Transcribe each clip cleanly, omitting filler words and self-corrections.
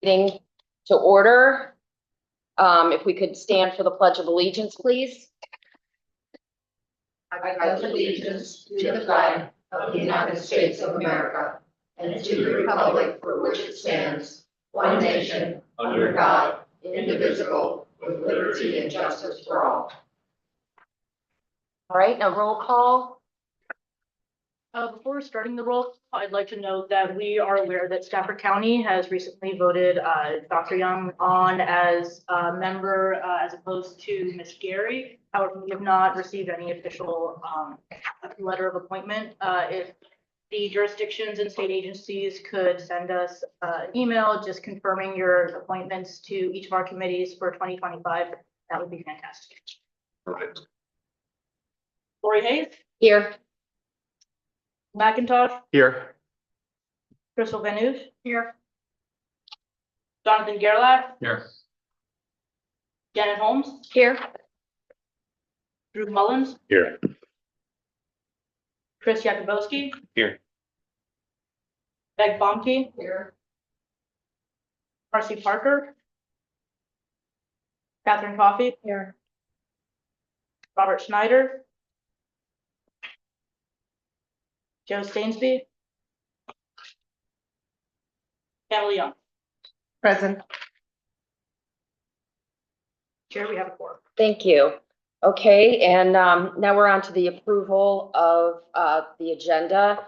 Meeting to order. If we could stand for the Pledge of Allegiance, please. I pledge allegiance to the flag of the United States of America and to the republic for which it stands, one nation, under God, indivisible, with liberty and justice for all. All right, now roll call. Before starting the roll, I'd like to note that we are aware that Stafford County has recently voted Dr. Young on as a member as opposed to Ms. Gary. However, we have not received any official letter of appointment. If the jurisdictions and state agencies could send us an email just confirming your appointments to each of our committees for 2025, that would be fantastic. All right. Lori Hayes, Here. McIntosh, Here. Crystal Van Oost, here. Jonathan Gerlach, Here. Janet Holmes, Here. Drew Mullins, Here. Chris Jakubowski, Here. Meg Bomke, Here. Marcy Parker, Catherine Coffey, Here. Robert Schneider, Joe Stainsby, Pamela Young. Present. Chair, we have a quorum. Thank you. Okay, and now we're on to the approval of the agenda.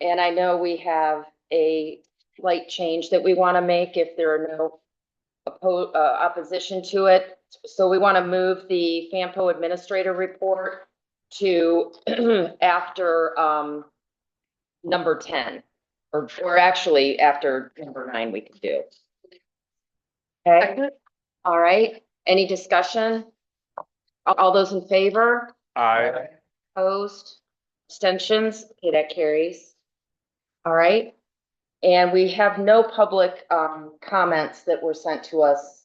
And I know we have a slight change that we want to make if there are no opposition to it. So we want to move the FAMPO administrator report to after number 10, or actually after number 9 we could do. Okay, all right. Any discussion? All those in favor? Aye. Opposed? Abstentions? Okay, that carries. All right. And we have no public comments that were sent to us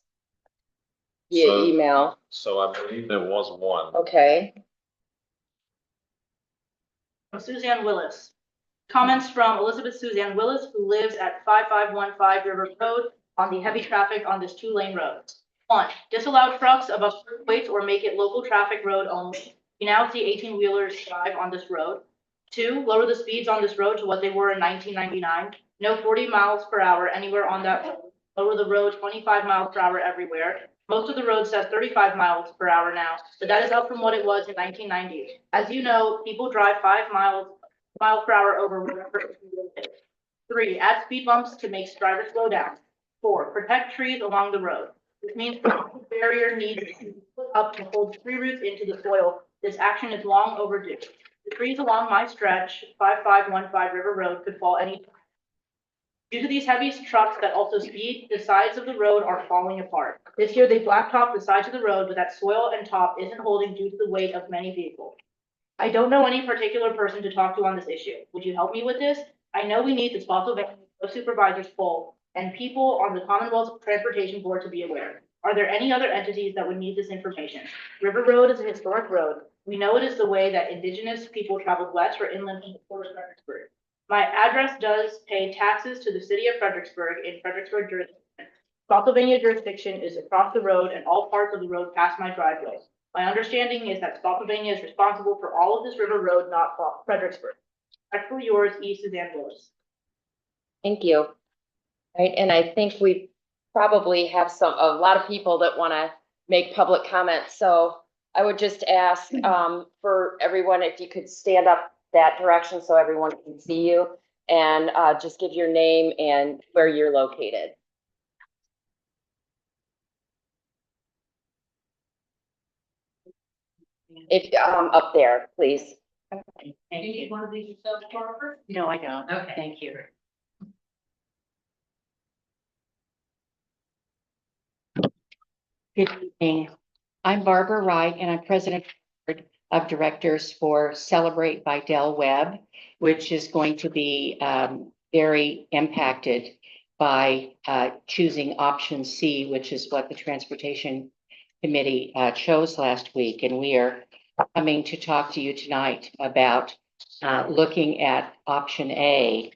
via email. So I believe there was one. Okay. Suzanne Willis. Comments from Elizabeth Suzanne Willis, who lives at 5515 River Road on the heavy traffic on this 2-lane road. 1, disallow trucks above certain weights or make it local traffic road only. You now see 18-wheelers drive on this road. 2, lower the speeds on this road to what they were in 1999. No 40 miles per hour anywhere on that road. Lower the road 25 miles per hour everywhere. Most of the road says 35 miles per hour now, but that is up from what it was in 1990. As you know, people drive 5 miles per hour over whatever it is. 3, add speed bumps to make drivers slow down. 4, protect trees along the road. This means the barrier needs to be put up to hold tree roots into the soil. This action is long overdue. The trees along my stretch, 5515 River Road, could fall any time. Due to these heavy trucks that also speed, the sides of the road are falling apart. This year they blacktop the sides of the road, but that soil and top isn't holding due to the weight of many vehicles. I don't know any particular person to talk to on this issue. Would you help me with this? I know we need the Spotsylvania supervisors full and people on the Commonwealth Transportation Board to be aware. Are there any other entities that would need this information? River Road is a historic road. We know it is the way that indigenous people traveled west or inland from Fredericksburg. My address does pay taxes to the city of Fredericksburg in Fredericksburg jurisdiction. Spotsylvania jurisdiction is across the road and all parts of the road past my driveway. My understanding is that Spotsylvania is responsible for all of this river road, not Fredericksburg. Respectfully yours, E. Suzanne Willis. Thank you. Right, and I think we probably have a lot of people that want to make public comments. So I would just ask for everyone if you could stand up that direction so everyone can see you, and just give your name and where you're located. If up there, please. Okay. Thank you. One of these yourself, Barbara? No, I don't. Okay. Thank you. Good evening. I'm Barbara Wright, and I'm president of directors for Celebrate by Del Webb, which is going to be very impacted by choosing option C, which is what the Transportation Committee chose last week. And we are coming to talk to you tonight about looking at option A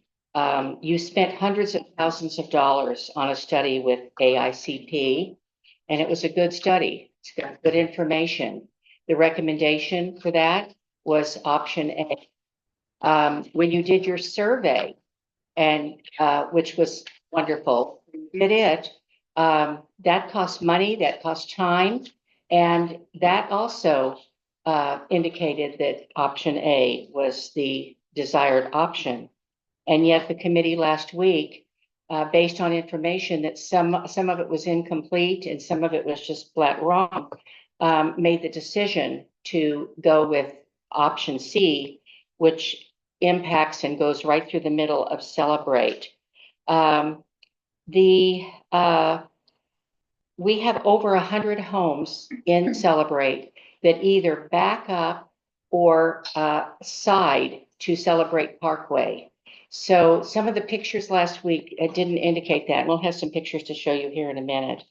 You spent hundreds of thousands of dollars on a study with AICP, and it was a good study. It's got good information. The recommendation for that was option A. When you did your survey, and which was wonderful, you did it. That cost money, that cost time, and that also indicated that option A was the desired option. And yet the committee last week, based on information that some of it was incomplete and some of it was just flat wrong, made the decision to go with option C, which impacts and goes right through the middle of Celebrate. The We have over 100 homes in Celebrate that either back up or side to Celebrate Parkway. So some of the pictures last week didn't indicate that. We'll have some pictures to show you here in a minute.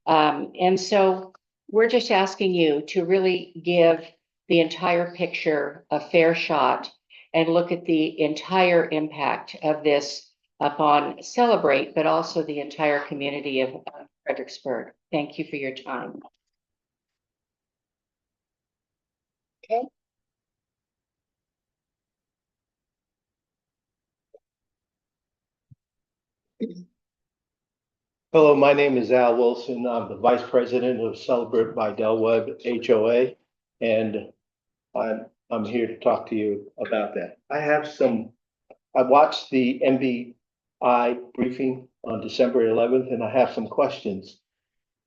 And so we're just asking you to really give the entire picture a fair shot and look at the entire impact of this upon Celebrate, but also the entire community of Fredericksburg. Thank you for your time. Okay. Hello, my name is Al Wilson. I'm the Vice President of Celebrate by Del Webb HOA, and I'm here to talk to you about that. I watched the MBI briefing on December 11th, and I have some questions.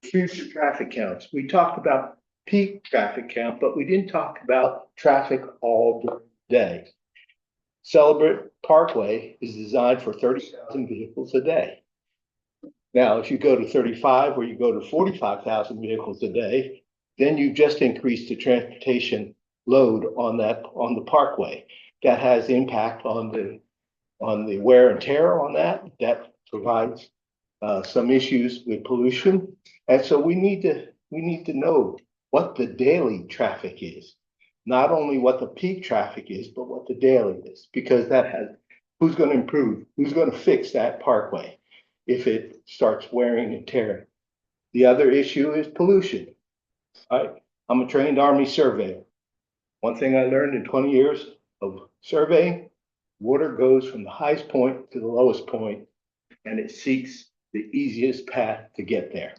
Future traffic counts. We talked about peak traffic count, but we didn't talk about traffic all day. Celebrate Parkway is designed for 30,000 vehicles a day. Now, if you go to 35 or you go to 45,000 vehicles a day, then you just increased the transportation load on the parkway. That has impact on the wear and tear on that. That provides some issues with pollution. And so we need to know what the daily traffic is. Not only what the peak traffic is, but what the daily is, because that has, who's going to improve, who's going to fix that parkway if it starts wearing and tearing. The other issue is pollution. I'm a trained Army surveyor. One thing I learned in 20 years of surveying, water goes from the highest point to the lowest point, and it seeks the easiest path to get there.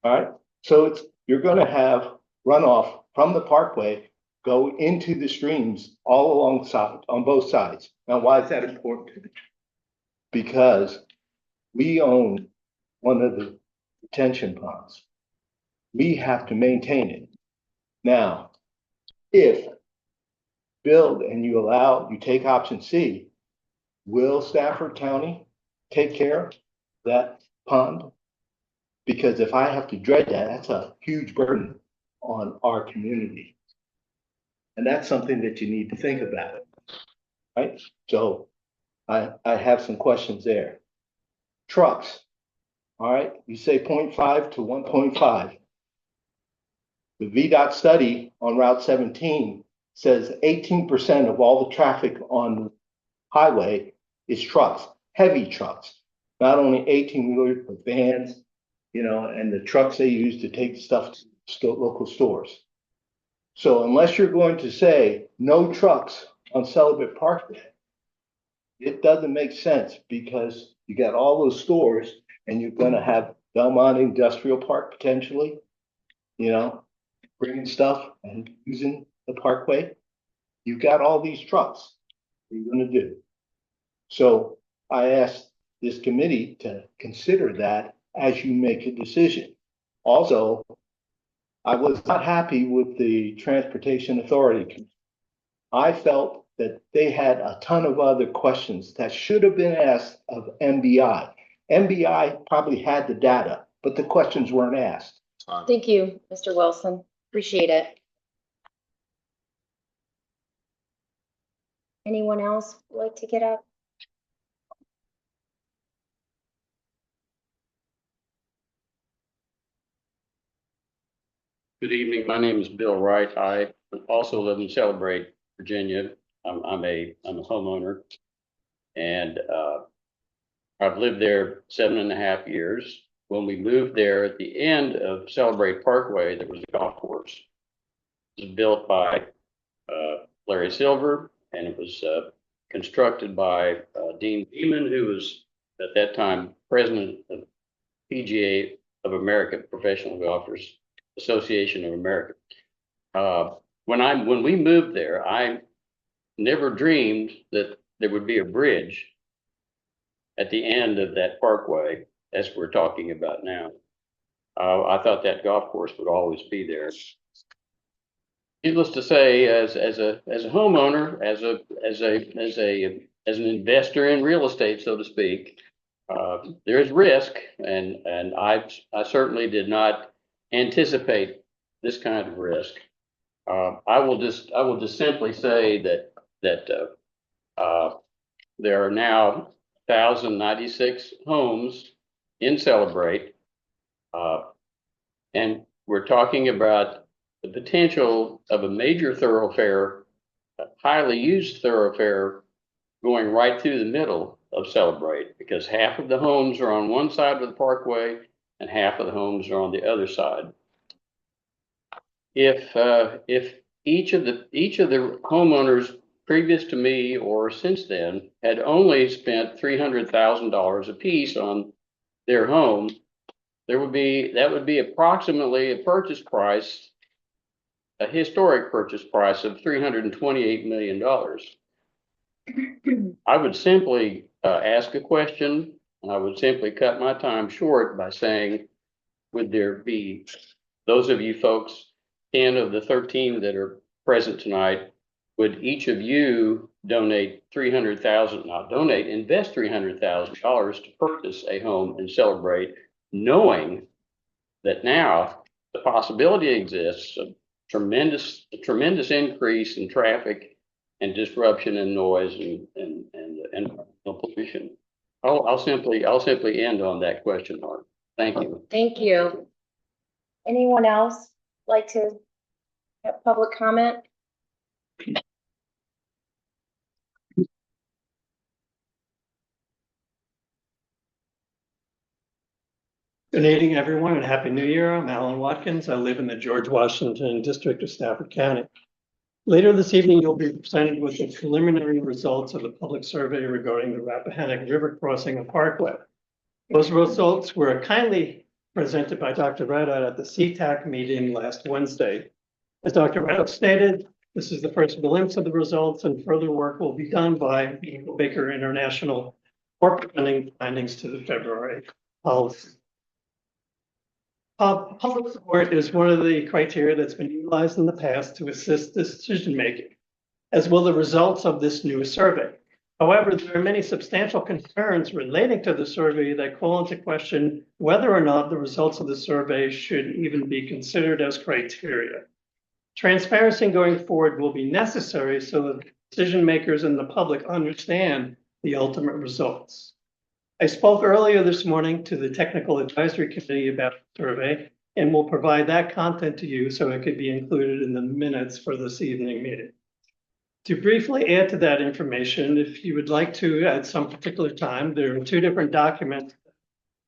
All right, so you're going to have runoff from the parkway go into the streams all alongside on both sides. Now, why is that important? Because we own one of the retention ponds. We have to maintain it. Now, if build and you take option C, will Stafford County take care of that pond? Because if I have to dredge that, that's a huge burden on our community. And that's something that you need to think about, right? So I have some questions there. Trucks, all right, you say 0.5 to 1.5. The VDOT study on Route 17 says 18% of all the traffic on the highway is trucks, heavy trucks, not only 18-wheelers, but vans, and the trucks they use to take stuff to local stores. So unless you're going to say no trucks on Celebrate Parkway, it doesn't make sense, because you got all those stores and you're going to have Belmont Industrial Park potentially, bringing stuff and using the parkway. You've got all these trucks. What are you going to do? So I asked this committee to consider that as you make a decision. Also, I was not happy with the Transportation Authority. I felt that they had a ton of other questions that should have been asked of MBI. MBI probably had the data, but the questions weren't asked. Thank you, Mr. Wilson. Appreciate it. Anyone else like to get up? Good evening. My name is Bill Wright. I also live in Celebrate, Virginia. I'm a homeowner. And I've lived there 7.5 years. When we moved there at the end of Celebrate Parkway, there was a golf course. It was built by Larry Silver, and it was constructed by Dean Beeman, who was at that time president of PGA of America, Professional Golfers Association of America. When we moved there, I never dreamed that there would be a bridge at the end of that parkway, as we're talking about now. I thought that golf course would always be there. Needless to say, as a homeowner, as an investor in real estate, so to speak, there is risk, and I certainly did not anticipate this kind of risk. I will just simply say that there are now 1,096 homes in Celebrate, and we're talking about the potential of a major thoroughfare, a highly used thoroughfare, going right through the middle of Celebrate, because half of the homes are on one side of the parkway and half of the homes are on the other side. If each of the homeowners previous to me or since then had only spent $300,000 apiece on their home, that would be approximately a purchase price, a historic purchase price of $328 million. I would simply ask a question, and I would simply cut my time short by saying, would there be, those of you folks, 10 of the 13 that are present tonight, would each of you invest $300,000 to purchase a home and Celebrate, knowing that now the possibility exists of tremendous increase in traffic and disruption and noise and pollution? I'll simply end on that question mark. Thank you. Thank you. Anyone else like to have public comment? Good evening, everyone, and Happy New Year. I'm Alan Watkins. I live in the George Washington District of Stafford County. Later this evening, you'll be presented with the preliminary results of the public survey regarding the Rappahannock River crossing and Parkway. Those results were kindly presented by Dr. Radot at the CTAC meeting last Wednesday. As Dr. Radot stated, this is the first glimpse of the results, and further work will be done by Baker International for presenting findings to the February policy. Public support is one of the criteria that's been utilized in the past to assist decision-making, as will the results of this new survey. However, there are many substantial concerns relating to the survey that call into question whether or not the results of the survey should even be considered as criteria. Transparency going forward will be necessary so that decision makers and the public understand the ultimate results. I spoke earlier this morning to the Technical Advisory Committee about the survey, and will provide that content to you so it could be included in the minutes for this evening meeting. To briefly add to that information, if you would like to at some particular time, there are 2 different documents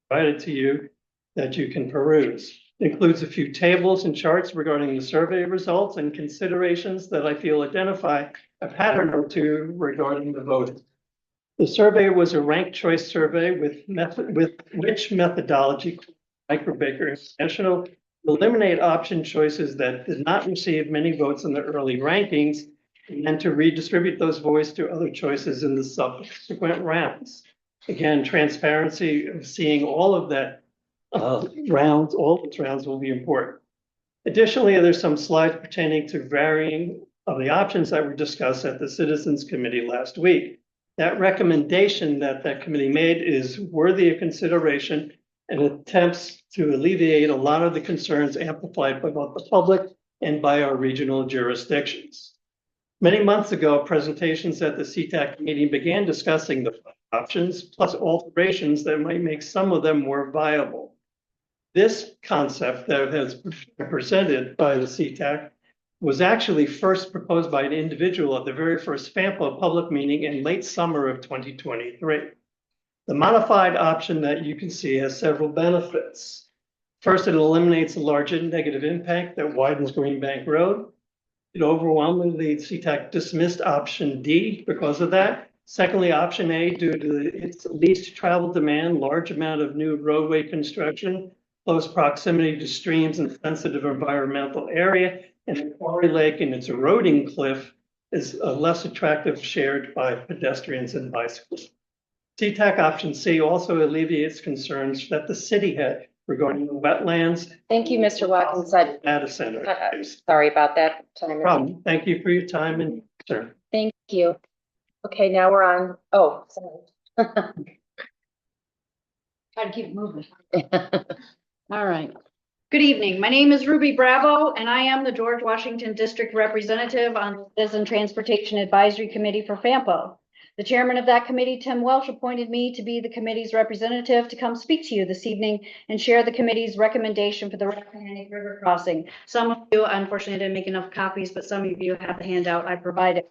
provided to you that you can peruse. It includes a few tables and charts regarding the survey results and considerations that I feel identify a pattern or 2 regarding the voting. The survey was a ranked choice survey with which methodology Baker International eliminate option choices that did not receive many votes in the early rankings, and then to redistribute those votes to other choices in the subsequent rounds. Again, transparency of seeing all of that rounds, all those rounds will be important. Additionally, there's some slides pertaining to varying of the options that were discussed at the Citizens Committee last week. That recommendation that committee made is worthy of consideration and attempts to alleviate a lot of the concerns amplified by both the public and by our regional jurisdictions. Many months ago, presentations at the CTAC meeting began discussing the options plus alterations that might make some of them more viable. This concept that has been presented by the CTAC was actually first proposed by an individual at the very first FAMPO public meeting in late summer of 2023. The modified option that you can see has several benefits. First, it eliminates a large negative impact that widens Green Bank Road. It overwhelmingly, CTAC dismissed option D because of that. Secondly, option A, due to its least traveled demand, large amount of new roadway construction, close proximity to streams and sensitive environmental area, and the quarry lake and its eroding cliff is less attractive shared by pedestrians and bicyclists. CTAC option C also alleviates concerns that the city had regarding the wetlands. Thank you, Mr. Watkins. Data center. Sorry about that. No problem. Thank you for your time and concern. Thank you. Okay, now we're on, oh, sorry. Try to keep it moving. All right. Good evening. My name is Ruby Bravo, and I am the George Washington District Representative on the Citizen Transportation Advisory Committee for FAMPO. The chairman of that committee, Tim Welsh, appointed me to be the committee's representative to come speak to you this evening and share the committee's recommendation for the Rappahannock River crossing. Some of you, unfortunately, didn't make enough copies, but some of you have the handout I provided.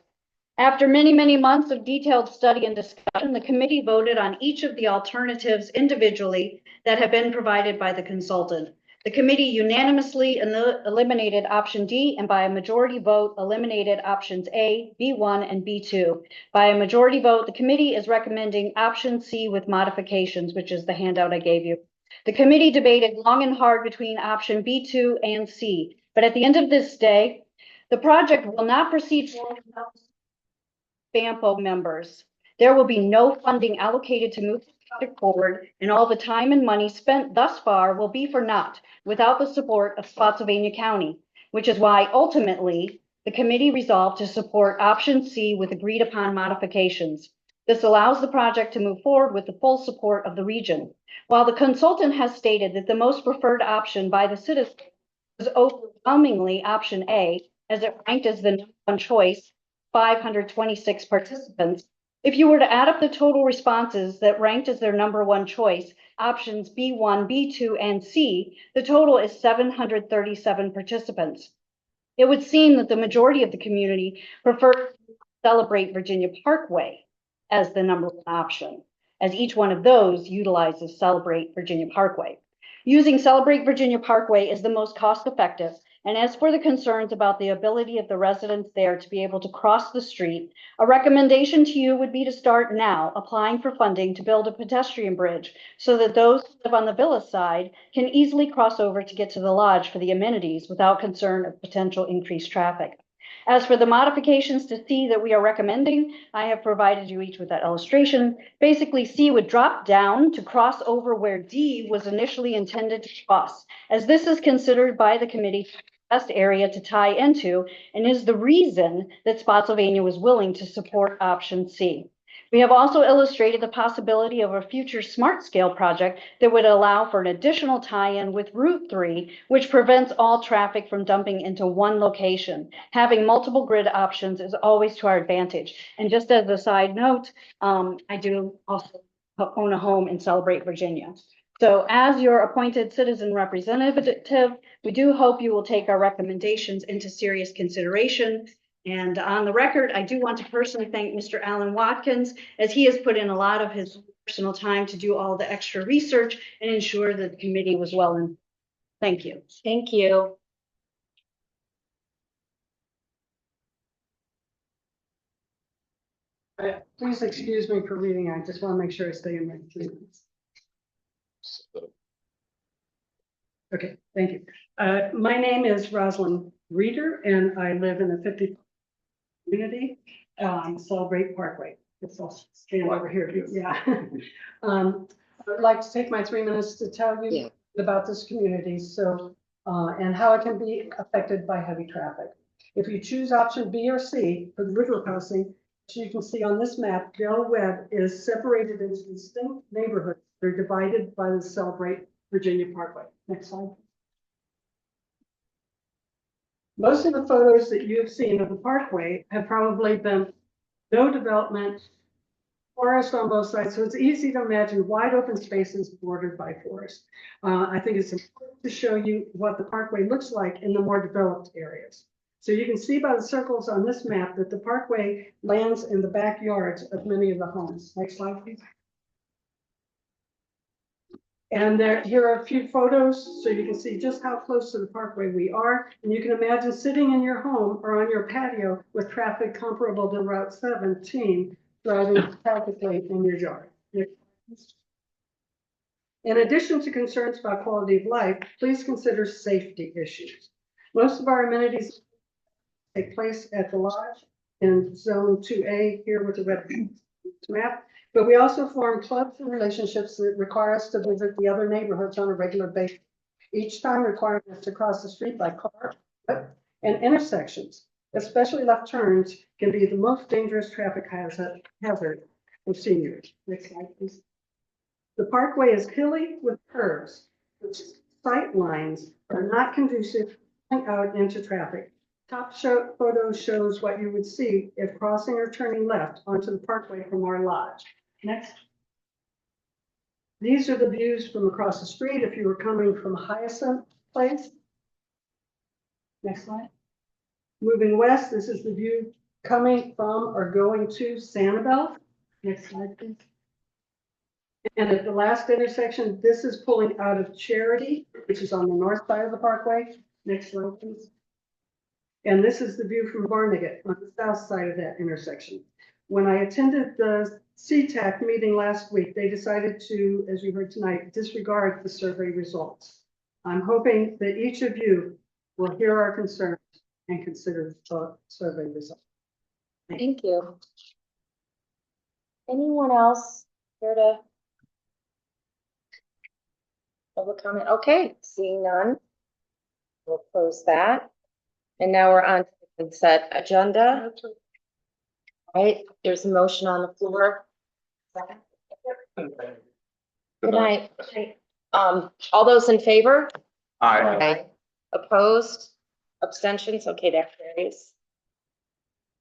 After many, many months of detailed study and discussion, the committee voted on each of the alternatives individually that have been provided by the consultant. The committee unanimously eliminated option D and by a majority vote eliminated options A, B1, and B2. By a majority vote, the committee is recommending option C with modifications, which is the handout I gave you. The committee debated long and hard between option B2 and C, but at the end of this day, the project will not proceed forward without FAMPO members. There will be no funding allocated to move the project forward, and all the time and money spent thus far will be for naught without the support of Spotsylvania County, which is why ultimately the committee resolved to support option C with agreed upon modifications. This allows the project to move forward with the full support of the region. While the consultant has stated that the most preferred option by the citizens is overwhelmingly option A, as it ranked as the number one choice, 526 participants. If you were to add up the total responses that ranked as their number one choice, options B1, B2, and C, the total is 737 participants. It would seem that the majority of the community prefer to celebrate Virginia Parkway as the number one option, as each one of those utilizes Celebrate Virginia Parkway. Using Celebrate Virginia Parkway is the most cost-effective. And as for the concerns about the ability of the residents there to be able to cross the street, a recommendation to you would be to start now applying for funding to build a pedestrian bridge so that those who live on the villa side can easily cross over to get to the lodge for the amenities without concern of potential increased traffic. As for the modifications to C that we are recommending, I have provided you each with that illustration. Basically, C would drop down to cross over where D was initially intended to cross, as this is considered by the committee best area to tie into and is the reason that Spotsylvania was willing to support option C. We have also illustrated the possibility of a future smart scale project that would allow for an additional tie-in with Route 3, which prevents all traffic from dumping into one location. Having multiple grid options is always to our advantage. And just as a side note, I do also own a home in Celebrate, Virginia. So as your appointed citizen representative, we do hope you will take our recommendations into serious consideration. And on the record, I do want to personally thank Mr. Alan Watkins, as he has put in a lot of his personal time to do all the extra research and ensure that the committee was well informed. Thank you. Thank you. Please excuse me for reading. I just want to make sure I stay in my 3 minutes. Okay, thank you. My name is Rosalind Reeder, and I live in the 50 community, Celebrate Parkway. It's all stand over here. Yeah. I would like to take my 3 minutes to tell you about this community, so and how it can be affected by heavy traffic. If you choose option B or C for the river crossing, as you can see on this map, Del Webb is separated into distinct neighborhoods. They're divided by the Celebrate Virginia Parkway. Next slide. Most of the photos that you've seen of the parkway have probably been no development, forest on both sides. So it's easy to imagine wide open spaces bordered by forest. I think it's important to show you what the parkway looks like in the more developed areas. So you can see by the circles on this map that the parkway lands in the backyards of many of the homes. Next slide, please. And here are a few photos so you can see just how close to the parkway we are. And you can imagine sitting in your home or on your patio with traffic comparable to Route 17 driving traffically in your yard. In addition to concerns about quality of life, please consider safety issues. Most of our amenities take place at the lodge in zone 2A here with the red map, but we also form clubs and relationships that require us to visit the other neighborhoods on a regular basis, each time requiring us to cross the street by car, and intersections, especially left turns, can be the most dangerous traffic hazard for seniors. Next slide, please. The parkway is hilly with curves. The sight lines are not conducive out into traffic. Top photo shows what you would see if crossing or turning left onto the parkway from our lodge. Next. These are the views from across the street if you were coming from Hyacinth Place. Next slide. Moving west, this is the view coming from or going to Sanibel. Next slide, please. And at the last intersection, this is pulling out of Charity, which is on the north side of the parkway. Next slide, please. And this is the view from Barnegat on the south side of that intersection. When I attended the CTAC meeting last week, they decided to, as you heard tonight, disregard the survey results. I'm hoping that each of you will hear our concerns and consider the survey results. Thank you. Anyone else here to public comment? Okay, seeing none. We'll close that. And now we're on to the consent agenda. All right, there's a motion on the floor. Good night. All those in favor? Aye. Opposed? Abstentions? Okay, that carries.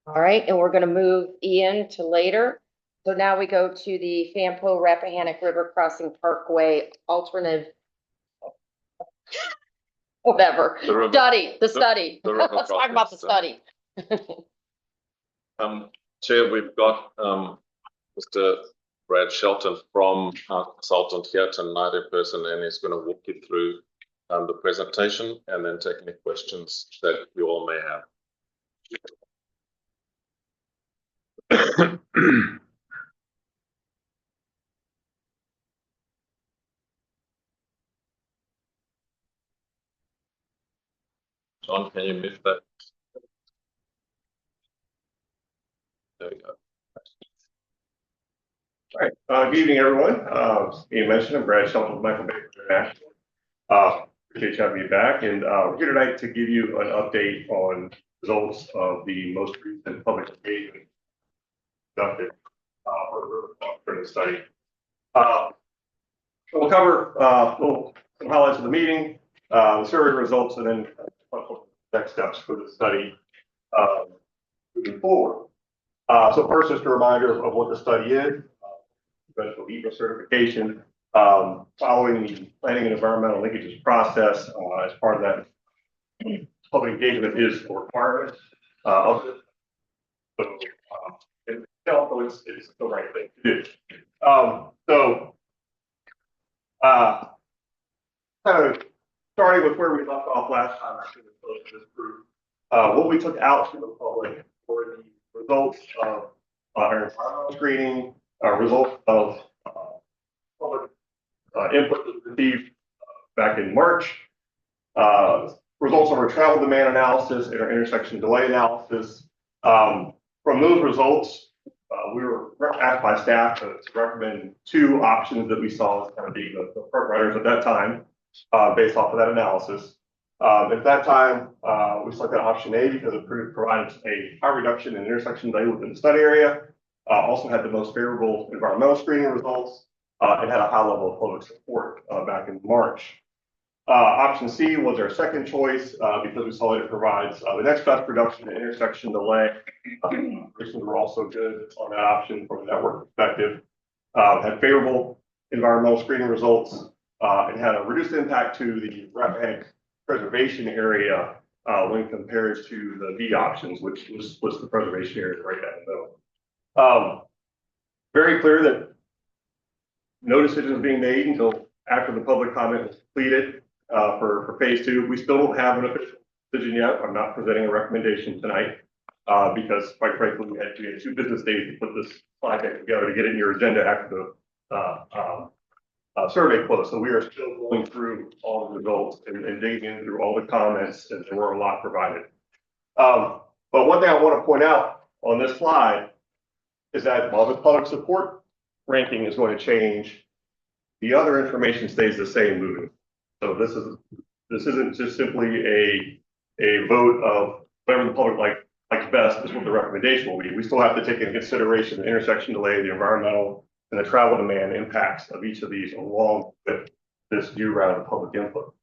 All right, and we're gonna move Ian to later. So now we go to the FAMPO Rappahannock River Crossing Parkway alternative. Whatever, The river- the study. the river Let's talk about the crossing study. Chair, we've got Mr. Brad Shelton from our consultant here tonight in person, and he's going to walk you through the presentation and then take any questions that you all may have. John, can you move that? There we go. All right. Good evening, everyone. As Ian mentioned, I'm Brad Shelton with Michael Baker International. Appreciate you having me back. And we're here tonight to give you an update on results of the most recent public engagement conducted for the study. We'll cover some highlights of the meeting, the survey results, and then next steps for the study moving forward. So first, just a reminder of what the study is. Professional EGRA certification, following the planning and environmental linkages process as part of that public engagement is a requirement of it. So it's the right thing to do. Kind of starting with where we left off last time, I should have closed this group. What we took out to the public were the results of our environmental screening, results of public input that was received back in March, results of our travel demand analysis and our intersection delay analysis. From those results, we were asked by staff to recommend two options that we saw as kind of being the front runners at that time, based off of that analysis. At that time, we selected option A because it provided a high reduction in intersection delay within the study area. Also had the most favorable environmental screening results, and had a high level of public support back in March. Option C was our second choice because we saw that it provides the next best reduction in intersection delay. Operations were also good on that option from a network perspective. Had favorable environmental screening results and had a reduced impact to the Rappahannock preservation area when compared to the B options, which was the preservation area right down the middle. Very clear that no decision is being made until after the public comment is completed for phase 2. We still don't have an official decision yet. I'm not presenting a recommendation tonight because, quite frankly, we had 2 business days to put this slide deck together to get it in your agenda after the survey closed. So we are still going through all the results and digging in through all the comments, and there were a lot provided. But one thing I want to point out on this slide is that while the public support ranking is going to change, the other information stays the same moving. So this isn't just simply a vote of whatever the public likes best is what the recommendation will be. We still have to take into consideration the intersection delay, the environmental, and the travel demand impacts of each of these, along with this new round of public input.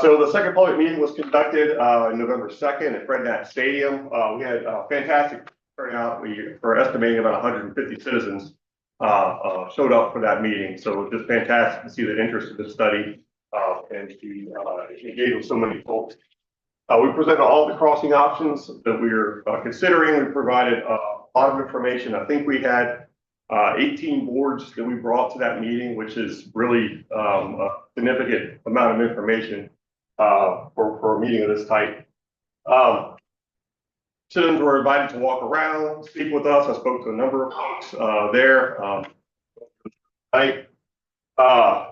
So the second public meeting was conducted November 2nd at Fred Nat Stadium. We had a fantastic turnout. We are estimating about 150 citizens showed up for that meeting. So it was just fantastic to see the interest in the study and to engage with so many folks. We presented all the crossing options that we are considering. We provided a lot of information. I think we had 18 boards that we brought to that meeting, which is really a significant amount of information for a meeting of this type. Citizens were invited to walk around, speak with us. I spoke to a number of folks there.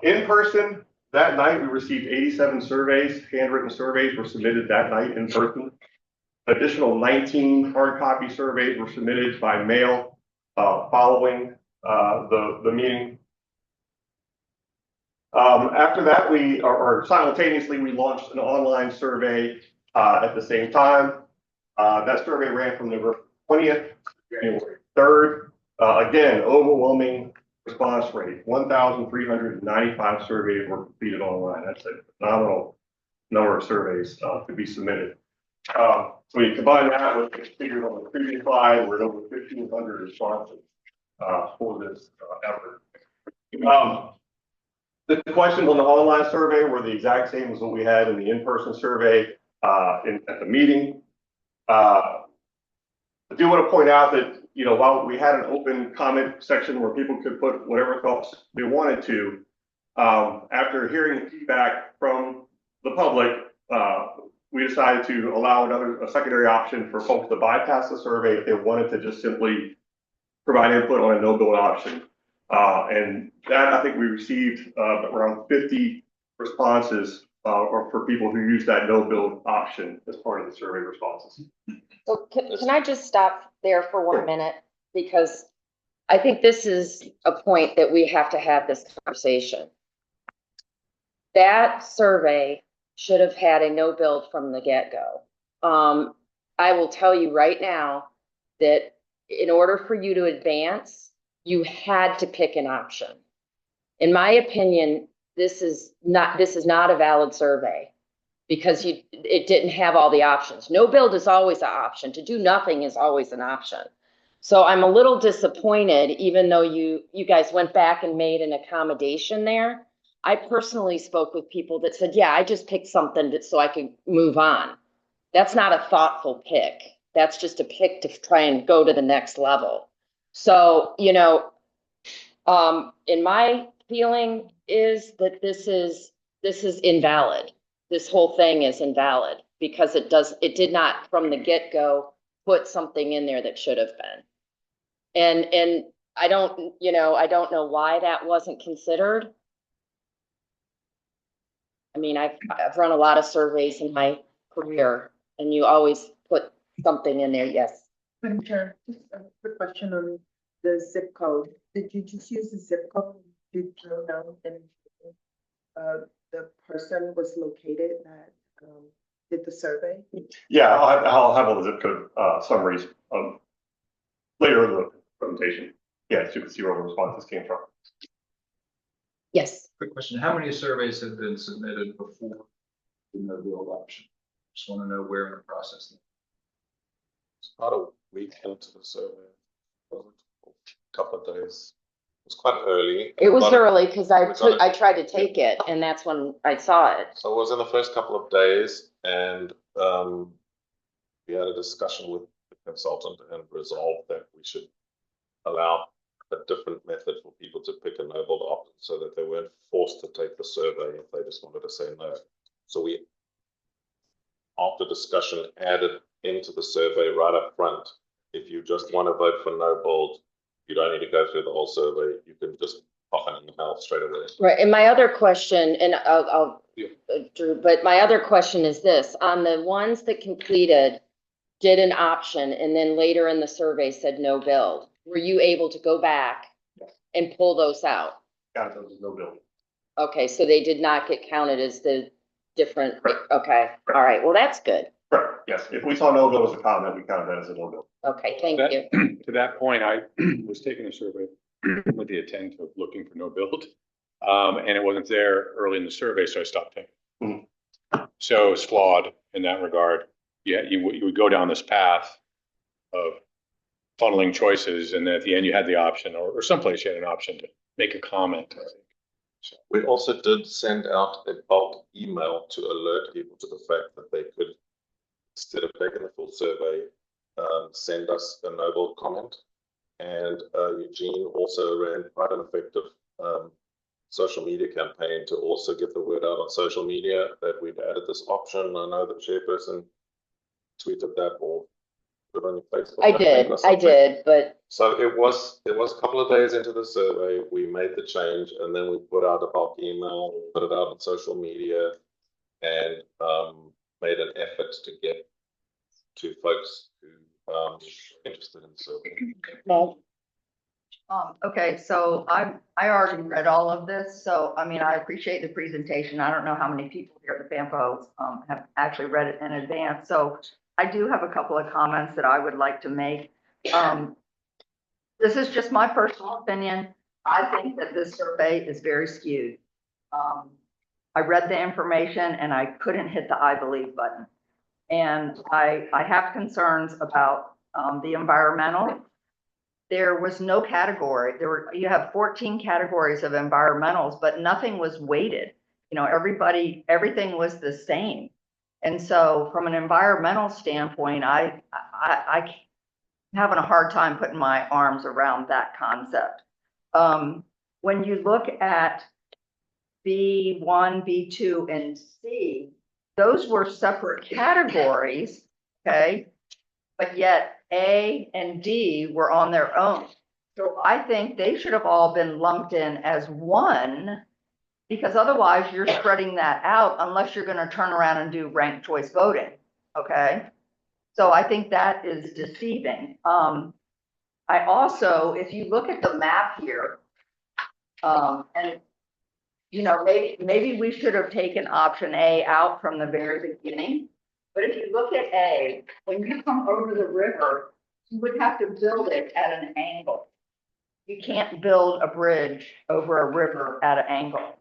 In person, that night we received 87 surveys. Handwritten surveys were submitted that night in person. Additional 19 hard copy surveys were submitted by mail following the meeting. After that, simultaneously, we launched an online survey at the same time. That survey ran from November 20th to January 3rd. Again, overwhelming response rate. 1,395 surveys were completed online. That's a phenomenal number of surveys to be submitted. So when you combine that with the figures on the previous slide, we're at over 1,500 responses for this effort. The questions on the online survey were the exact same as what we had in the in-person survey at the meeting. I do want to point out that, while we had an open comment section where people could put whatever thoughts they wanted to, after hearing feedback from the public, we decided to allow a secondary option for folks to bypass the survey if they wanted to just simply provide input on a no-build option. And that, I think we received around 50 responses or for people who use that no-build option as part of the survey responses. So can I just stop there for 1 minute? Because I think this is a point that we have to have this conversation. That survey should have had a no build from the get-go. I will tell you right now that in order for you to advance, you had to pick an option. In my opinion, this is not a valid survey because it didn't have all the options. No build is always an option. To do nothing is always an option. So I'm a little disappointed, even though you guys went back and made an accommodation there. I personally spoke with people that said, yeah, I just picked something so I could move on. That's not a thoughtful pick. That's just a pick to try and go to the next level. So, in my feeling is that this is invalid. This whole thing is invalid because it did not from the get-go put something in there that should have been. And I don't know why that wasn't considered. I mean, I've run a lot of surveys in my career and you always put something in there. Yes. Madam Chair, just a quick question on the zip code. Did you just use the zip code to drill down and the person was located that did the survey? Yeah, I'll have all the zip code summaries later in the presentation. Yeah, so you can see where the responses came from. Yes. Quick question. How many surveys have been submitted before the no build option? Just want to know where in the process. It's about a week into the survey, a couple of days. It's quite early. It was But- early because we got it. I tried to take it and that's when I saw it. So it was in the first couple of days and we had a discussion with the consultant and resolved that we should allow a different method for people to pick a noble option so that they weren't forced to take the survey if they just wanted to say no. So we, after discussion, added into the survey right up front, if you just want to vote for no build, you don't need to go through the whole survey. You can just pop it in the mail straight away. Right, and my other question, and Yeah. Drew, but my other question is this, on the ones that completed, did an option, and then later in the survey said no build, were you able to go back and pull those out? Got those, no building. Okay, so they did not get counted as the different, Correct. okay, all right, well, that's good. Correct, yes. If we saw no bill as a comment, we counted that as a no bill. Okay, thank you. To that point, I was taking a survey with the intent of looking for no build. And it wasn't there early in the survey, so I stopped taking. So it's flawed in that regard. Yeah, you would go down this path of funneling choices, and then at the end you had the option, or someplace you had an option to make a comment. So, We also did send out a bulk email to alert people to the fact that they could, instead of taking the full survey, send us a noble comment. And Eugene also ran quite an effective social media campaign to also get the word out on social media that we'd added this option. I know the chairperson tweeted that or put it on your Facebook. I think, or I something. did, but So it was a couple of days into the survey, we made the change and then we put out a bulk email, put it out on social media and made an effort to get to folks who are interested in the survey. well, Okay, so I already read all of this, so I mean, I appreciate the presentation. I don't know how many people here at the FAMPO have actually read it in advance. So I do have a couple of comments that I would like to make. This is just my personal opinion. I think that this survey is very skewed. I read the information and I couldn't hit the I believe button. And I have concerns about the environmental. There was no category. You have 14 categories of environmentals, but nothing was weighted. You know, everything was the same. And so from an environmental standpoint, I'm having a hard time putting my arms around that concept. When you look at B1, B2, and C, those were separate categories, okay? But yet A and D were on their own. So I think they should have all been lumped in as one, because otherwise you're spreading that out unless you're going to turn around and do ranked choice voting, okay? So I think that is deceiving. I also, if you look at the map here, and you know, maybe we should have taken option A out from the very beginning. But if you look at A, when you come over the river, you would have to build it at an angle. You can't build a bridge over a river at an angle.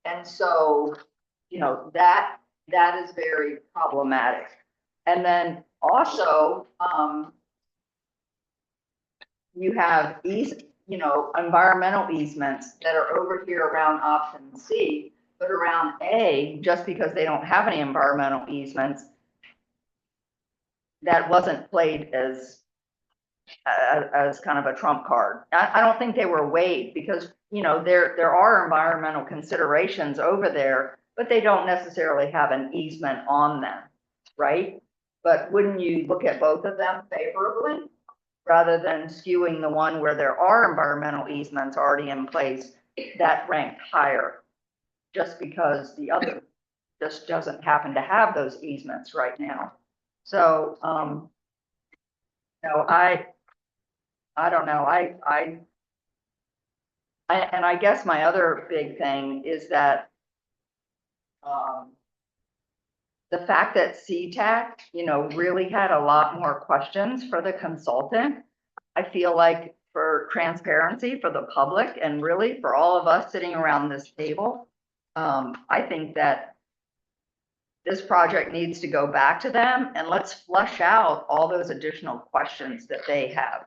And so, you know, that is very problematic. And then also, you have environmental easements that are over here around option C, but around A, just because they don't have any environmental easements, that wasn't played as kind of a trump card. I don't think they were weighed because, you know, there are environmental considerations over there, but they don't necessarily have an easement on them, right? But wouldn't you look at both of them favorably rather than skewing the one where there are environmental easements already in place that ranked higher just because the other just doesn't happen to have those easements right now? So, I don't know. And I guess my other big thing is that, the fact that CTAC, you know, really had a lot more questions for the consultant. I feel like for transparency for the public and really for all of us sitting around this table, I think that this project needs to go back to them and let's flush out all those additional questions that they have.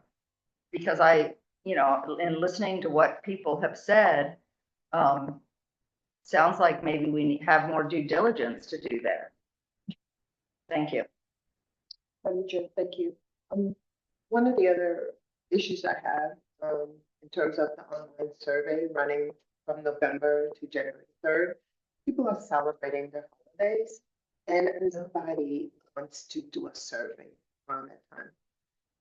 Because I you know, in listening to what people have said, sounds like maybe we have more due diligence to do there. Thank you. Madam Chair, thank you. One of the other issues I have, in terms of the online survey running from November to January 3rd, people are celebrating their holidays and nobody wants to do a survey around that time.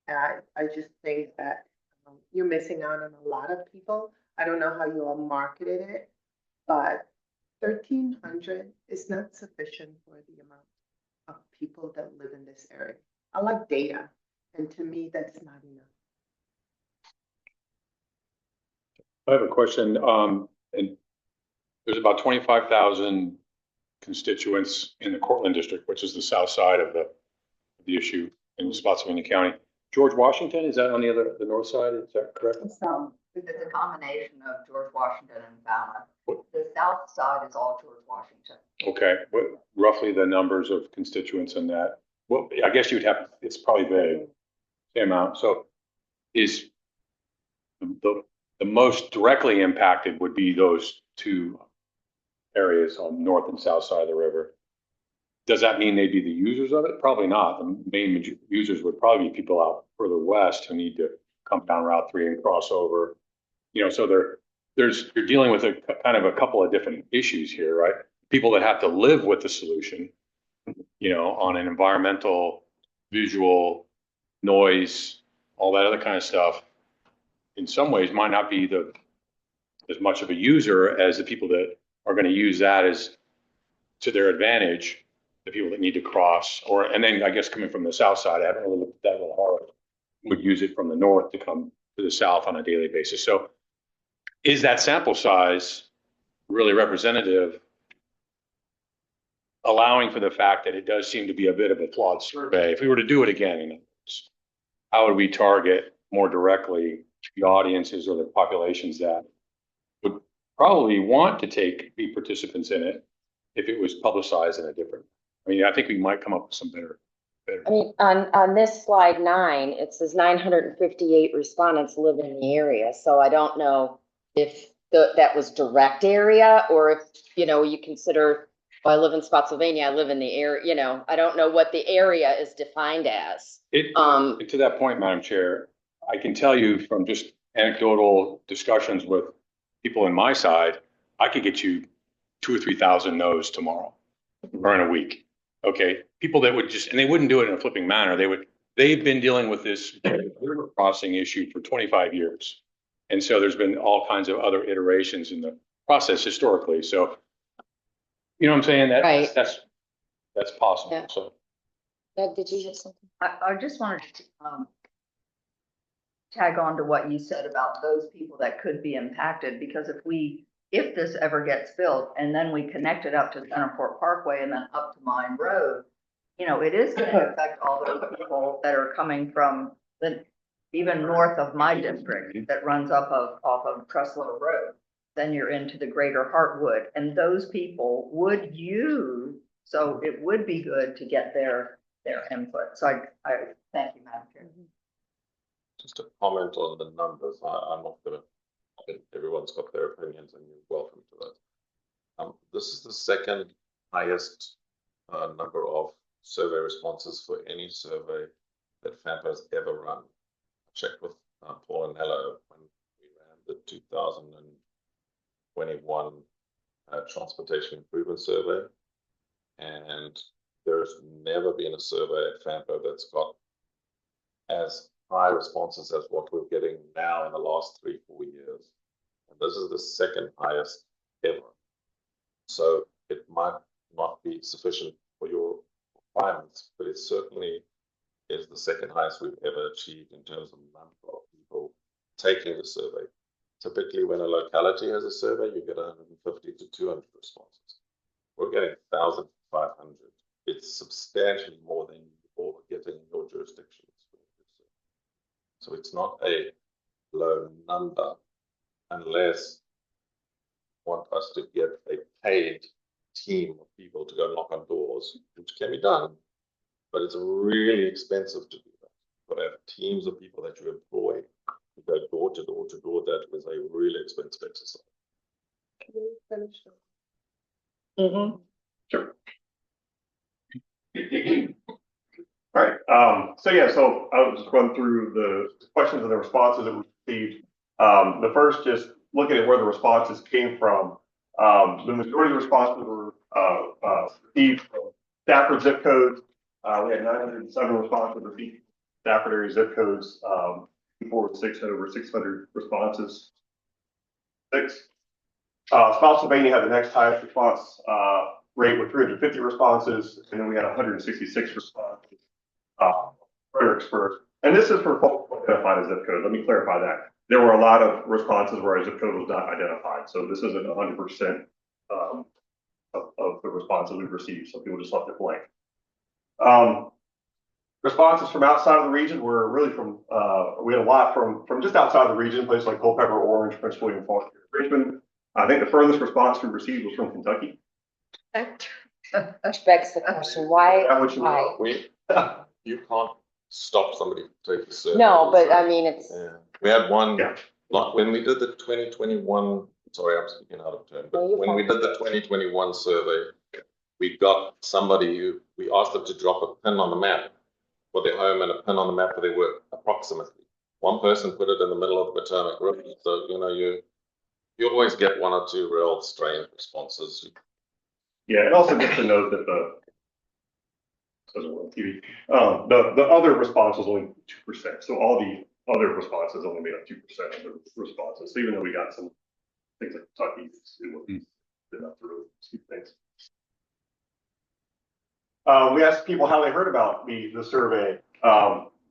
And I just think that you're missing out on a lot of people. I don't know how you all marketed it, but 1,300 is not sufficient for the amount of people that live in this area. I like data, and to me, that's not enough. I have a question, and there's about 25,000 constituents in the Cortland district, which is the south side of the issue in Spotsylvania County. George Washington, is that on the north side? Is that correct? It's a combination of George Washington and Falmouth. The south side is all George Washington. Okay, what roughly the numbers of constituents in that? Well, I guess you'd have, it's probably the same amount. So is the most directly impacted would be those two areas on north and south side of the river. Does that mean they'd be the users of it? Probably not. The main users would probably be people out further west who need to come down Route 3 and cross over. You know, so you're dealing with a kind of a couple of different issues here, right? People that have to live with the solution, you know, on an environmental, visual, noise, all that other kind of stuff, in some ways might not be as much of a user as the people that are going to use that as to their advantage, the people that need to cross, and then I guess coming from the south side, I haven't really looked at that real hard, would use it from the north to come to the south on a daily basis. So is that sample size really representative, allowing for the fact that it does seem to be a bit of a flawed survey? If we were to do it again, how would we target more directly the audiences or the populations that would probably want to be participants in it if it was publicized in a different? I mean, I think we might come up with some better. I mean, on this slide 9, it says 958 respondents live in the area. So I don't know if that was direct area or if, you know, you consider, well, I live in Spotsylvania, I live in the area, you know, I don't know what the area is defined as. To that point, Madam Chair, I can tell you from just anecdotal discussions with people in my side, I could get you 2,000 or 3,000 no's tomorrow or in a week. Okay, people that would and they wouldn't do it in a flipping manner. They've been dealing with this river crossing issue for 25 years. And so there's been all kinds of other iterations in the process historically. So, you know what I'm saying? That's possible. Yeah. So, Doug, did you have something? I just wanted to tag on to what you said about those people that could be impacted, because if this ever gets built and then we connect it up to Centerport Parkway and then up to Mine Road, you know, it is going to affect all those people that are coming from even north of my district that runs off of Truslow Road. Then you're into the greater Heartwood, and those people would use, so it would be good to get their input. So I thank you, Madam Chair. Just a comment on the numbers. I'm not going to. Everyone's got their opinions, and you're welcome to that. This is the second highest number of survey responses for any survey that FAMPO has ever run. I checked with Paul and Hello when we ran the 2021 Transportation Improvement Survey, and there's never been a survey at FAMPO that's got as high responses as what we're getting now in the last 3-4 years. And this is the second highest ever. So it might not be sufficient for your requirements, but it certainly is the second highest we've ever achieved in terms of number of people taking the survey. Typically, when a locality has a survey, you get 150 to 200 responses. We're getting 1,500. It's substantially more than you're getting in your jurisdictions. So it's not a low number unless you want us to get a paid team of people to go knock on doors, which can be done, but it's really expensive to do that. You've got to have teams of people that you employ to go door to door to door. That was a really expensive exercise. Can you finish? Mm-hmm. Sure. All right, so I'll just run through the questions and the responses that we received. The first, just looking at where the responses came from. The majority of responses were received from Stafford zip codes. We had 907 responses received from Stafford area zip codes. 406 had over 600 responses. Spotsylvania had the next highest response rate with 350 responses, and then we had 166 responses. Fredericksburg, and this is for folks identified as zip code. Let me clarify that. There were a lot of responses where a zip code was not identified, so this isn't 100% of the responses we've received. Some people just left it blank. Responses from outside of the region were really from, we had a lot from just outside the region, places like Culpeper, Orange, Prince William, Foster, Richmond. I think the furthest response we received was from Kentucky. Which begs the question, why? You can't stop somebody from taking a survey. No, but I mean, it's. Yeah. We had one, like when we did the 2021, sorry, I'm speaking out of turn, but when we did the 2021 survey, we got somebody who, we asked them to drop a pin on the map for their home and a pin on the map where they were approximately. One person put it in the middle of the Potomac River, so you always get one or two real strange responses. Yeah, and also just to note that the other response was only 2%. So all the other responses only made up 2% of the responses. So even though we got some things like Kentucky, it wasn't enough to really see things. We asked people how they heard about the survey.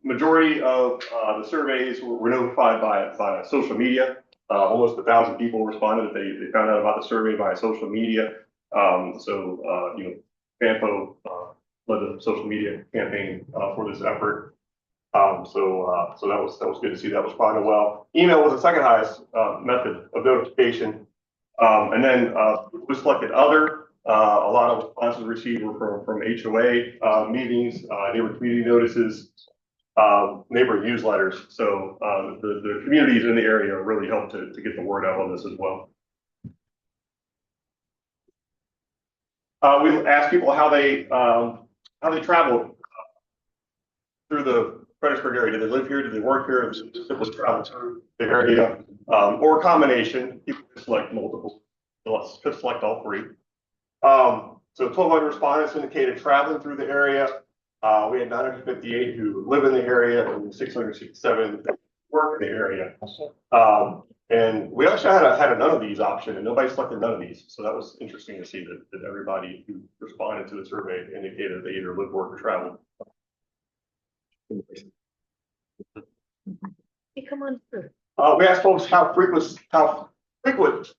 Majority of the surveys were notified by social media. Almost 1,000 people responded that they found out about the survey via social media. FAMPO led the social media campaign for this effort. So that was good to see that responded well. Email was the second highest method of notification. And then we selected other. A lot of responses received were from HOA meetings, neighbor community notices, neighbor newsletters. So the communities in the area really helped to get the word out on this as well. We asked people how they traveled through the Fredericksburg area. Did they live here? Did they work here? Did they simply travel through the area? Or a combination. People could select multiple. So let's just select all three. So 1,200 respondents indicated traveling through the area. We had 958 who live in the area and 667 work in the area. And we actually had a none of these option, and nobody selected none of these. So that was interesting to see that everybody who responded to the survey indicated they either live, work, or travel. Hey, come on through. We asked folks how frequent they cross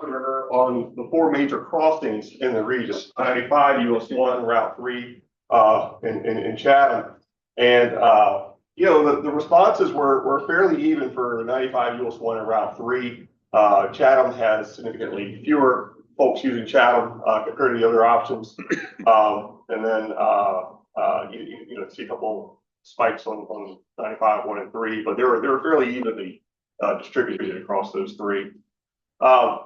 the river on the four major crossings in the region: 95, US 1, Route 3, in Chatham. And the responses were fairly even for 95, US 1, and Route 3. Chatham has significantly fewer folks using Chatham compared to the other options. And then you see a couple spikes on 95, 1, and 3, but they were fairly evenly distributed across those three. And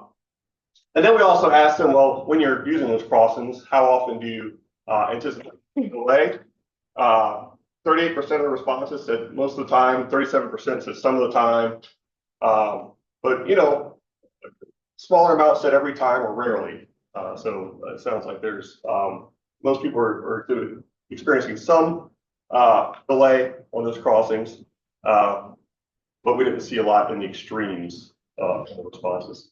then we also asked them, well, when you're using those crossings, how often do you anticipate delay? 38% of the responses said most of the time, 37% said some of the time. But smaller amounts said every time or rarely. So it sounds like there's most people are experiencing some delay on those crossings, but we didn't see a lot in the extremes of the responses.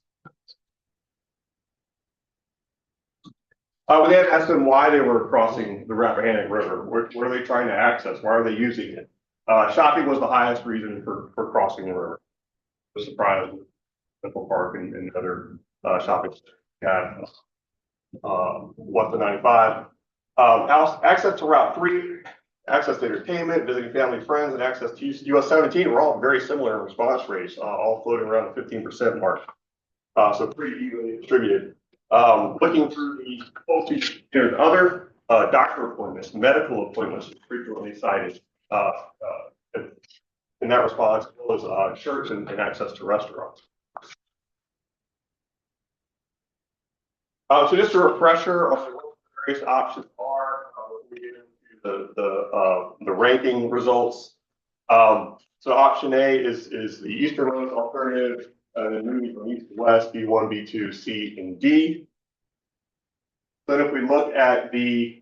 We then asked them why they were crossing the Rappahannock River. What are they trying to access? Why are they using it? Shopping was the highest reason for crossing the river. The surprise with Central Park and other shopping had west of 95. Access to Route 3, access to entertainment, visiting family and friends, and access to US 17 were all very similar in response rates, all floating around the 15% mark. So pretty evenly distributed. Looking through the folks there's other doctor appointments, medical appointments frequently cited in that response, as well as shirts and access to restaurants. So just a refresher on what the various options are, when we get into the ranking results. So option A is the easternmost alternative, and then moving from east to west, B1, B2, C, and D. Then if we look at the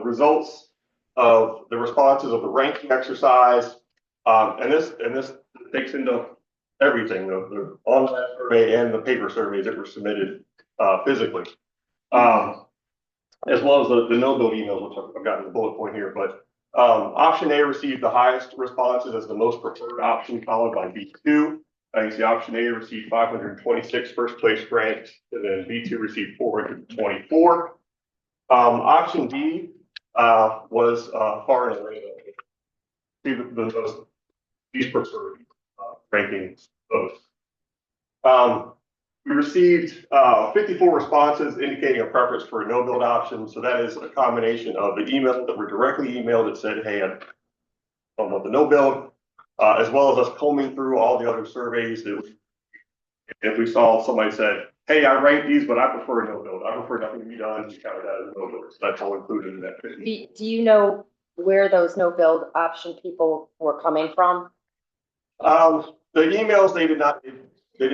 results of the responses of the ranking exercise, and this takes into everything, the online survey and the paper surveys that were submitted physically, as well as the no-build emails, which I've got in the bullet point here. But option A received the highest responses as the most preferred option, followed by B2. You see option A received 526 first place ranks, and then B2 received 424. Option D was far and away the most least preferred rankings votes. We received 54 responses indicating a preference for a no-build option. So that is a combination of the emails that were directly emailed that said, hey, I don't want the no-build, as well as us combing through all the other surveys that if we saw somebody said, hey, I ranked these, but I prefer a no-build. I prefer nothing to be done. We counted that as a no-build. So that's all included in that 50. Do you know where those no-build option people were coming from? The emails, they did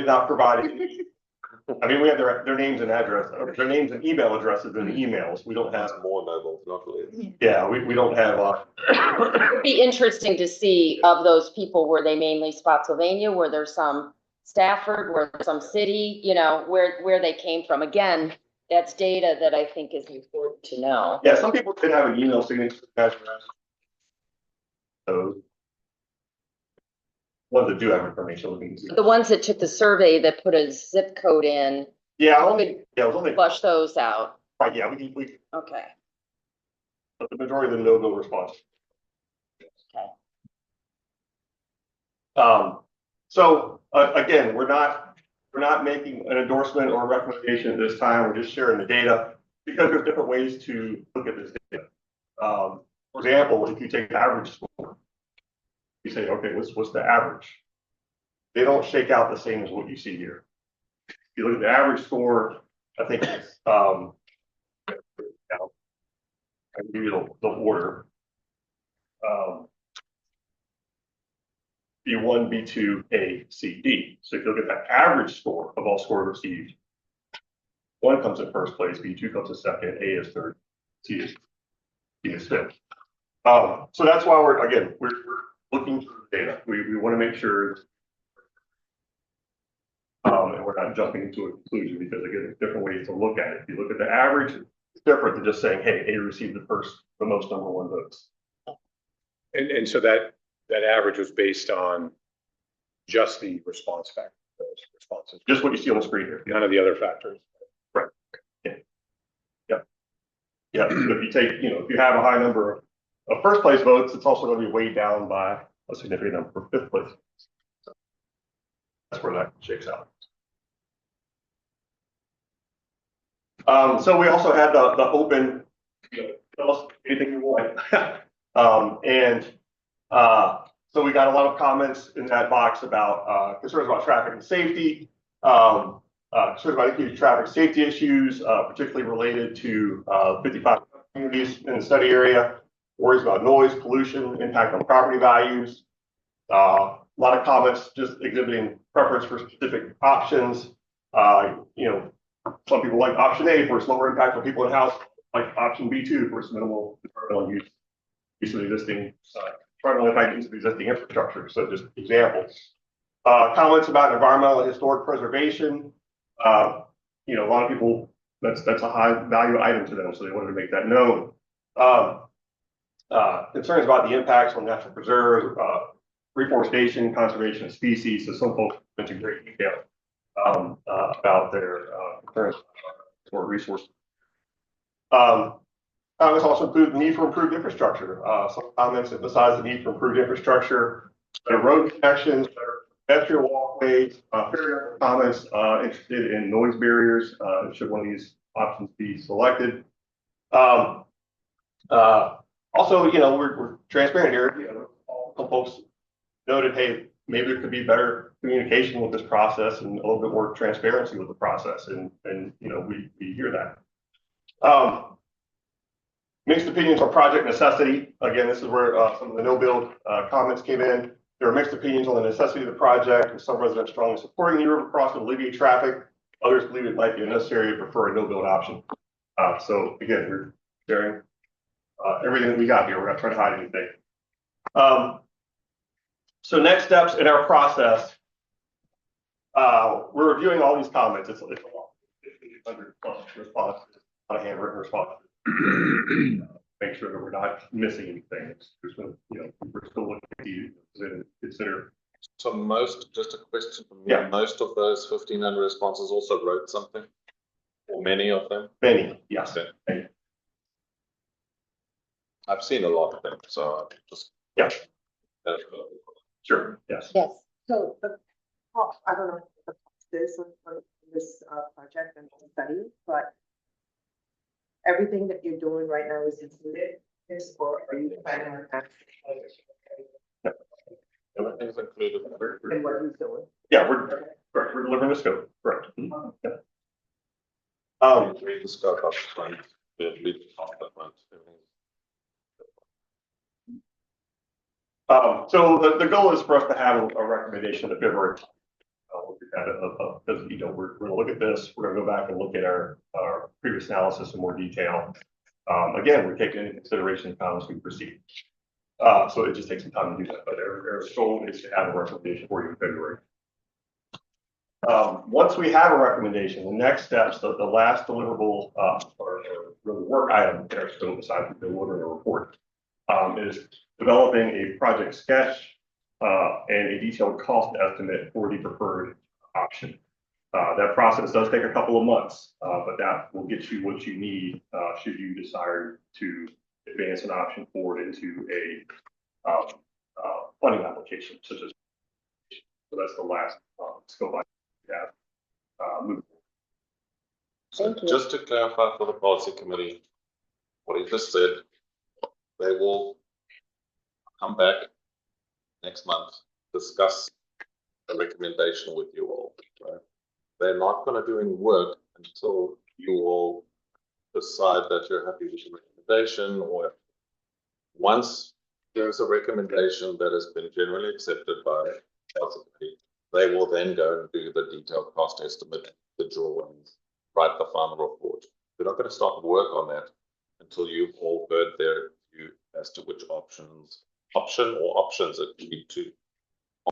not provide any. I mean, we have their names and address, their names and email addresses in the emails. We don't have more no-build, not really. Yeah, we don't have. It'd be interesting to see of those people, were they mainly Spotsylvania? Were there some Stafford? Were there some city? You know, where they came from? Again, that's data that I think is important to know. Yeah, some people did have an email signature address. So ones that do have information. The ones that took the survey that put a zip code in. Yeah, it was only flush those out. Right. Yeah, we okay. The majority of the no-build response. Okay. So again, we're not making an endorsement or a recommendation at this time. We're just sharing the data because there's different ways to look at this data. For example, if you take the average score, you say, okay, what's the average? They don't shake out the same as what you see here. If you look at the average score, I think it's I can give you the order. B1, B2, A, C, D. So if you look at the average score of all scores received, 1 comes in first place, B2 comes in second, A is third, C is fifth. So that's why we're looking through the data. We want to make sure and we're not jumping into a conclusion because again, there's different ways to look at it. If you look at the average, it's different than just saying, hey, A received the most number 1 votes. And so that average was based on just the response factor, those responses. Just what you see on the screen here. None of the other factors. Right. Yeah. Yeah. Yeah. So if you take, if you have a high number of first place votes, it's also going to be weighed down by a significant number of fifth place. So that's where that shakes out. So we also had the open, tell us anything you want. So we got a lot of comments in that box about concerns about traffic and safety, concerns about increased traffic safety issues, particularly related to 55 communities in the study area, worries about noise, pollution, impact on property values. A lot of comments just exhibiting preference for specific options. Some people like option A for its lower impact on people in house, like option B2 for its minimal environmental use of existing environmental impact use of existing infrastructure. So just examples. Comments about environmental and historic preservation. A lot of people, that's a high value item to them, so they wanted to make that known. Concerns about the impacts on natural preserves, reforestation, conservation of species. So some folks went into great detail about their concerns for resources. Comments also include the need for improved infrastructure. Some comments emphasize the need for improved infrastructure, better road connections, better pedestrian walkways. Fair comments interested in noise barriers should one of these options be selected. Also, we're transparent here. Some folks noted, hey, maybe there could be better communication with this process and a little bit more transparency with the process. And we hear that. Mixed opinions on project necessity. Again, this is where some of the no-build comments came in. There are mixed opinions on the necessity of the project, with some residents strongly supporting the river crossing to alleviate traffic. Others believe it might be unnecessary and prefer a no-build option. So again, we're sharing everything that we got here. We're not trying to hide anything. So next steps in our process, we're reviewing all these comments. It's a lot. 100 plus responses, a lot of handwritten responses. Make sure that we're not missing anything. We're still looking at you to consider. So just a question from me. Yeah. Most of those 1,500 responses also wrote something, or many of them? Many, yes. Okay. Many. I've seen a lot of them, so I just. Yeah. Sure, yes. Yes. So I don't know if the cost is on this project and study, but everything that you're doing right now is included, or are you planning on that? Everything's included. And what he's doing? Yeah, we're delivering the scope, correct. Yeah. Read the scope up front, read the top up front, So the goal is for us to have a recommendation of February. Because we're going to look at this, we're going to go back and look at our previous analysis in more detail. Again, we're taking into consideration comments we proceed. So it just takes some time to do that, but our goal is to have a recommendation for you in February. Once we have a recommendation, the next steps, the last deliverable or really work item in our scope, aside from delivering a report, is developing a project sketch and a detailed cost estimate for the preferred option. That process does take a couple of months, but that will get you what you need should you desire to advance an option forward into a funding application, such as. So that's the last scope I have moving forward. So just to clarify for the policy committee, what he just said, they will come back next month, discuss a recommendation with you all, right? They're not going to do any work until you all decide that you're happy with the recommendation, or once there's a recommendation that has been generally accepted by the policy committee, they will then go and do the detailed cost estimate, the drawings, write the final report. We're not going to start work on that until you've all heard their view as to which option or options that you need to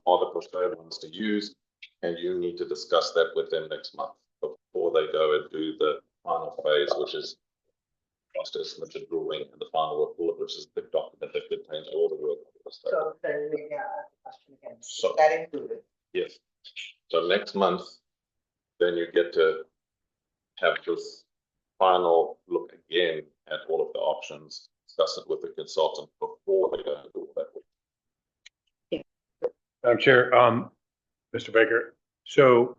are the preferred ones to use, and you need to discuss that with them next month before they go and do the final phase, which is cost estimate, the drawing, and the final report, which is the document that contains all the work. So then we got a question again. So That included. yes. So next month, then you get to have this final look again at all of the options, discuss it with the consultant before they go and do all that work. Madam Chair, Mr. Baker, so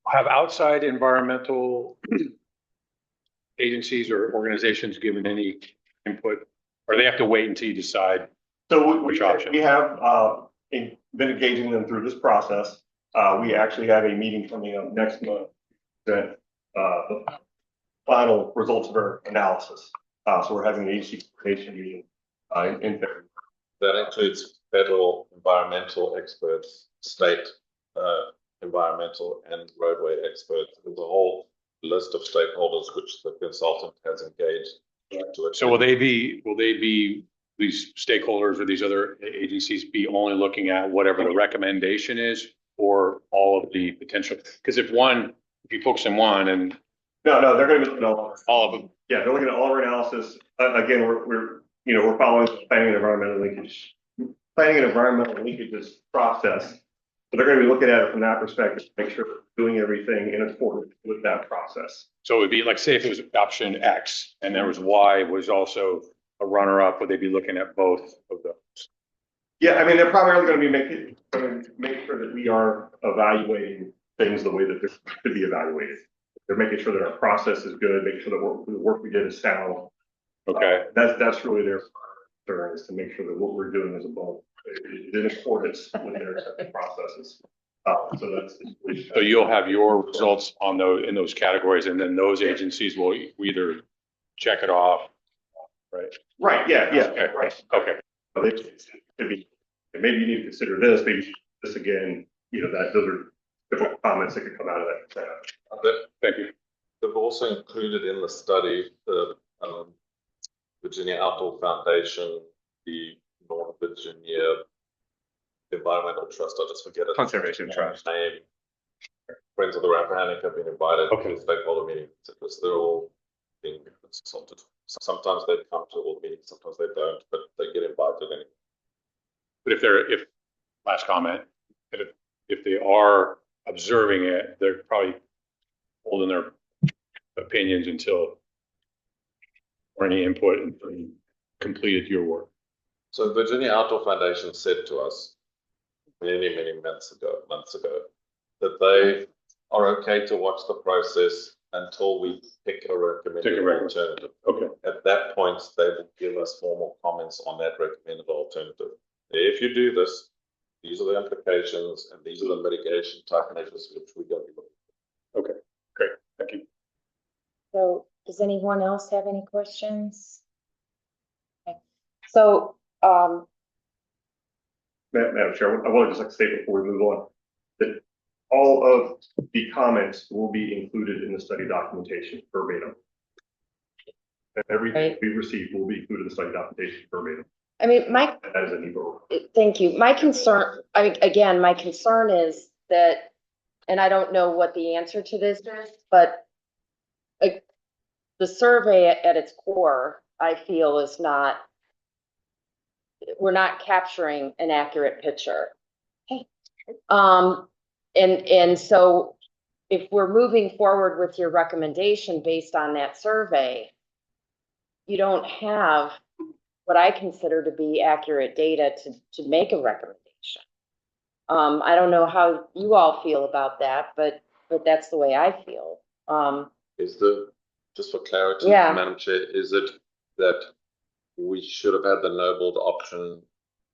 have outside environmental agencies or organizations given any input, or they have to wait until you decide So which option? We have been engaging them through this process. We actually have a meeting coming up next month that the final results of our analysis. So we're having an agency coordination meeting in February. That includes federal environmental experts, state environmental and roadway experts. There's a whole list of stakeholders which the consultant has engaged to. So will they be these stakeholders or these other agencies be only looking at whatever the recommendation is, or all of the potential? Because if you focus on one and. No, they're going to be looking at all of them. Yeah, they're looking at all of our analysis. Again, we're following the planning and environmental linkages process. So they're going to be looking at it from that perspective to make sure we're doing everything in accordance with that process. So it would be like, say if it was option X and there was Y was also a runner-up, would they be looking at both of those? Yeah, I mean, they're primarily going to be make sure that we are evaluating things the way that they should be evaluated. They're making sure that our process is good, making sure that the work we did is sound. Okay. That's really their concern, is to make sure that what we're doing is above It is in accordance with their acceptance processes. So that's. So you'll have your results on those, in those categories, and then those agencies will either check it off, right? Right, yeah, Okay, right. okay. But it could be, maybe you need to consider this, maybe this again, that those are different comments that could come out of that. Thank you. They've also included in the study the Virginia Outdoor Foundation, the North Virginia Environmental Trust, I just forget it. Conservation Trust. Name. Friends of the Rappahannock have been invited to stakeholder meetings, etc. So they're all being consulted. Sometimes they come to all meetings, sometimes they don't, but they get invited anyway. But last comment, if they are observing it, they're probably holding their opinions until or any input and completed your work. So Virginia Outdoor Foundation said to us many months ago that they are okay to watch the process until we pick a recommended alternative. Okay. At that point, they will give us formal comments on that recommended alternative. If you do this, these are the implications and these are the mitigation type measures which we're going to be looking for. Okay, great, thank you. So does anyone else have any questions? Okay. So, Madam Chair, I want to just like to state before we move on that all of the comments will be included in the study documentation verbatim. Everything we receive will be included in the study documentation verbatim. I mean, That is a NEPA. thank you. My concern, again, my concern is that, and I don't know what the answer to this is, but the survey at its core, I feel is not, we're not capturing an accurate picture. And so if we're moving forward with your recommendation based on that survey, you don't have what I consider to be accurate data to make a recommendation. I don't know how you all feel about that, but that's the way I feel. Just for clarity, Yeah. Madam Chair, is it that we should have had the no-build option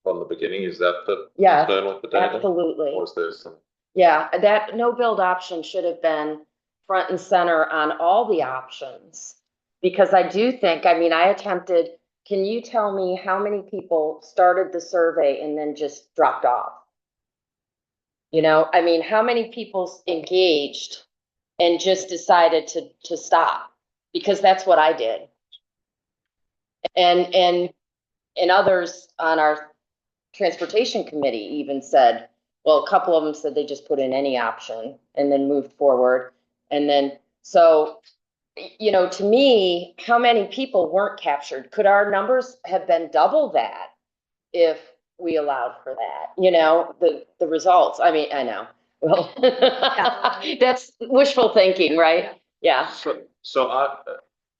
from the beginning? Is that the concern with the data? Absolutely. Or is there some? Yeah, that no build option should have been front and center on all the options. Because I do think, I mean, I attempted, can you tell me how many people started the survey and then just dropped off? I mean, how many people engaged and just decided to stop? Because that's what I did. And others on our transportation committee even said, well, a couple of them said they just put in any option and then moved forward. And then, so, to me, how many people weren't captured? Could our numbers have been double that if we allowed for that? The results, I mean, I know. Well, that's wishful thinking, right? Yeah. So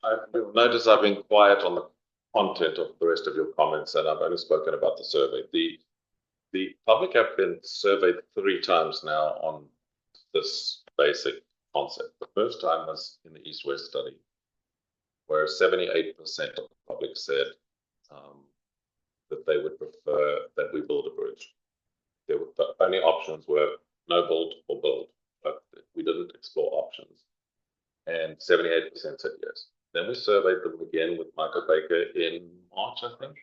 I've noticed I've been quiet on the content of the rest of your comments, and I've only spoken about the survey. The public have been surveyed 3 times now on this basic concept. The first time was in the East-West study, where 78% of the public said that they would prefer that we build a bridge. The only options were no build or build, but we didn't explore options. And 78% said yes. Then we surveyed them again with Michael Baker in March, I think.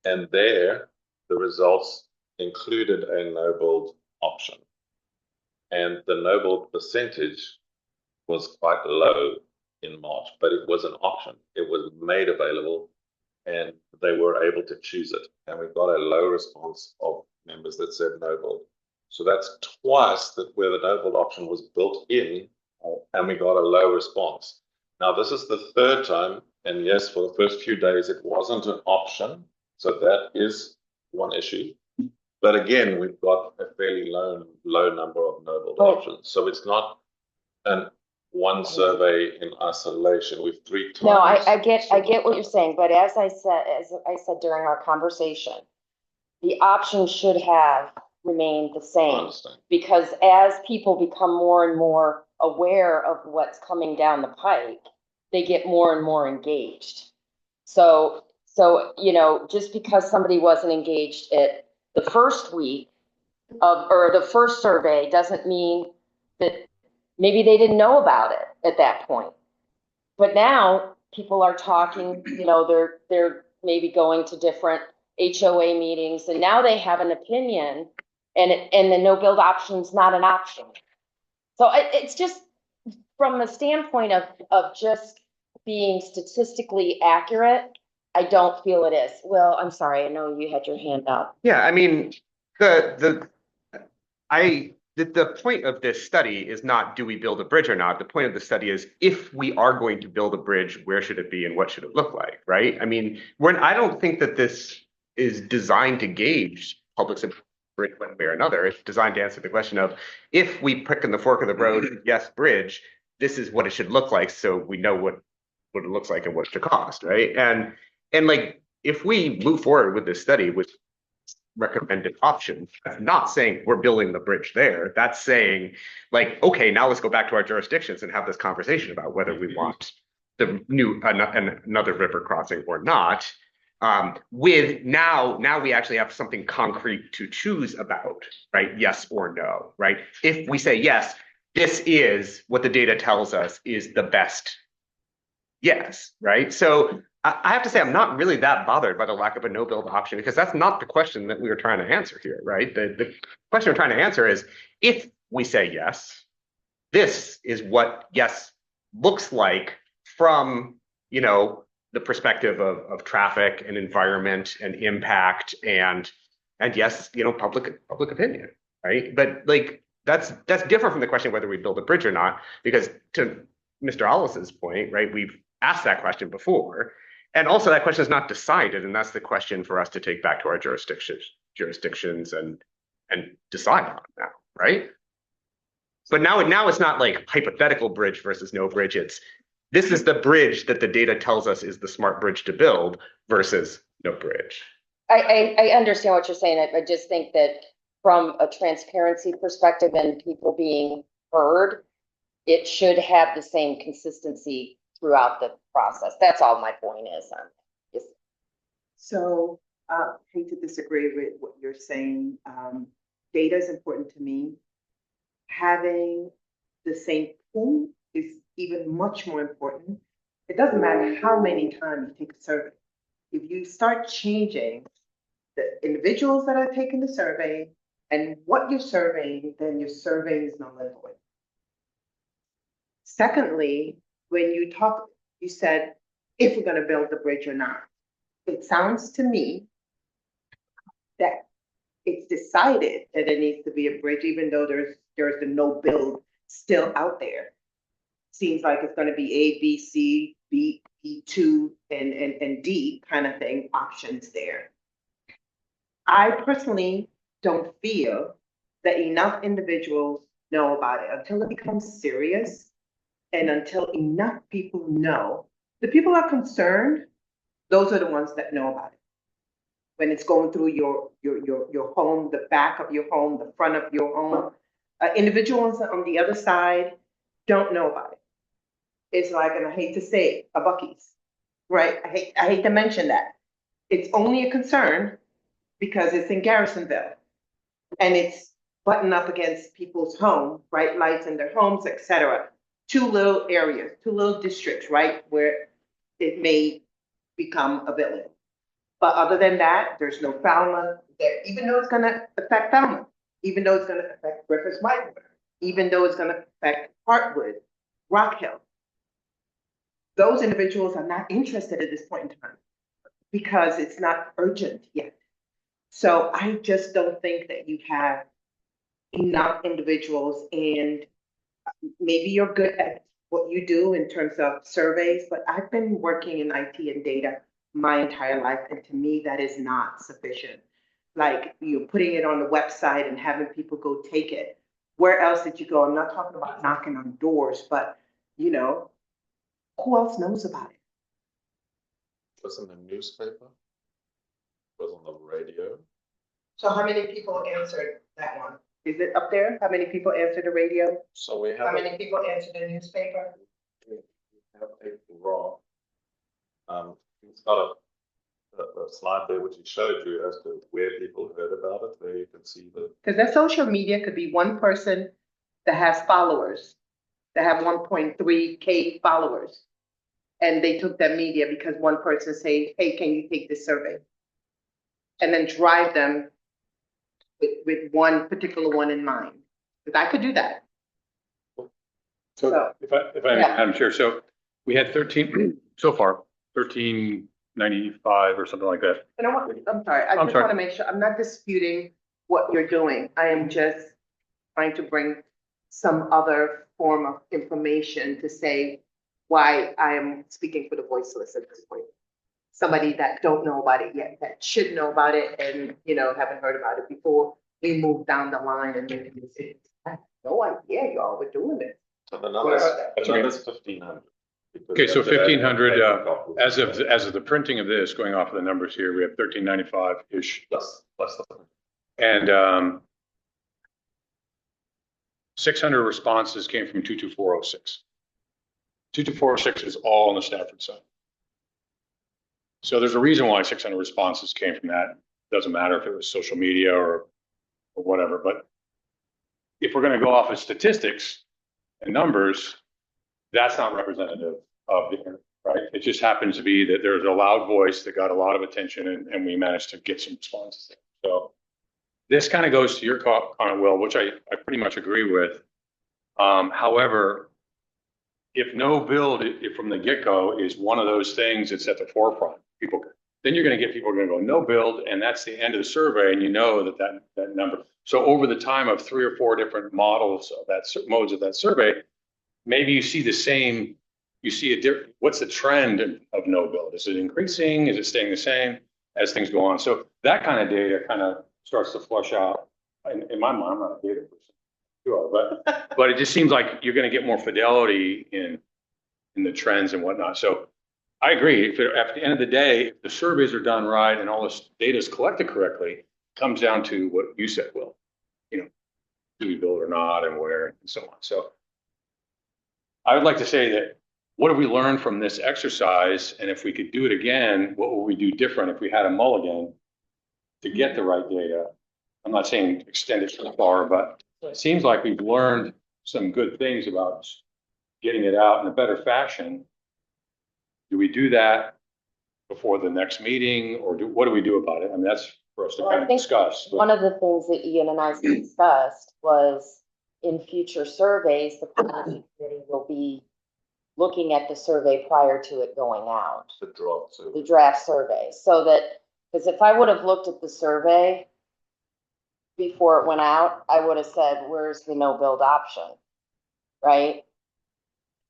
And there, the results included a no build option. And the no build percentage was quite low in March, but it was an option. It was made available and they were able to choose it. And we got a low response of members that said no build. So that's twice that where the no build option was built in and we got a low response. Now, this is the 3rd time, and yes, for the first few days, it wasn't an option. So that is one issue. But again, we've got a fairly low number of no build options. So it's not one survey in isolation. We've 3 times. No, I get what you're saying, but as I said during our conversation, the option should have remained the same. Because as people become more and more aware of what's coming down the pike, they get more and more engaged. So So, just because somebody wasn't engaged at the first week or the first survey doesn't mean that maybe they didn't know about it at that point. But now people are talking, they're maybe going to different HOA meetings, and now they have an opinion, and the no build option's not an option. So it's just from the standpoint of just being statistically accurate, I don't feel it is. Well, I'm sorry, I know you had your hand up. Yeah, I mean, the point of this study is not do we build a bridge or not. The point of the study is if we are going to build a bridge, where should it be and what should it look like, right? I mean, I don't think that this is designed to gauge public support one way or another. It's designed to answer the question of if we pick in the fork of the road, yes, bridge, this is what it should look like, so we know what it looks like and what it should cost, right? And like if we move forward with this study with recommended options, that's not saying we're building the bridge there. That's saying like, okay, now let's go back to our jurisdictions and have this conversation about whether we want the new another river crossing or not. With now we actually have something concrete to choose about, right? Yes or no, right? If we say yes, this is what the data tells us is the best yes, right? So I have to say, I'm not really that bothered by the lack of a no build option because that's not the question that we were trying to answer here, right? The question we're trying to answer is if we say yes, this is what yes looks like from, the perspective of traffic and environment and impact and yes, public opinion, right? But like that's different from the question whether we build a bridge or not, because to Mr. Hollis's point, right, we've asked that question before. And also that question is not decided, and that's the question for us to take back to our jurisdictions and decide on now, right? But now it's not like hypothetical bridge versus no bridge. It's this is the bridge that the data tells us is the smart bridge to build versus no bridge. I understand what you're saying. I just think that from a transparency perspective and people being heard, it should have the same consistency throughout the process. That's all my point is. So, hate to disagree with what you're saying. Data is important to me. Having the same pool is even much more important. It doesn't matter how many times you take a survey. If you start changing the individuals that are taking the survey and what you're surveying, then your survey is null and void. Secondly, when you said if we're going to build the bridge or not. It sounds to me that it's decided that there needs to be a bridge, even though there's the no build still out there. Seems like it's going to be A, B, C, B, E2, and D kind of thing options there. I personally don't feel that enough individuals know about it until it becomes serious and until enough people know. The people are concerned, those are the ones that know about it. When it's going through your home, the back of your home, the front of your home, individuals on the other side don't know about it. It's like, and I hate to say it, a Buc-ee's, right? I hate to mention that. It's only a concern because it's in Garrisonville and it's buttoned up against people's home, bright lights in their homes, etc. Two little areas, two little districts, right, where it may become a village. But other than that, there's no Falmouth there, even though it's going to affect Falmouth, even though it's going to affect Griffiths Whitewater, even though it's going to affect Hartwood, Rock Hill. Those individuals are not interested at this point in time because it's not urgent yet. So I just don't think that you have enough individuals, and maybe you're good at what you do in terms of surveys, but I've been working in IT and data my entire life, and to me that is not sufficient. Like you're putting it on the website and having people go take it. Where else did you go? I'm not talking about knocking on doors, but who else knows about it? It was in the newspaper. It was on the radio. So how many people answered that one? Is it up there? How many people answered the radio? So we have how many people answered the newspaper? We have a raw. It's got a slide there which he showed you as to where people heard about it, there you can see the. Because that social media could be one person that has followers, that have 1.3K followers. And they took that media because one person say, hey, can you take this survey? And then drive them with one particular one in mind. Because I could do that. So if I may, Yeah. Madam Chair, so we had 13, so far, 1395 or something like that. And I'm sorry, I I'm just sorry. want to make sure, I'm not disputing what you're doing. I am just trying to bring some other form of information to say why I am speaking for the voiceless at this point. Somebody that don't know about it yet, that should know about it and, haven't heard about it before we move down the line and make decisions. I have no idea y'all were doing this. So the number's, That's okay. 1,500. Okay, so 1,500, as of the printing of this, going off of the numbers here, we have 1,395-ish. Plus the. And 600 responses came from 22406. 22406 is all on the Stafford side. So there's a reason why 600 responses came from that. Doesn't matter if it was social media or whatever, but if we're going to go off of statistics and numbers, that's not representative of the, right? It just happens to be that there's a loud voice that got a lot of attention and we managed to get some responses there. So this kind of goes to your comment, Will, which I pretty much agree with. However, if no build if from the get-go is one of those things that's at the forefront, then you're going to get people going to go no build, and that's the end of the survey, and that number. So over the time of 3 or 4 different models of that modes of that survey, maybe you see the same. You see a different. What's the trend of no build? Is it increasing? Is it staying the same as things go on? So that kind of data kind of starts to flush out. In my mind, I'm not a data person, sure, but it just seems like you're going to get more fidelity in the trends and whatnot. So I agree. If at the end of the day, if the surveys are done right and all this data is collected correctly, it comes down to what you said, Will. Do we build or not, and where, and so on. So I would like to say that what have we learned from this exercise? And if we could do it again, what would we do different if we had a mulligan to get the right data? I'm not saying extend it so far, but it seems like we've learned some good things about getting it out in a better fashion. Do we do that before the next meeting, or what do we do about it? I mean, that's for us to kind of discuss. One of the things that Ian and I discussed was in future surveys, the policy committee will be looking at the survey prior to it going out. The draft survey, so that, because if I would have looked at the survey before it went out, I would have said, where's the no build option? Right?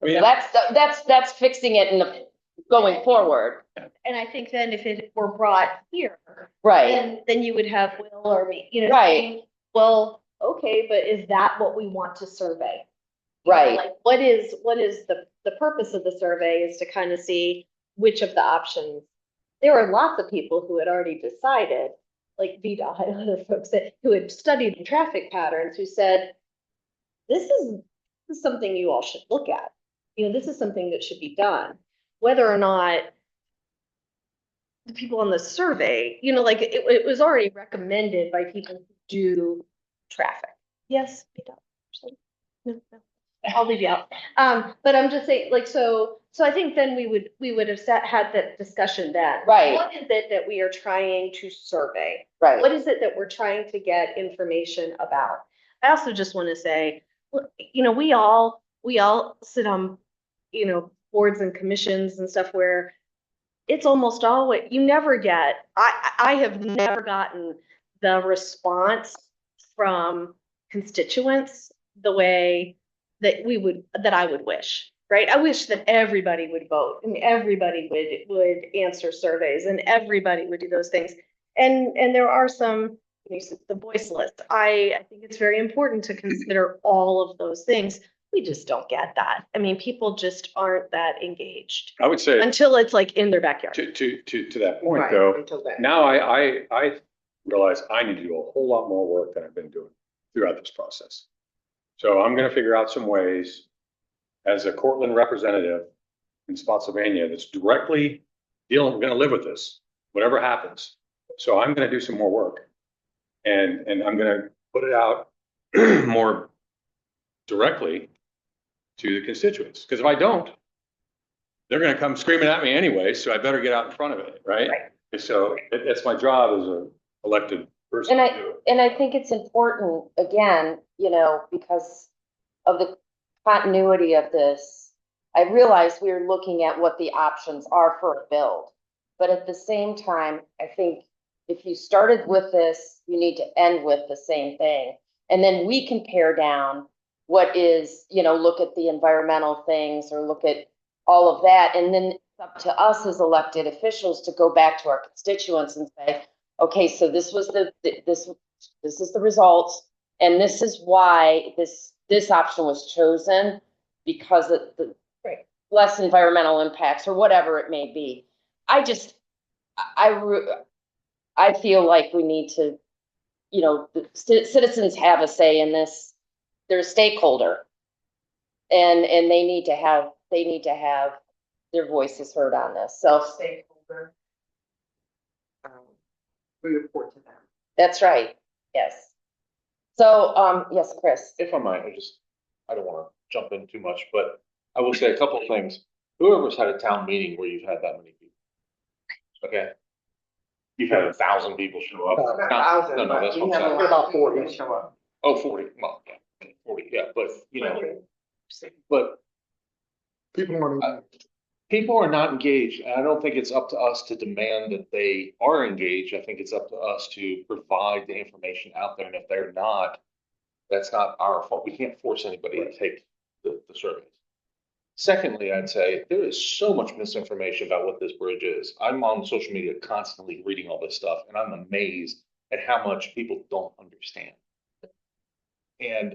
I mean, that's fixing it in the going forward. And I think then if it were brought here, Right. then you would have Will or me, Right. saying, well, okay, but is that what we want to survey? Right. Like, what is the purpose of the survey is to kind of see which of the options. There were lots of people who had already decided, like VDOT and other folks who had studied the traffic patterns, who said, this is something you all should look at. This is something that should be done. Whether or not the people on the survey, like it was already recommended by people who do traffic. Yes, VDOT. No. I'll leave you out. But I'm just saying, so I think then we would have had that discussion then. Right. What is it that we are trying to survey? Right. What is it that we're trying to get information about? I also just want to say, we all sit on, boards and commissions and stuff where it's almost always, you never get, I have never gotten the response from constituents the way that I would wish, right? I wish that everybody would vote and everybody would answer surveys and everybody would do those things. And there are some, the voiceless. I think it's very important to consider all of those things. We just don't get that. I mean, people just aren't that engaged. I would say until it's like in their backyard. To that point, Right, though, until then. now I realize I need to do a whole lot more work than I've been doing throughout this process. So I'm going to figure out some ways as a Cortland representative in Spotsylvania that's directly dealing, we're going to live with this. whatever happens. So I'm gonna do some more work. And I'm gonna put it out more directly to the constituents, because if I don't, they're gonna come screaming at me anyway, so I better get out in front of it, right? So that's my job as an elected person to do it. And I think it's important, again, you know, because of the continuity of this. I realize we're looking at what the options are for a build. But at the same time, I think if you started with this, you need to end with the same thing. And then we can pare down what is, you know, look at the environmental things or look at all of that. And then it's up to us as elected officials to go back to our constituents and say, okay, so this was this is the results, and this is why this option was chosen because of the less environmental impacts or whatever it may be. I feel like we need to, you know, the citizens have a say in this. They're a stakeholder, and they need to have their voices heard on this. So Stakeholder. We report to them. that's right. Yes. So, yes, Chris. If I might, I don't want to jump in too much, but I will say a couple of things. Whoever's had a town meeting where you've had that many people. Okay. You've had 1,000 people show up. Not 1,000, No, that's but we what I'm have saying. about 40 show up. Oh, 40, well, yeah, 40, yeah, but, you know, but people are not engaged, and I don't think it's up to us to demand that they are engaged. I think it's up to us to provide the information out there, and if they're not, that's not our fault. We can't force anybody to take the surveys. Secondly, I'd say there is so much misinformation about what this bridge is. I'm on social media constantly reading all this stuff, and I'm amazed at how much people don't understand. And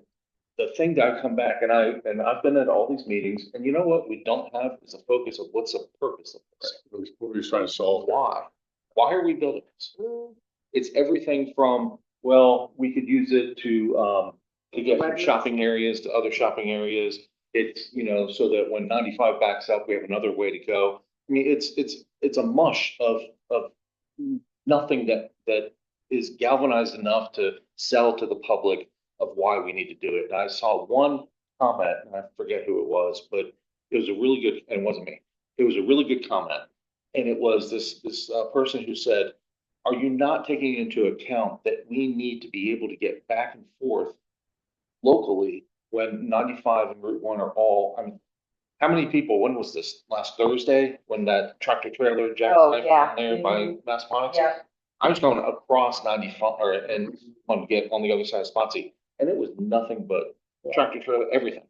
the thing that I come back and I've been at all these meetings, and you know what we don't have is a focus of what's the purpose of this. What are we trying to solve? Why? Why are we building this? It's everything from, well, we could use it to get from shopping areas to other shopping areas. It's, you know, so that when 95 backs up, we have another way to go. I mean, it's a mush of nothing that is galvanized enough to sell to the public of why we need to do it. And I saw one comment, and I forget who it was, but it was a really good, and it wasn't me. It was a really good comment. And it was this person who said, are you not taking into account that we need to be able to get back and forth locally when 95 and Route 1 are all, I mean, how many people, when was this, last Thursday, when that tractor trailer jackknife down there by Massaponics? Yeah. I was going across 95 and want to get on the other side of Spotsy, and it was nothing but tractor trailer, everything.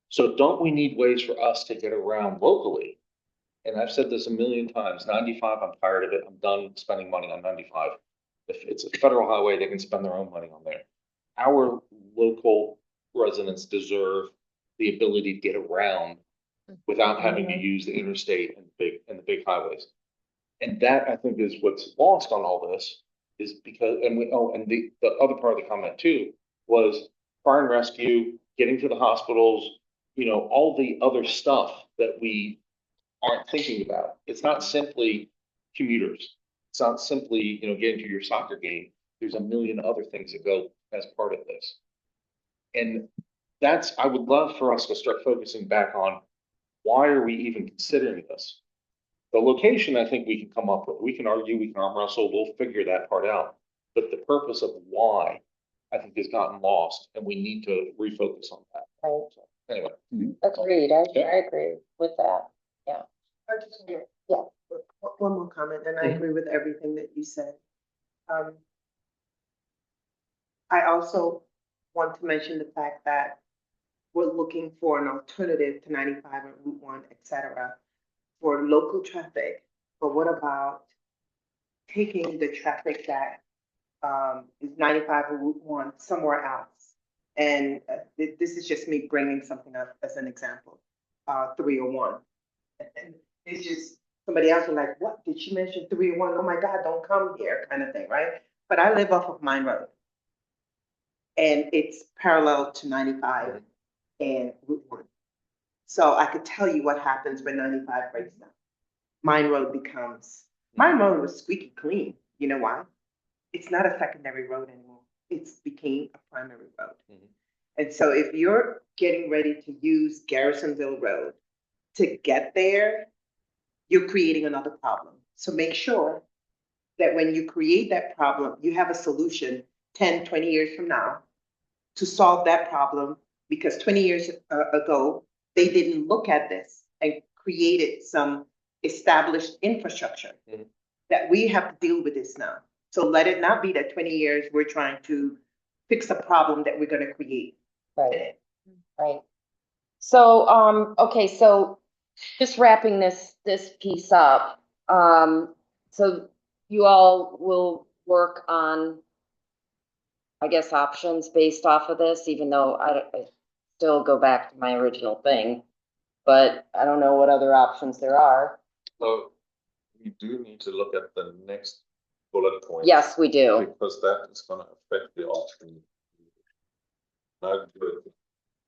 So don't we need ways for us to get around locally? And I've said this a million times, 95, I'm tired of it. I'm done spending money on 95. If it's a federal highway, they can spend their own money on there. Our local residents deserve the ability to get around without having to use the interstate and the big highways. And that, I think, is what's lost on all this, is because, and the other part of the comment too was fire and rescue, getting to the hospitals, you know, all the other stuff that we aren't thinking about. It's not simply commuters. It's not simply, you know, getting to your soccer game. There's a million other things that go as part of this. And that's, I would love for us to start focusing back on, why are we even considering this? The location, I think we can come up with. We can argue, we can arm wrestle, we'll figure that part out. But the purpose of why, I think, has gotten lost, and we need to refocus on that. Right. So, anyway. Agreed. I agree with that. Yeah. I just, Yeah. one more comment, and I agree with everything that you said. I also want to mention the fact that we're looking for an alternative to 95 and Route 1, et cetera, for local traffic. But what about taking the traffic that is 95 and Route 1 somewhere else? And this is just me bringing something up as an example, 301. And it's just, somebody else was like, what, did she mention 301? Oh my God, don't come here, kind of thing, right? But I live off of Mine Road. And it's parallel to 95 and Route 1. So I could tell you what happens when 95 breaks down. Mine Road becomes My road was squeaky clean. You know why? It's not a secondary road anymore. It's became a primary road. And so if you're getting ready to use Garrisonville Road to get there, you're creating another problem. So make sure that when you create that problem, you have a solution 10, 20 years from now to solve that problem, because 20 years ago, they didn't look at this and created some established infrastructure that we have to deal with this now. So let it not be that 20 years we're trying to fix a problem that we're going to create. Right, right. So, okay, so just wrapping this piece up. So you all will work on, I guess, options based off of this, even though I still go back to my original thing. But I don't know what other options there are. So we do need to look at the next bullet point. Yes, we do. Because that is going to affect the option. No good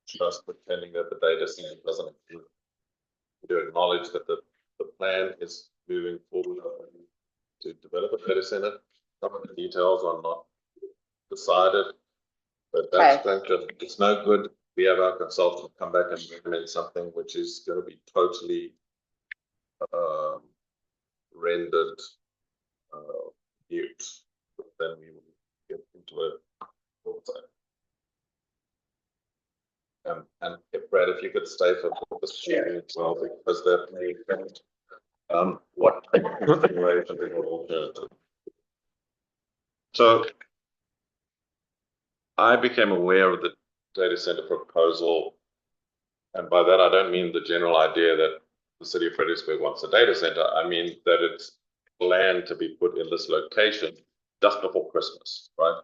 just pretending that the data center doesn't exist. We do acknowledge that the plan is moving forward to develop a data center. Some of the details are not decided, but that's going to, it's no good. We have our consultant come back and recommend something which is going to be totally rendered mute. Then we will get into a and if Brad, if you could stay for the sharing as well, because that may affect what consideration we will alternative. So I became aware of the data center proposal, and by that I don't mean the general idea that the city of Fredericksburg wants a data center. I mean that it's planned to be put in this location just before Christmas, right?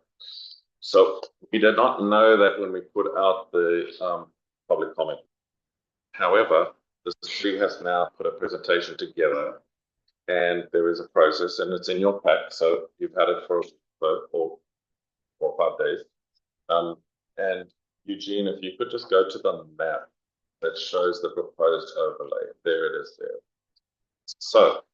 So we did not know that when we put out the public comment. However, the city has now put a presentation together, and there is a process, and it's in your pack. So you've had it for 4 or 5 days. And Eugene, if you could just go to the map that shows the proposed overlay. There it is there. So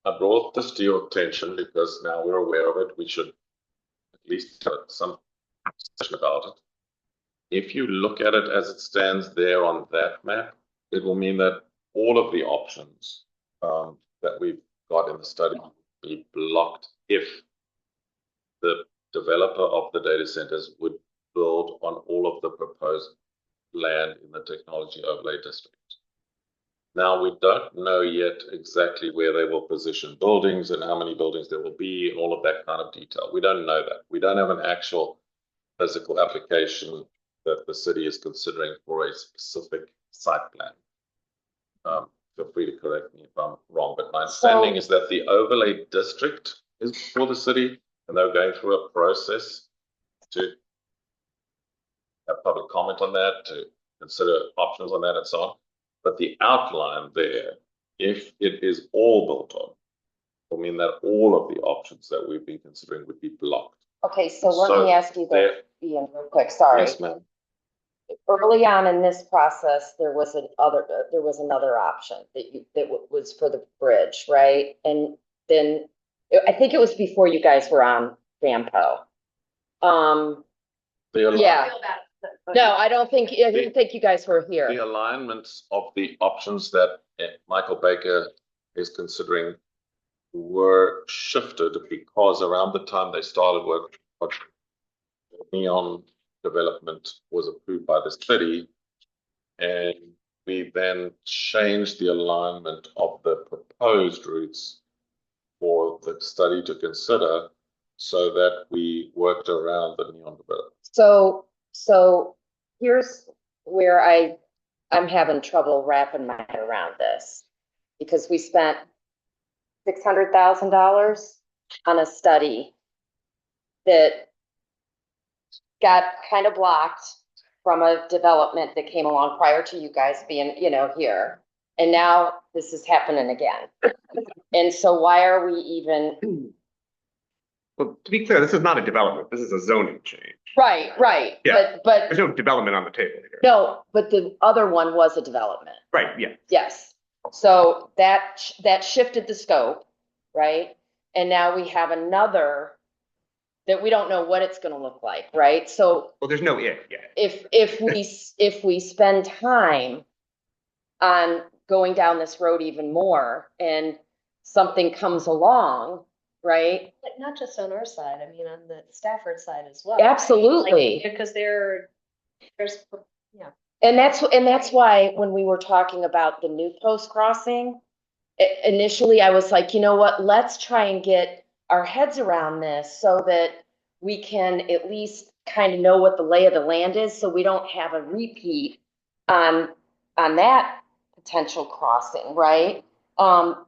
I brought this to your attention because now we're aware of it. We should at least have some discussion about it. If you look at it as it stands there on that map, it will mean that all of the options that we've got in the study will be blocked if the developer of the data centers would build on all of the proposed land in the technology overlay district. Now, we don't know yet exactly where they will position buildings and how many buildings there will be and all of that kind of detail. We don't know that. We don't have an actual physical application that the city is considering for a specific site plan. Feel free to correct me if I'm wrong, but my understanding is that the overlay district is for the city, and they're going through a process to have public comment on that, to consider options on that and so on. But the outline there, if it is all built on, will mean that all of the options that we've been considering would be blocked. Okay, so let me ask you this, Ian, real quick, sorry. Yes, ma'am. Early on in this process, there was another option that was for the bridge, right? And then I think it was before you guys were on FAMPO. Yeah. No, I didn't think you guys were here. The alignments of the options that Michael Baker is considering were shifted because around the time they started work, neon development was approved by the city, and we then changed the alignment of the proposed routes for the study to consider so that we worked around the neon development. So here's where I'm having trouble wrapping my head around this, because we spent $600,000 on a study that got kind of blocked from a development that came along prior to you guys being, here. And now this is happening again. And so why are we even? Well, to be clear, this is not a development. This is a zoning change. Right. Yeah. But There's no development on the table here. no, but the other one was a development. Right, yeah. Yes. So that shifted the scope, right? And now we have another that we don't know what it's gonna look like, right? So Well, there's no it yet. if we spend time on going down this road even more and something comes along, right? Like not just on our side, I mean, on the Stafford side as well. right? Absolutely. Like, because there's, yeah. And that's why when we were talking about the new post crossing, initially I was like, you know what, let's try and get our heads around this so that we can at least kind of know what the lay of the land is, so we don't have a repeat on that potential crossing, right?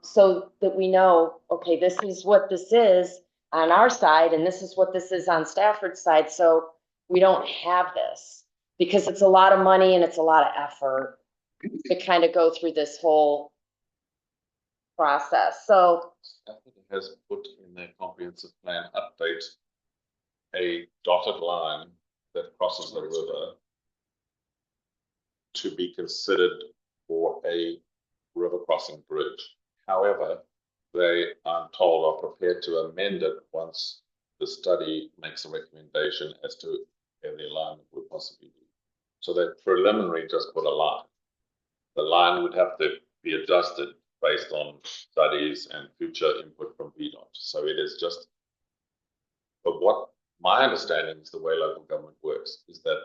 So that we know, okay, this is what this is on our side, and this is what this is on Stafford's side, so we don't have this, because it's a lot of money and it's a lot of effort to kind of go through this whole process. So Stafford has put in their comprehensive plan update a dotted line that crosses the river to be considered for a river crossing bridge. However, they, I'm told, are prepared to amend it once the study makes a recommendation as to where the alignment would possibly be. So they preliminary just put a line. The line would have to be adjusted based on studies and future input from VDOT. So it is just, but what my understanding is the way local government works is that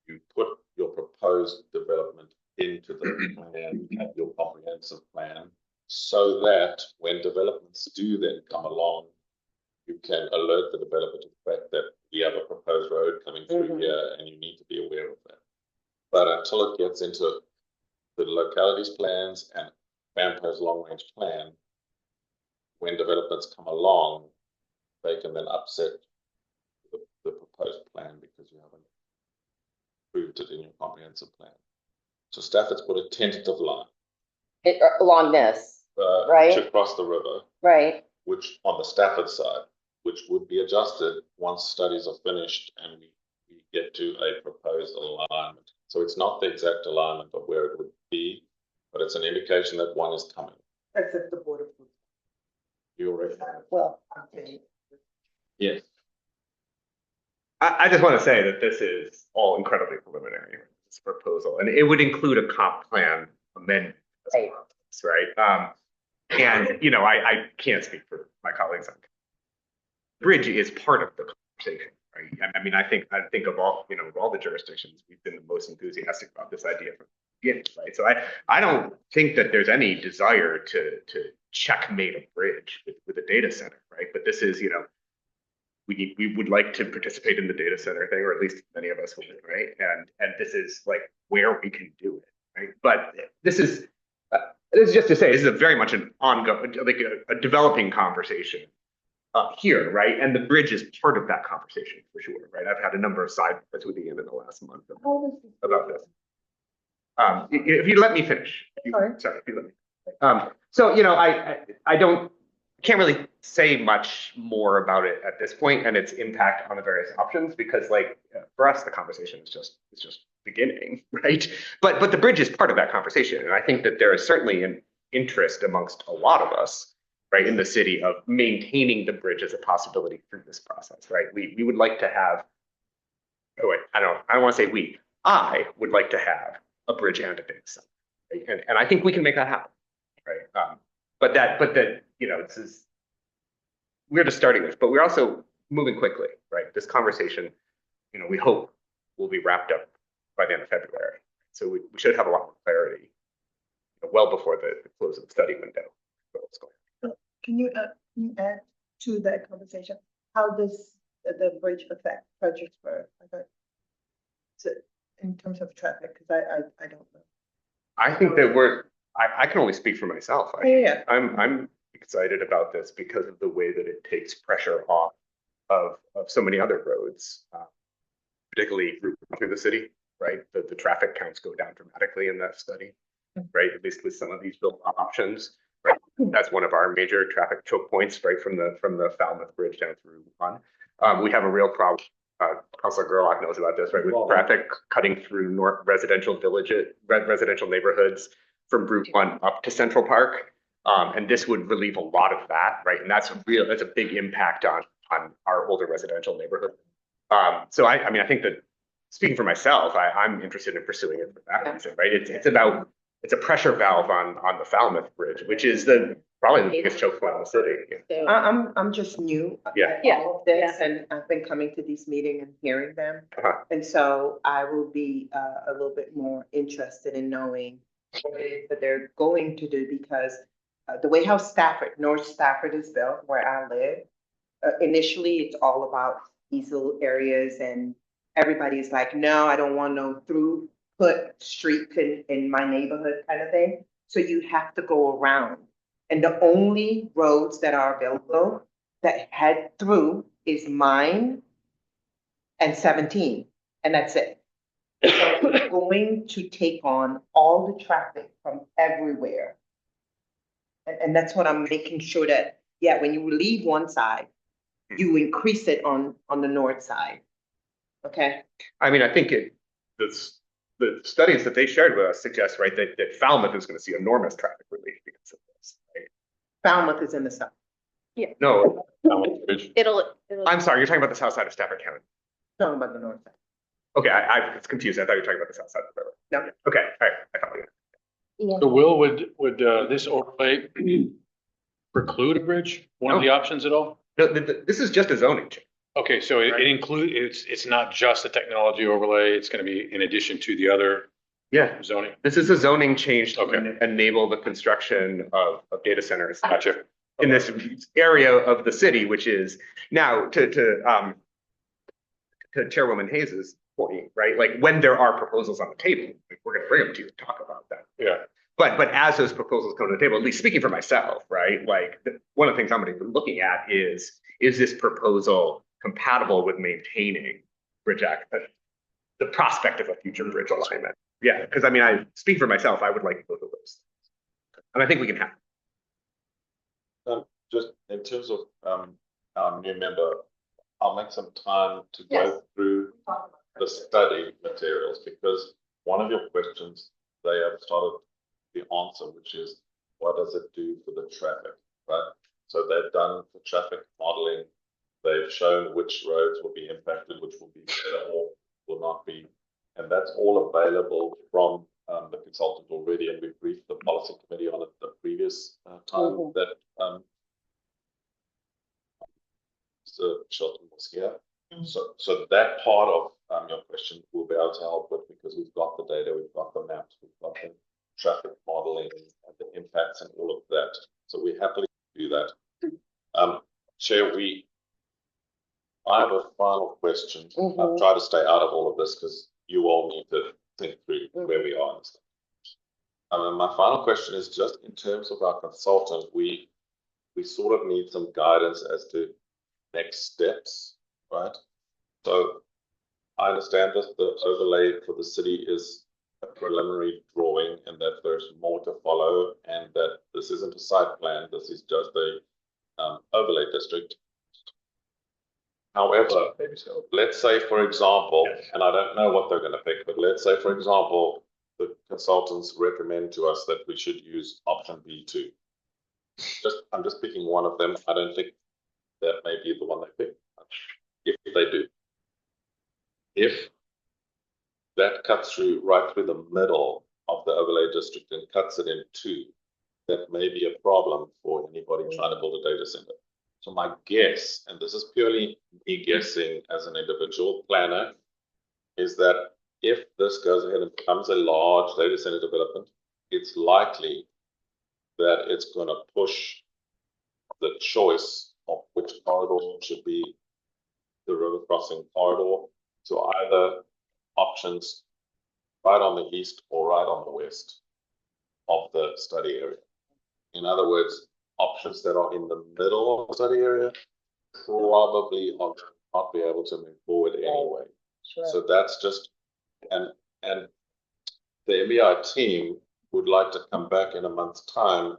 you put your proposed development into the plan, your comprehensive plan, so that when developments do then come along, you can alert the developer to the fact that we have a proposed road coming through here and you need to be aware of that. But until it gets into the localities plans and FAMPO's long-range plan, when developments come along, they can then upset the proposed plan because you haven't approved it in your comprehensive plan. So Stafford's put a tentative line along this, right? To cross the river, right? Which on the Stafford side, which would be adjusted once studies are finished and we get to a proposed alignment. So it's not the exact alignment of where it would be, but it's an indication that one is coming. Except the board approval. You already well, okay. Yes. I just want to say that this is all incredibly preliminary, this proposal, and it would include a comp plan amendment as right. well, right? And you know, I can't speak for my colleagues on bridge is part of the conversation, right? I mean, I think of all, you know, of all the jurisdictions, we've been the most enthusiastic about this idea from the beginning, right? So I don't think that there's any desire to checkmate a bridge with a data center, right? But this is, you know, we would like to participate in the data center thing, or at least many of us would, right? And this is like where we can do it, right? But this is just to say, this is a very much an ongoing, like a developing conversation here, right? And the bridge is part of that conversation for sure, right? I've had a number of sidebars with Ian in the last month about this. If you let me finish. Sorry, if you let me. So, you know, I can't really say much more about it at this point and its impact on the various options, because like for us, the conversation is just beginning, right? But the bridge is part of that conversation. And I think that there is certainly an interest amongst a lot of us, right, in the city of maintaining the bridge as a possibility through this process, right? We would like to have, oh wait, I don't want to say we, I would like to have a bridge and a data center, right? And I think we can make that happen, right? But that, you know, we're just starting this, but we're also moving quickly, right? This conversation, you know, we hope will be wrapped up by the end of February. So we should have a lot more clarity well before the close of the study window. What's going on. Can you add to that conversation? How does the bridge affect Fredericksburg? So in terms of traffic, because I don't know. I think that I can only speak for myself. Yeah. I'm excited about this because of the way that it takes pressure off of so many other roads, particularly through the city, right? The traffic counts go down dramatically in that study, right? At least with some of these built options, right? That's one of our major traffic choke points, right? From the Falmouth Bridge down through one. We have a real problem. Councilor Gerlach knows about this, right? With traffic cutting through residential neighborhoods from Route 1 up to Central Park. And this would relieve a lot of that, right? And that's a big impact on our older residential neighborhood. So I mean, I think that speaking for myself, I'm interested in pursuing it for that reason, right? It's a pressure valve on the Falmouth Bridge, which is probably the biggest choke point in the city. I'm just new. Yeah. At all of this, and I've been coming to these meetings and hearing them. And so I will be a little bit more interested in knowing what it is that they're going to do, because the way how North Stafford is built, where I live, initially it's all about these little areas, and everybody's like, no, I don't want no through-put streets in my neighborhood kind of thing. So you have to go around. And the only roads that are available that head through is mine and 17, and that's it. So it's going to take on all the traffic from everywhere. And that's what I'm making sure that, yeah, when you leave one side, you increase it on the north side. Okay? I mean, I think the studies that they shared with us suggest, right, that Falmouth is going to see enormous traffic relief because of this, right? Falmouth is in the south. Yeah. No, It'll. I'm sorry, you're talking about the south side of Stafford County. Talking about the north side. Okay, I was confused. I thought you were talking about the south side of the river. No. Okay, all right, I follow you. So Will, would this overlay preclude a bridge, one of the options at all? No, this is just a zoning change. Okay, so it includes, it's not just a technology overlay, it's gonna be in addition to the other zoning? This is a zoning change to Okay. enable the construction of data centers. Gotcha. In this area of the city, which is now to Chairwoman Hayes's point, right? Like when there are proposals on the table, we're gonna bring them to you and talk about that. Yeah. But as those proposals come to the table, at least speaking for myself, right? Like one of the things I'm gonna be looking at is this proposal compatible with maintaining bridge the prospect of a future bridge alignment? Yeah, because I mean, I speak for myself, I would like both of those. And I think we can have. Just in terms of our new member, I'll make some time to go through the study materials, because one of your questions they have started the answer, which is what does it do for the traffic, right? So they've done the traffic modeling, they've shown which roads will be impacted, which will be better or will not be, and that's all available from the consultant already, and we briefed the policy committee on it the previous time that Mr. Shelton was here. So that part of your question we'll be able to help with, because we've got the data, we've got the maps, we've got the traffic modeling and the impacts and all of that. So we happily do that. Chair, I have a final question. I've tried to stay out of all of this because you all need to think through where we are. And my final question is just in terms of our consultant, we sort of need some guidance as to next steps, right? So I understand that the overlay for the city is a preliminary drawing and that there's more to follow, and that this isn't a site plan, this is just a overlay district. However, let's say, for example, and I don't know what they're going to pick, but let's say, for example, the consultants recommend to us that we should use option B2. I'm just picking one of them. I don't think that may be the one they pick. If they do, if that cuts through right through the middle of the overlay district and cuts it in two, that may be a problem for anybody trying to build a data center. So my guess, and this is purely me guessing as an individual planner, is that if this goes ahead and becomes a large data center development, it's likely that it's going to push the choice of which corridor should be the river crossing corridor to either options right on the east or right on the west of the study area. In other words, options that are in the middle of the study area probably are not be able to move forward anyway. Sure. So that's just, and the MBI team would like to come back in a month's time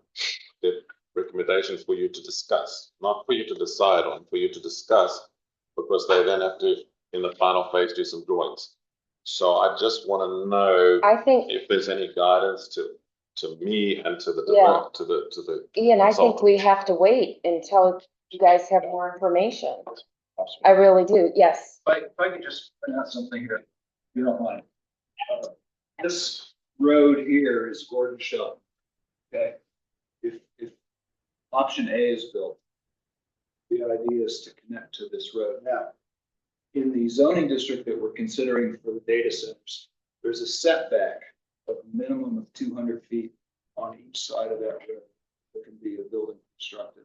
with recommendations for you to discuss, not for you to decide on, for you to discuss, because they then have to, in the final phase, do some drawings. So I just want to know if there's any guidance to me and to the Yeah. to the Ian, I think consultant. we have to wait until you guys have more information. I really do, yes. If I could just point out something here, if you don't mind. This road here is Gordon Shelton. Okay? If option A is built, the idea is to connect to this road. Now, in the zoning district that we're considering for the data centers, there's a setback of a minimum of 200 feet on each side of that road that can be a building constructed.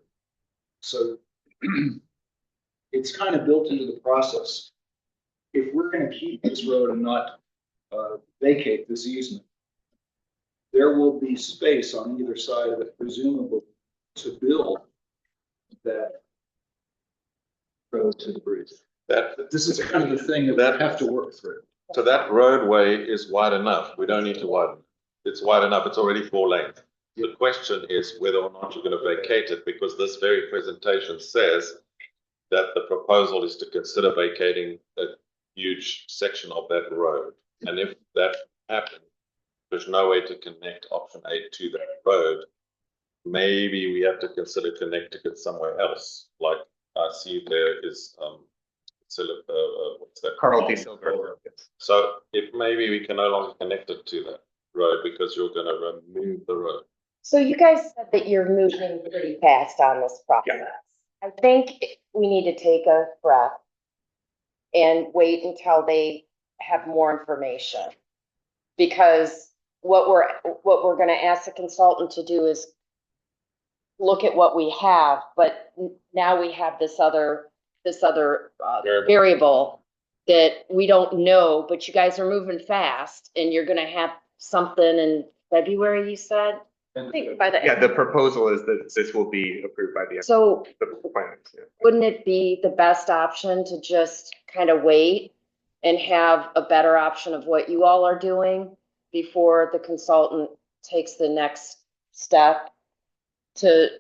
So it's kind of built into the process. If we're going to keep this road and not vacate this easement, there will be space on either side of it, presumably, to build that road to the bridge. This is kind of the thing that we have to work through. So that roadway is wide enough. We don't need to widen it. It's wide enough. It's already 4 lanes. The question is whether or not you're going to vacate it, because this very presentation says that the proposal is to consider vacating a huge section of that road. And if that happens, there's no way to connect option A to that road. Maybe we have to consider connecting it somewhere else. Like I see there is what's that? Carl D. Silver. So if maybe we can no longer connect it to that road because you're going to remove the road. So you guys said that you're moving pretty fast on this process. I think we need to take a breath and wait until they have more information. Because what we're gonna ask the consultant to do is look at what we have, but now we have this other variable that we don't know, but you guys are moving fast and you're gonna have something in February, you said? I think by the Yeah, end. the proposal is that this will be approved by the end. So The finance, yeah. wouldn't it be the best option to just kind of wait and have a better option of what you all are doing before the consultant takes the next step to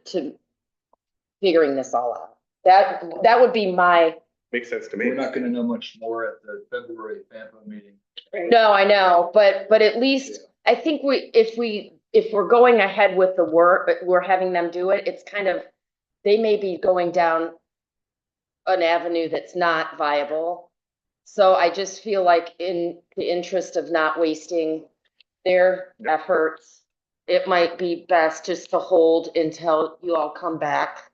figuring this all out? That would be my, Makes sense to me. We're not going to know much more at the February FAMPO meeting. no, I know, but at least I think if we're going ahead with the work, but we're having them do it, it's kind of, they may be going down an avenue that's not viable. So I just feel like in the interest of not wasting their efforts, it might be best just to hold until you all come back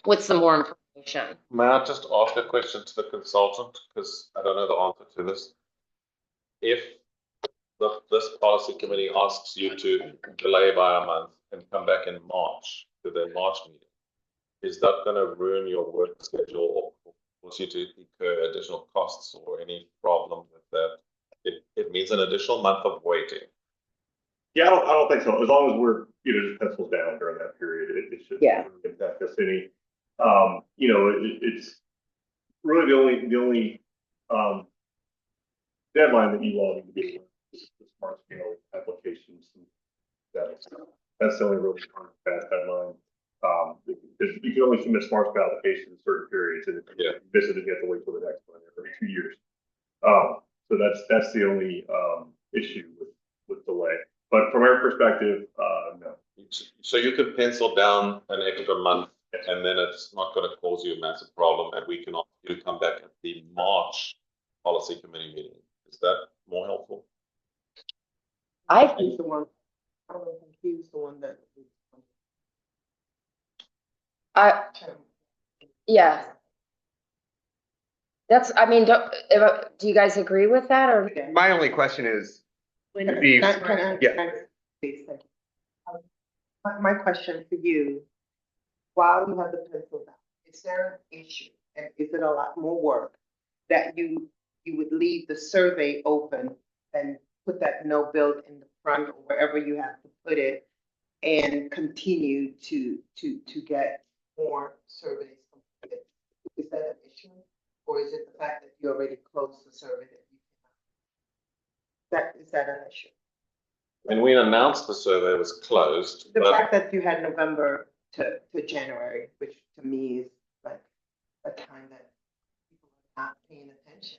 with some more information. May I just ask a question to the consultant, because I don't know the answer to this? If this policy committee asks you to delay by a month and come back in March to their March meeting, is that going to ruin your work schedule or force you to incur additional costs or any problem with that? It means an additional month of waiting. Yeah, I don't think so. As long as we're, just pencils down during that period, it shouldn't really impact us any. It's really the only deadline that you all need to be is the smart scale applications. That's the only really fast deadline. Because you can only submit smart scale applications in certain periods, and if you miss it, you have to wait till the next one every 2 years. So that's the only issue with delay. But from our perspective, no. So you could pencil down an extra month, and then it's not going to cause you a massive problem, and we can ask you to come back at the March policy committee meeting. Is that more helpful? He's the one, I don't think he was the one that. Yeah. That's, I mean, do you guys agree with that or? My only question is, Can I- please, thank you. My question for you, while you have the pencil down, is there an issue, and is it a lot more work that you would leave the survey open and put that no build in the front or wherever you have to put it and continue to get more surveys completed? Is that an issue? Or is it the fact that you already closed the survey that is that an issue? When we announced the survey was closed. The fact that you had November to January, which to me is like a time that people are not paying attention.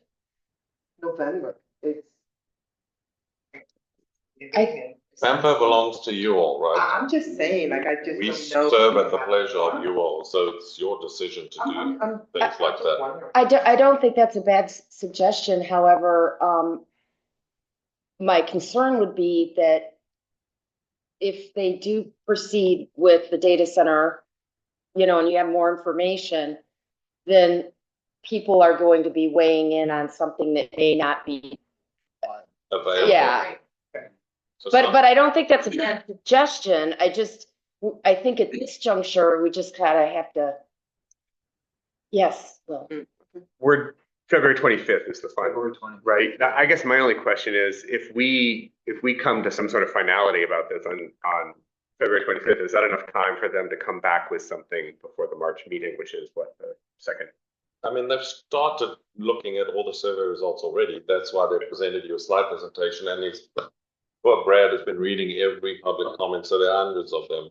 November is. FAMPO belongs to you all, right? I'm just saying, like, I just We don't know. serve at the pleasure of you all, so it's your decision to do things like that. I don't think that's a bad suggestion. However, my concern would be that if they do proceed with the data center, and you have more information, then people are going to be weighing in on something that may not be. Available. Yeah. So But I don't think that's a bad suggestion. I think at this juncture, we just kind of have to. Yes, well. We're February 25th is the final, right? I guess my only question is if we come to some sort of finality about this on February 25th, is that enough time for them to come back with something before the March meeting, which is what, the second? I mean, they've started looking at all the survey results already. That's why they presented you a slide presentation, and poor Brad has been reading every public comment, so there are hundreds of them.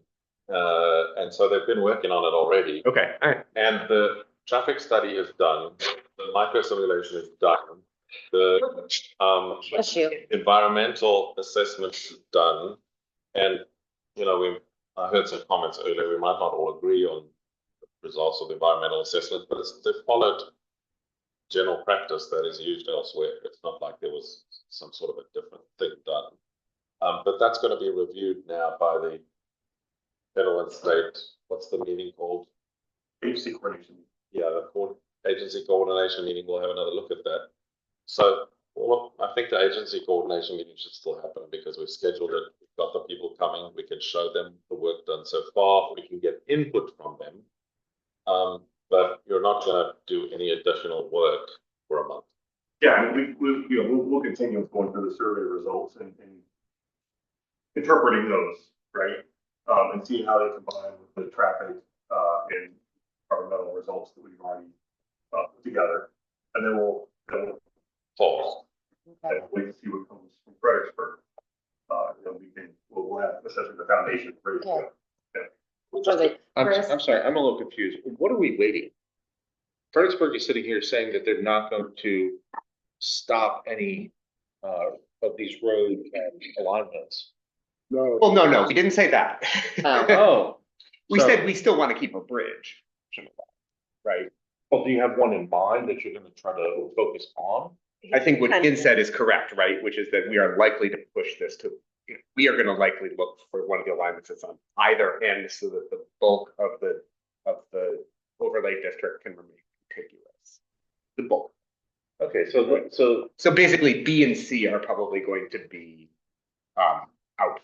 And so they've been working on it already. Okay. All right. And the traffic study is done. The micro simulation is done. The environmental assessment is done. And, I heard some comments earlier, we might not all agree on the results of the environmental assessment, but they followed general practice that is used elsewhere. It's not like there was some sort of a different thing done. But that's going to be reviewed now by the federal and state. What's the meeting called? Agency coordination. Yeah, the agency coordination meeting will have another look at that. So I think the agency coordination meeting should still happen because we've scheduled it. We've got the people coming. We can show them the work done so far. We can get input from them. But you're not going to do any additional work for a month. Yeah, and we'll continue going through the survey results and interpreting those, right? And seeing how they combine with the traffic and environmental results that we've already put together. And then we'll pause and wait to see what comes from Fredericksburg. We'll have essentially the foundation ready to go. I'm sorry, I'm a little confused. What are we waiting? Fredericksburg is sitting here saying that they're not going to stop any of these road alignments. No. Well, no, we didn't say that. Oh. We said we still want to keep a bridge. Right. Well, do you have one in mind that you're going to try to focus on? I think what Ian said is correct, right? Which is that we are likely to push this we are going to likely look for one of the alignments that's on either end so that the bulk of the overlay district can remain contiguous. The bulk. Okay, so basically B and C are probably going to be out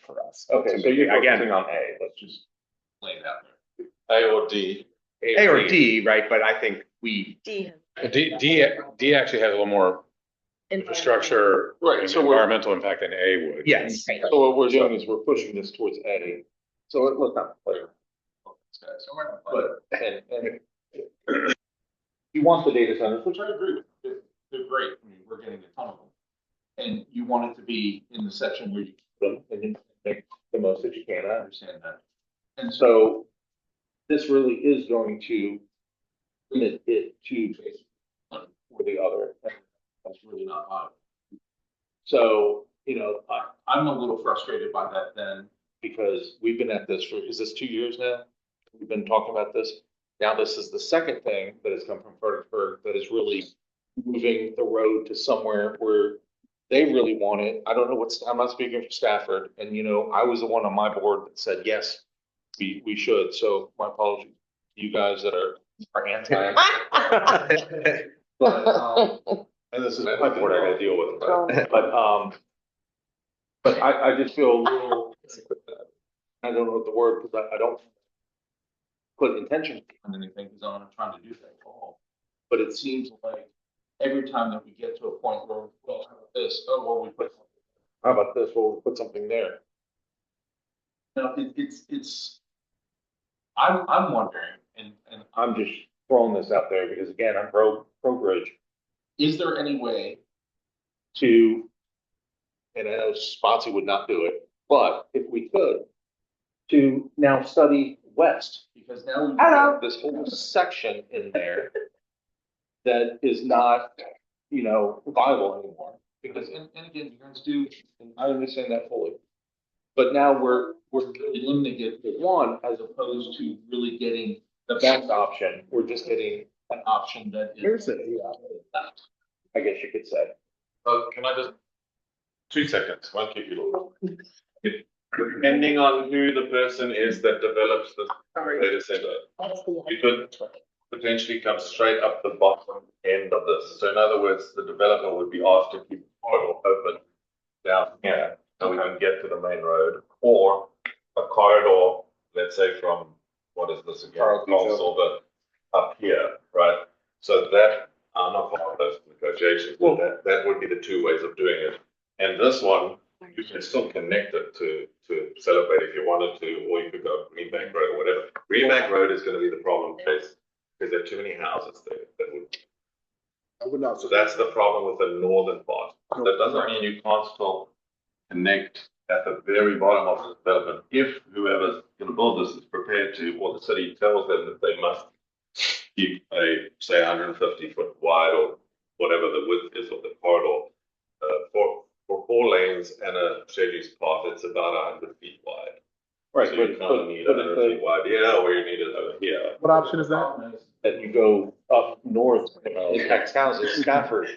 for us. Okay, so you're focusing on A. Let's just lay it out there. A or D. A or D, right? But I think D actually has a little more infrastructure, right? So environmental impact than A would. Yes. So what we're doing is we're pushing this towards A. So let's not play. But and you want the data centers, which I agree with. They're great. I mean, we're getting a ton of them, and you want it to be in the section where you put them and make the most that you can. I understand that. And so this really is going to limit it to basically one or the other. That's really not viable. So, I'm a little frustrated by that then, because we've been at this is this 2 years now? We've been talking about this. Now, this is the second thing that has come from Fredericksburg that is really moving the road to somewhere where they really want it. I don't know I'm not speaking for Stafford. And, I was the one on my board that said, yes, we should. So my apologies to you guys that are anti. But, and this is my board I gotta deal with, but I just feel a little, I don't know what the word, because I don't put intention on anything, because I'm not trying to do that at all. But it seems like every time that we get to a point where, well, how about this? Oh, well, we put something. How about this? Well, we put something there. Now, I'm wondering, and I'm just throwing this out there because again, I'm pro bridge. Is there any way to, and I know Spotsy would not do it, but if we could, to now study west, because now we've got this whole section in there that is not, viable anymore. Because, and again, you're going to do, and I understand that fully, But now we're really limiting it to one as opposed to really getting the best option. We're just getting an option that is. I guess you could say. Can I just, 2 seconds, won't keep you long. Depending on who the person is that develops the data center, you could potentially come straight up the bottom end of this. So in other words, the developer would be asked to keep the corridor open down here, so we can get to the main road, or a corridor, let's say from, what is this again? Carl Silver up here, right? So that, I'm not part of those negotiations, but that would be the two ways of doing it. And this one, you can still connect it to Celebrate if you wanted to, or you could go Greenbank Road or whatever. Greenbank Road is going to be the problem case because there are too many houses there that would. I would not. So that's the problem with the northern part. That doesn't mean you can't still connect at the very bottom of the development if whoever's going to build this is prepared to, or the city tells them that they must keep a, say, 150-foot wide or whatever the width is of the corridor. For 4 lanes and a shared use path, it's about 100 feet wide. Right, so you kind of need 100 feet wide, yeah, or you need it over here. What option is that? That you go up north, impacts houses, Stafford.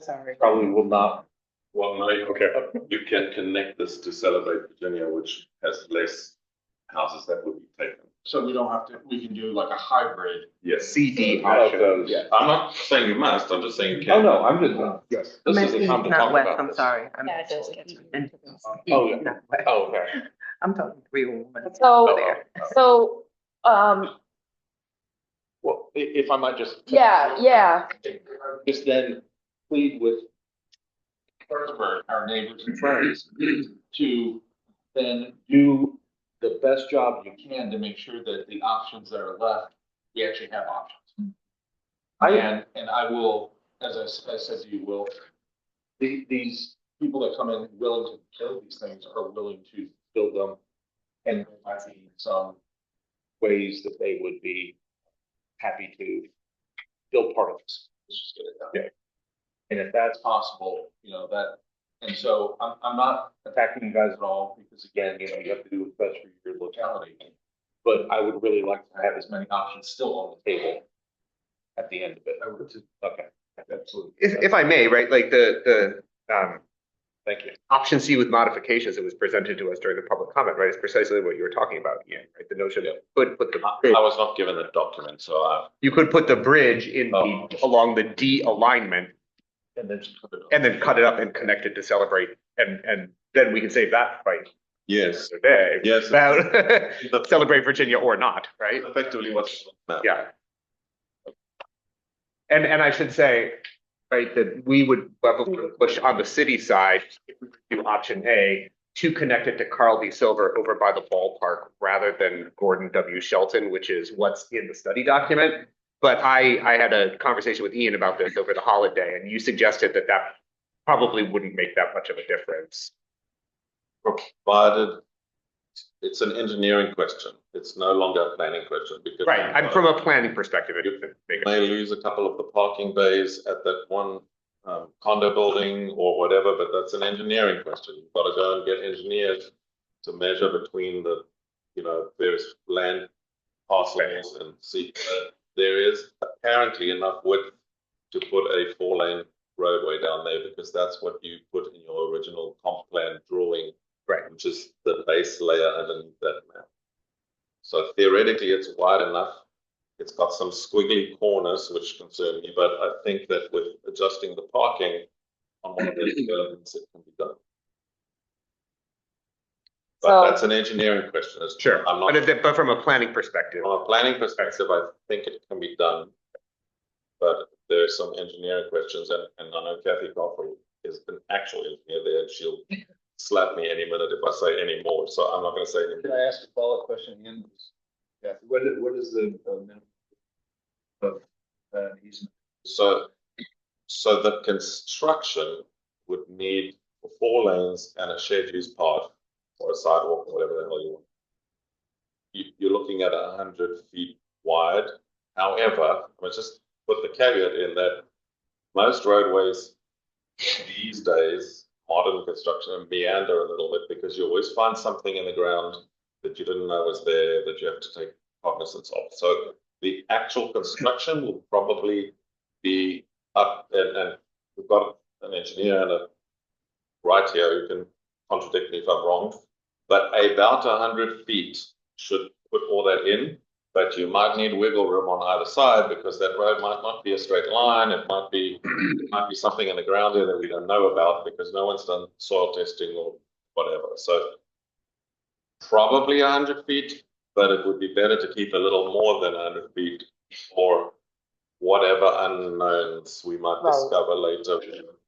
Sorry. Probably will not. Well, no, you can connect this to Celebrate Virginia, which has less houses that would be taken. So we don't have to, we can do like a hybrid. Yes. CD Of option. those. Yeah. I'm not saying you must, I'm just saying you Oh, can. no, I'm just, yes. This is the time to talk about I'm this. sorry. Yeah, it does get into Oh, yeah. Oh, okay. I'm talking real woman. So, Well, if I might just. yeah. Just then plead with Harrisburg, our neighbors and friends, to then do the best job you can to make sure that the options that are left, we actually have options. And I will, as I said to you, Will, these people that come in willing to build these things are willing to build them. And there might be some ways that they would be happy to build part of this. Let's just get it done. Yeah. And if that's possible, that, and so I'm not attacking you guys at all, because again, you have to do what's best for your locality. But I would really like to have as many options still on the table at the end of it. Okay, absolutely. If I may, right, like Thank you. option C with modifications that was presented to us during the public comment, right, is precisely what you were talking about, Ian, right? The notion that could put the I was not given the document, so you could put the bridge in along the D alignment And then just put it on. and then cut it up and connect it to Celebrate, and then we can save that fight yes, today. Yes. About Celebrate Virginia or not, right? effectively what's. Yeah. And I should say, right, that we would push on the city side, if we do option A, to connect it to Carl D. Silver over by the ballpark rather than Gordon W. Shelton, which is what's in the study document. But I had a conversation with Ian about this over the holiday, and you suggested that probably wouldn't make that much of a difference. Provided it's an engineering question. It's no longer a planning question because. Right, I'm from a planning perspective. You may lose a couple of the parking bays at that one condo building or whatever, but that's an engineering question. You've got to go and get engineers to measure between the, various land parcels and see. There is apparently enough width to put a 4-lane roadway down there because that's what you put in your original comp plan drawing. Right. Which is the base layer underneath that map. So theoretically, it's wide enough. It's got some squiggly corners which concern me, but I think that with adjusting the parking on one of these developments, it can be done. But that's an engineering question. Sure, I'm not, but from a planning perspective. From a planning perspective, I think it can be done. But there are some engineering questions, and I know Kathy Coffey is an actual engineer there, and she'll slap me any minute if I say any more. So I'm not going to say anything. Can I ask a follow-up question again? Kathy, what is the minimum of easement? So the construction would need 4 lanes and a shared use path or a sidewalk or whatever the hell you want. You're looking at 100 feet wide. However, let's just put the caveat in that most roadways these days modern construction and meander a little bit because you always find something in the ground that you didn't know was there that you have to take cognizance of. So the actual construction will probably be up, and we've got an engineer and a right here who can contradict me if I'm wrong, but about 100 feet should put all that in. But you might need wiggle room on either side because that road might not be a straight line. It might be something in the ground there that we don't know about because no one's done soil testing or whatever. So probably 100 feet, but it would be better to keep a little more than 100 feet for whatever unknowns we might discover later.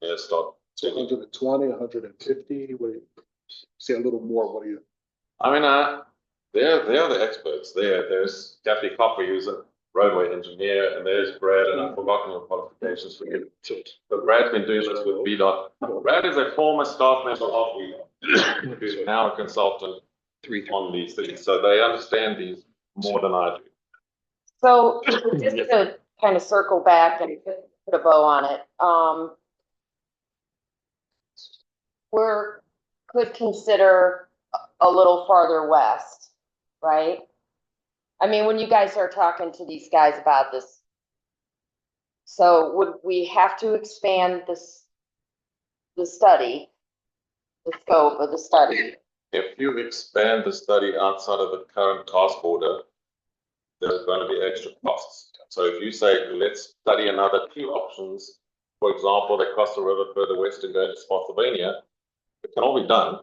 Yeah, start. 120, 150, what do you say a little more? What do you? I mean, they're the experts. There's Kathy Coffey, who's a roadway engineer, and there's Brad, and I've forgotten your qualifications for you. But Brad's been doing this with VDOT. Brad is a former staff member of VDOT, who's now a consultant on these things, so they understand these more than I do. So just to kind of circle back and put a bow on it, could consider a little farther west, right? I mean, when you guys are talking to these guys about this, so would we have to expand the study, the scope of the study? If you expand the study outside of the current task order, there's going to be extra costs. So if you say, let's study another 2 options, for example, they cross the river further west and go into Spotsylvania, it can all be done,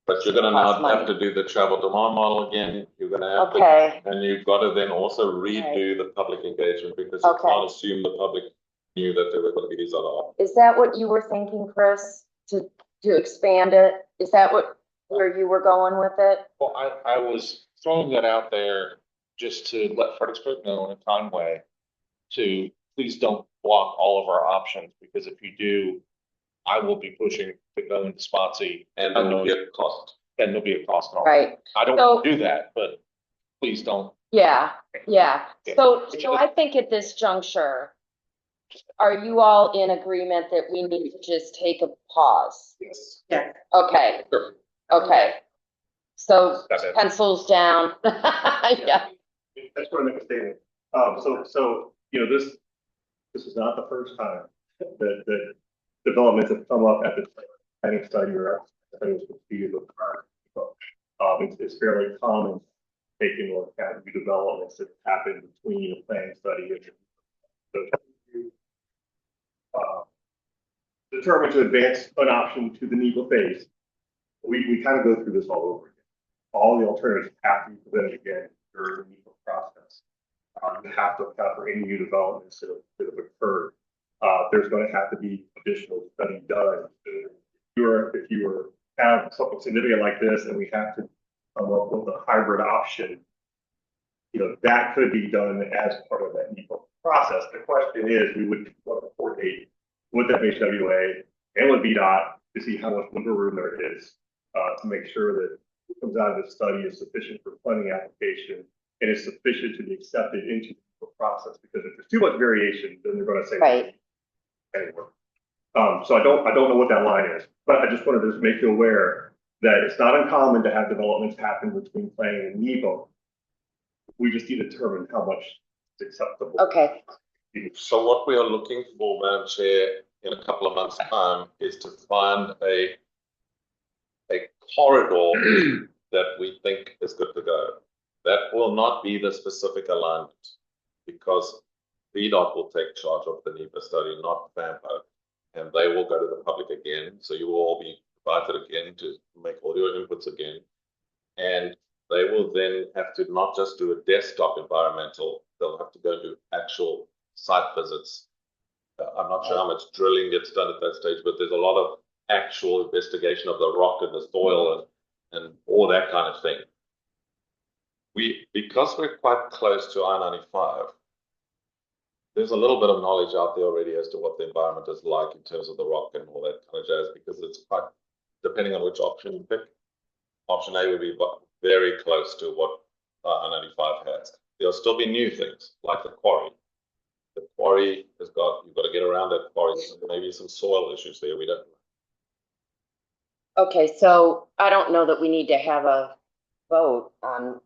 but you're going to now have to do the travel demand model again. You're going to have to, and you've got to then also redo the public engagement because you can't assume the public knew that there were going to be these other options. Is that what you were thinking, Chris, to expand it? Is that where you were going with it? Well, I was throwing that out there just to let Fredericksburg know in a kind way to please don't block all of our options, because if you do, I will be pushing to go into Spotsy, and there'll be a cost. And there'll be a cost. Right. I don't want to do that, but please don't. Yeah. So I think at this juncture, are you all in agreement that we need to just take a pause? Yes. Yeah. Okay. Sure. Okay. So pencils down. Yeah. I just want to make a statement. So this is not the first time that developments have come up at the planning study or studies with the current people. It's fairly common taking a look at new developments that happen between a planning study and determined to advance an option to the NEPA phase. We kind of go through this all over again. All the alternatives have to be presented again during the NEPA process. You have to account for any new developments that have occurred. There's going to have to be additional study done. If you were have something significant like this, and we have to come up with a hybrid option, that could be done as part of that NEPA process. The question is, we would want to coordinate with FHWA and with VDOT to see how much wiggle room there is to make sure that what comes out of the study is sufficient for funding application and is sufficient to be accepted into the process. Because if there's too much variation, then they're going to say anyway. So I don't know what that line is, but I just wanted to make you aware that it's not uncommon to have developments happen between planning and NEPA. We just need to determine how much is acceptable. Okay. So what we are looking for, Madam Chair, in a couple of months' time, is to find a corridor that we think is good to go. That will not be the specific alignment, because VDOT will take charge of the NEPA study, not FAMPO, and they will go to the public again. So you will all be invited again to make all your inputs again, and they will then have to not just do a desktop environmental, they'll have to go do actual site visits. I'm not sure how much drilling gets done at that stage, but there's a lot of actual investigation of the rock and the soil and all that kind of thing. Because we're quite close to I-95, there's a little bit of knowledge out there already as to what the environment is like in terms of the rock and all that kind of jazz, because it's quite, depending on which option you pick, option A would be very close to what I-95 has. There'll still be new things like the quarry. The quarry you've got to get around that quarry. Maybe some soil issues there, we don't know. Okay, so I don't know that we need to have a vote on.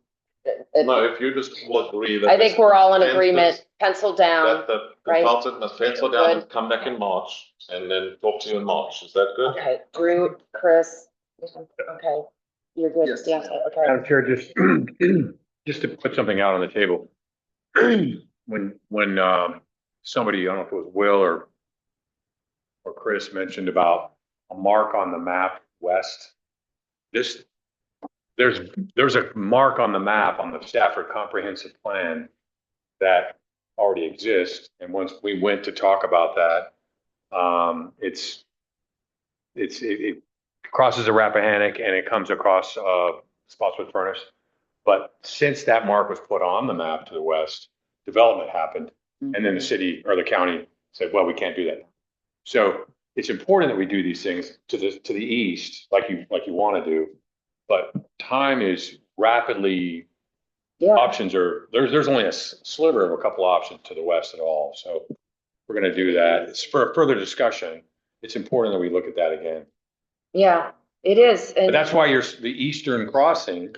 No, if you just all agree that. I think we're all in consensus agreement, pencil down, That the right? consultant must pencil down Good. and come back in March and then talk to you in March. Is that good? Okay, Drew, Chris, okay, you're good, Yes. yeah, okay. Madam Chair, just, just to put something out on the table. When, somebody, I don't know if it was Will or Chris mentioned about a mark on the map west. There's a mark on the map on the Stafford Comprehensive Plan that already exists. And once we went to talk about that, it crosses the Rappahannock and it comes across, Spotswood Furnace. But since that mark was put on the map to the west, development happened. And then the city or the county said, well, we can't do that. So it's important that we do these things to the east, like you want to do. But time is rapidly, options are, there's only a sliver of a couple options to the west at all. So we're going to do that. It's for further discussion. It's important that we look at that again. Yeah, it is. But that's why the eastern crossing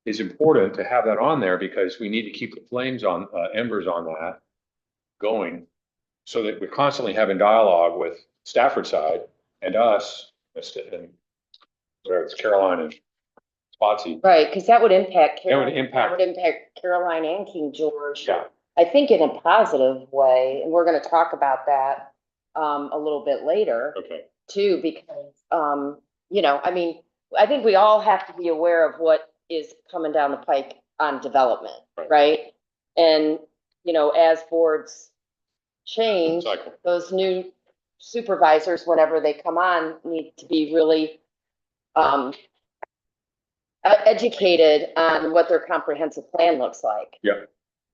is important to have that on there, because we need to keep the flames on, embers on that going, so that we're constantly having dialogue with Stafford side and us, and whether it's Caroline and Spotsy. Right, because that would impact. That would impact- That would impact Caroline and King George. Yeah. I think in a positive way, and we're gonna talk about that, a little bit later. Okay. Too, because, you know, I mean, I think we all have to be aware of what is coming down the pike on development, right? And, you know, as boards change, Cycle. those new supervisors, whenever they come on, need to be really, educated on what their comprehensive plan looks like. Yeah.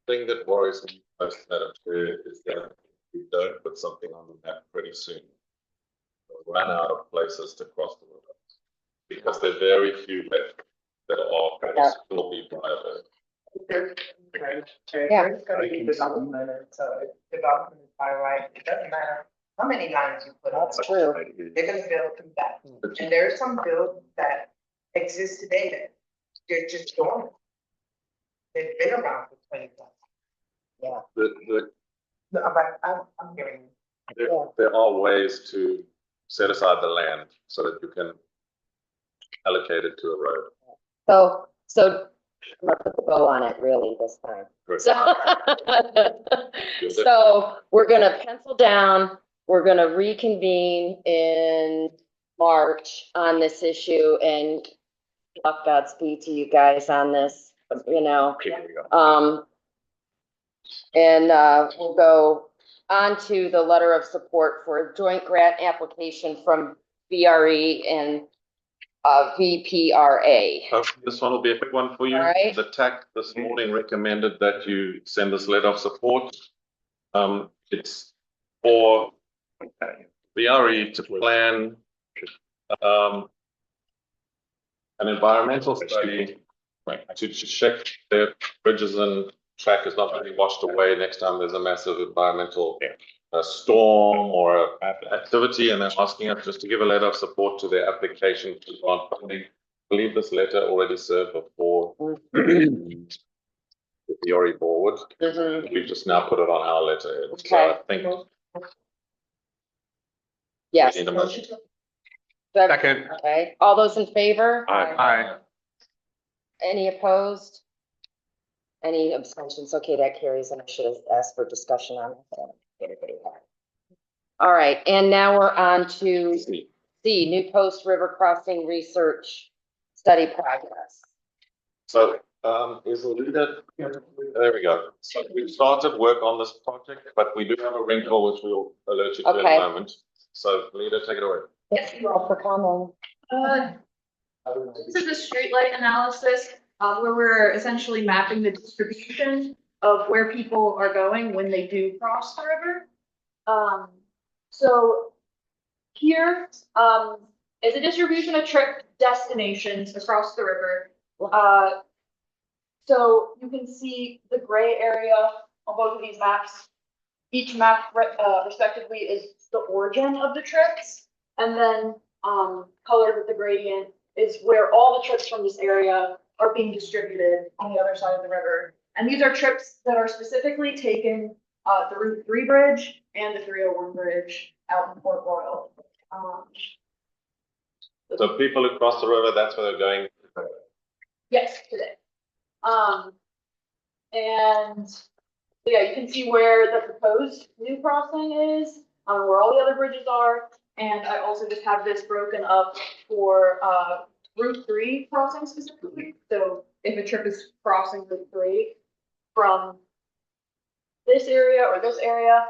Thing that worries me most, Madam Chair, is that we don't put something on the map pretty soon. We'll run out of places to cross the river because there are very few left that are going to still be viable. Yeah. There's gonna be development, and so if development is by right, it doesn't matter how many lines you put on. That's true. They're gonna build them back. And there are some builds that exist today that they're just dormant. They've been around for 20 years. Yeah. No, but I'm hearing you. There are ways to set aside the land so that you can allocate it to a road. So I'm gonna put the bow on it really this time. Good. So we're gonna pencil down, we're gonna reconvene in March on this issue, and luck Godspeed to you guys on this, you know. And we'll go on to the letter of support for a joint grant application from VRE and VPRA. This one will be a quick one for you. All right. The TAC this morning recommended that you send this letter of support. It's for VRE to plan an environmental study to check that bridges and track is not going to be washed away next time there's a massive environmental storm or activity, and they're asking us just to give a letter of support to their application to grant funding. I believe this letter already served before the VRE board. We've just now put it on our letterhead. So I think. Yes. We need a motion. Second. Okay, all those in favor? Aye. Any opposed? Any abstentions? Okay, that carries, and I should have asked for discussion on that. Everybody had. All right, and now we're on to C, New Post River Crossing Research Study Progress. So, is Alida, there we go. So we've started work on this project, but we do have a wrinkle which we'll alert you to in a moment. So Alida, take it away. Thank you all for coming. This is a streetlight analysis, where we're essentially mapping the distribution of where people are going when they do cross the river. So here, is a distribution of trip destinations across the river. So you can see the gray area on both of these maps. Each map, respectively, is the origin of the trips. And then colored with the gradient, is where all the trips from this area are being distributed on the other side of the river. And these are trips that are specifically taken, the Route 3 bridge and the 301 bridge out in Port Royal. So people who cross the river, that's where they're going. Yes, today. And yeah, you can see where the proposed new crossing is, where all the other bridges are. And I also just have this broken up for Route 3 crossing specifically. So if a trip is crossing Route 3 from this area or this area,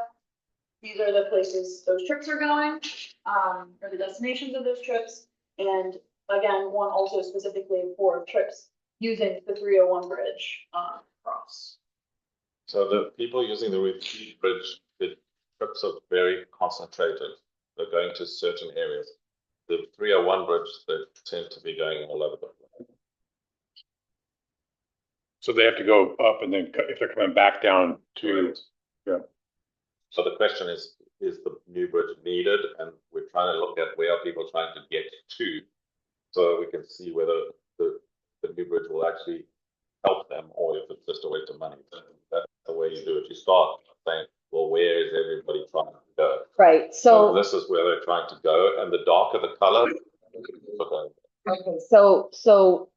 these are the places those trips are going, or the destinations of those trips. And again, one also specifically for trips using the 301 bridge cross. So the people using the Route 3 bridge, the trips are very concentrated. They're going to certain areas. The 301 bridge, they tend to be going all over the place. So they have to go up and then if they're coming back down to, yeah. So the question is the new bridge needed? And we're trying to look at where are people trying to get to, so we can see whether the new bridge will actually help them or if it's just a waste of money. That's the way you do it. You start saying, well, where is everybody trying to go? Right, So so, this is where they're trying to go, and the darker the color. okay, so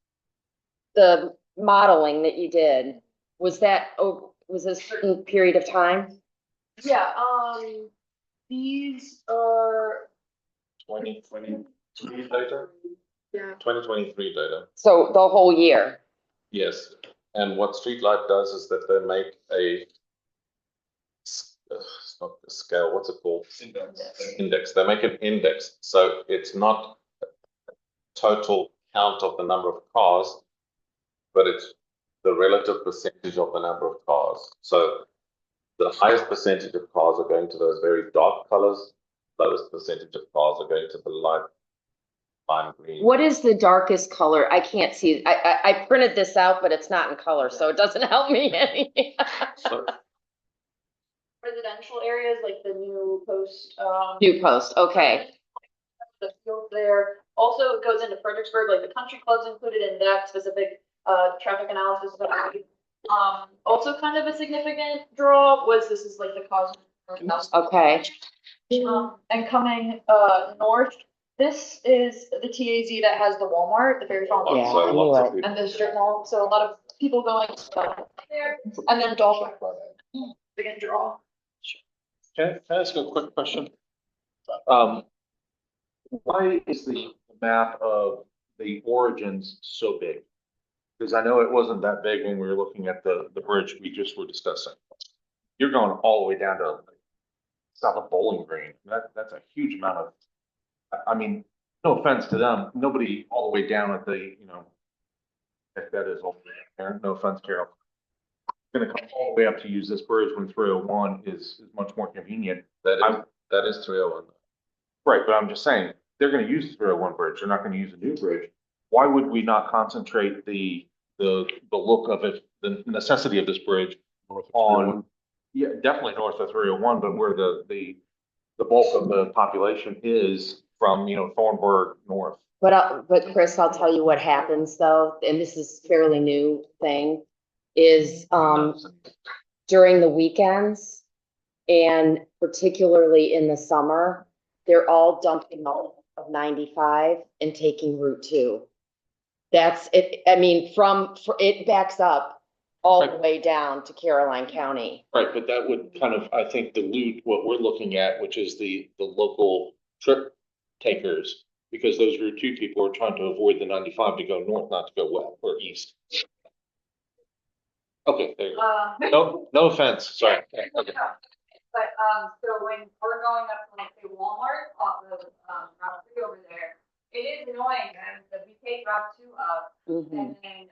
the modeling that you did, was that, was a certain period of time? Yeah, these are 2023 data? Yeah. 2023 data. So the whole year? Yes. And what Streetlight does is that they make a, it's not a scale, what's it called? Index. They make an index. So it's not a total count of the number of cars, but it's the relative percentage of the number of cars. So the highest percentage of cars are going to those very dark colors. Lowest percentage of cars are going to the light lime green. What is the darkest color? I can't see. I printed this out, but it's not in color, so it doesn't help me any. So, residential areas like the new post. New post, okay. The field there. Also, it goes into Fredericksburg, like the country club's included in that specific traffic analysis. Also kind of a significant draw was this is like the cause. Okay. And coming north, this is the TAZ that has the Walmart, the very front Yeah, Walmart, and the strip mall. So a lot of people going there, and then Dolphin. Big draw. Can I ask a quick question? Why is the map of the origins so big? Because I know it wasn't that big when we were looking at the bridge we just were discussing. You're going all the way down to south of Bowling Green. That's a huge amount of, I mean, no offense to them, nobody all the way down at the, you know, if that is all there, no offense, Carol. Gonna come all the way up to use this bridge when 301 is much more convenient. that is 301. Right, but I'm just saying, they're gonna use the 301 bridge, they're not gonna use a new bridge. Why would we not concentrate the look of it, the necessity of this bridge on, yeah, definitely north of 301, but where the bulk of the population is from, you know, Thornburg north. But Chris, I'll tell you what happens though, and this is fairly new thing, is during the weekends and particularly in the summer, they're all dumping out of 95 and taking Route 2. That's it. I mean, it backs up all the way down to Caroline County. Right, but that would kind of, I think, dilute what we're looking at, which is the local trip takers. Because those Route 2 people are trying to avoid the 95 to go north, not to go west or east. Okay, there you go. No offense, sorry. Okay. But, so when we're going up to like say Walmart off of, Route 3 over there, it is annoying, and that we take Route 2 up, and then,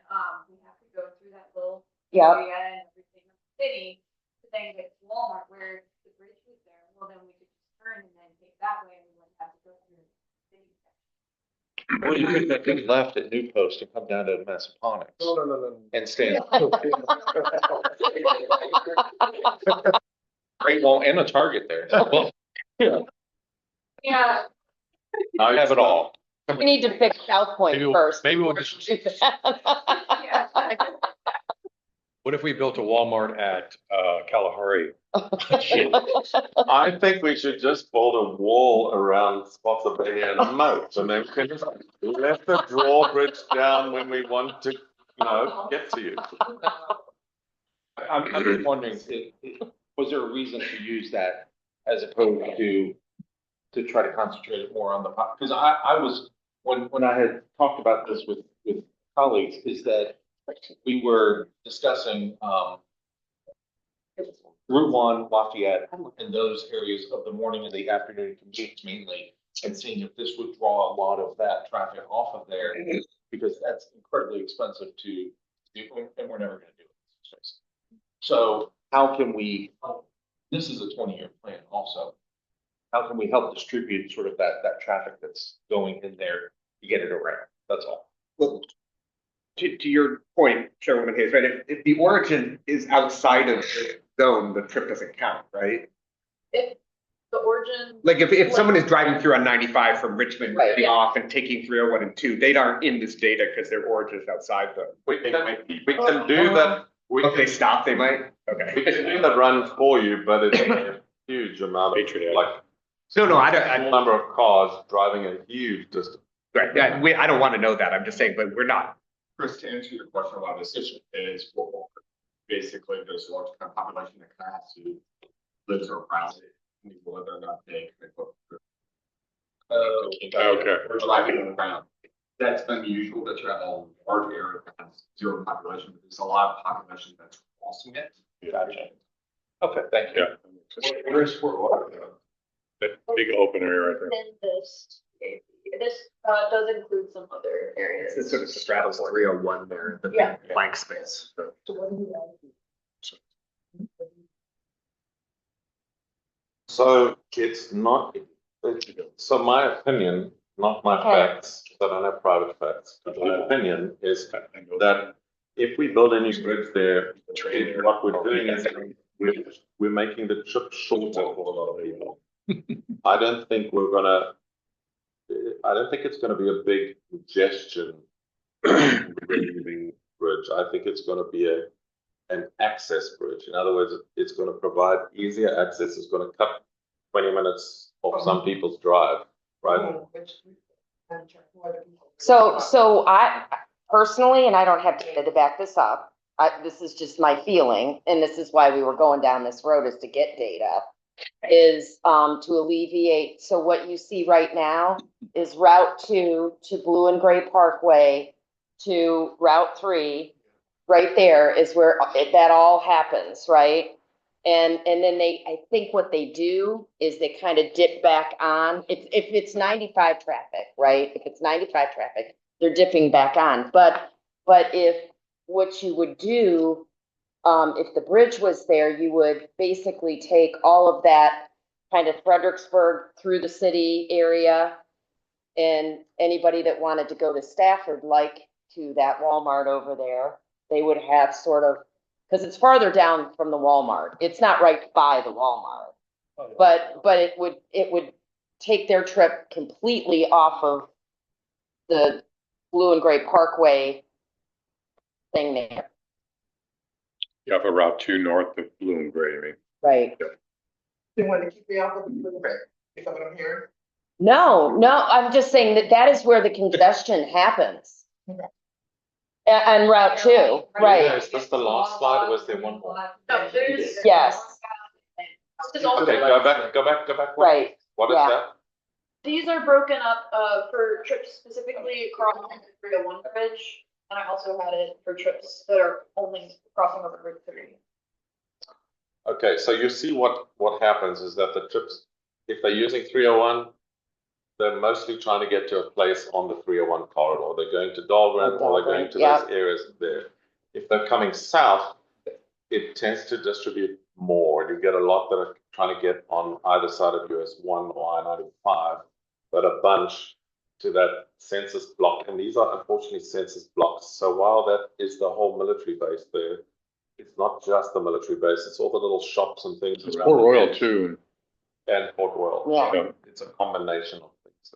we have to go through that little area and everything in the city, to then get to Walmart where the bridge is there, well, then we could just turn and then take that way, and we wouldn't have to go through the city. Well, you could have been left at New Post and come down to Massaponics. No. And stand. Great Wall and a Target there. Well, yeah. Yeah. I have it all. We need to fix South Point Maybe we'll- first. maybe we'll before just- we do that. What if we built a Walmart at Kalahari? I think we should just build a wall around Spotsylvania and a moat, and then we can just let the drawbridge down when we want to, get to you. I'm just wondering, was there a reason to use that as opposed to try to concentrate it more on the, because I was, when I had talked about this with colleagues, is that we were discussing, Route 1, Lafayette, and those areas of the morning and the afternoon commutes mainly, and seeing if this would draw a lot of that traffic off of there, because that's incredibly expensive to do, and we're never gonna do it. So how can we, this is a 20-year plan also. How can we help distribute sort of that traffic that's going in there to get it around? That's all. Well, to your point, Chairwoman Hayes, right? If the origin is outside of the zone, the trip doesn't count, right? If the origin. Like if someone is driving through on 95 from Richmond, Right, getting off and taking 301 and 2, they aren't in this data because their origin is outside the. We can do that. If they stop, they might. Okay. We can do the run for you, but it's a huge amount of, like, No, I don't. number of cars driving a huge distance. Right. I don't want to know that. I'm just saying, but we're not. Chris, to answer your question about this issue is basically there's a large kind of population that class who lives around it, whether or not they can put. Okay. Or driving around. That's unusual that you're at a large area that has zero population, but there's a lot of population that's crossing it. Gotcha. Okay, thank you. Yeah. Where's Fort That big open area right there. Then this does include some other areas. It sort of straddles 301 there, the Yeah. blank space. So it's not, so my opinion, not my Okay. facts, I don't have private facts, but my opinion is that if we build any bridge there, what we're doing is we're making the trip shorter for a lot of people. I don't think it's gonna be a big congestion relieving bridge. I think it's gonna be an access bridge. In other words, it's gonna provide easier access. It's gonna cut 20 minutes off some people's drive, right? So I personally, and I don't have data to back this up, this is just my feeling, and this is why we were going down this road, is to get data, is to alleviate. So what you see right now is Route 2 to Blue and Gray Parkway to Route 3. Right there is where that all happens, right? And then I think what they do is they kind of dip back on. If it's 95 traffic, right? If it's 95 traffic, they're dipping back on. But if what you would do, if the bridge was there, you would basically take all of that kind of Fredericksburg through the city area, and anybody that wanted to go to Stafford, like to that Walmart over there, they would have sort of, because it's farther down from the Walmart. It's not right by the Walmart. But it would take their trip completely off of the Blue and Gray Parkway thing there. You have a Route 2 north of Blue and Gray, I mean. Right. They want to keep me off of the Blue Ray. Is that what I'm hearing? No, I'm just saying that is where the congestion happens. On Route 2, right? Is this the last slide, or was there one more? No, there's. Yes, This is also. Okay, go back. right. What is Yeah. that? These are broken up for trips specifically across the 301 bridge, and I also had it for trips that are only crossing over Route 3. Okay, so you see what happens is that the trips, if they're using 301, they're mostly trying to get to a place on the 301 corridor. They're going to Dahlgren or they're going to those areas there. If they're coming south, it tends to distribute more. You get a lot that are trying to get on either side of US 1 or I-95, but a bunch to that census block. And these are unfortunately census blocks. So while that is the whole military base there, it's not just the military base, it's all the little shops and things. It's around Port the Royal edge. too. And Port Royal. Yeah. So it's a combination of things.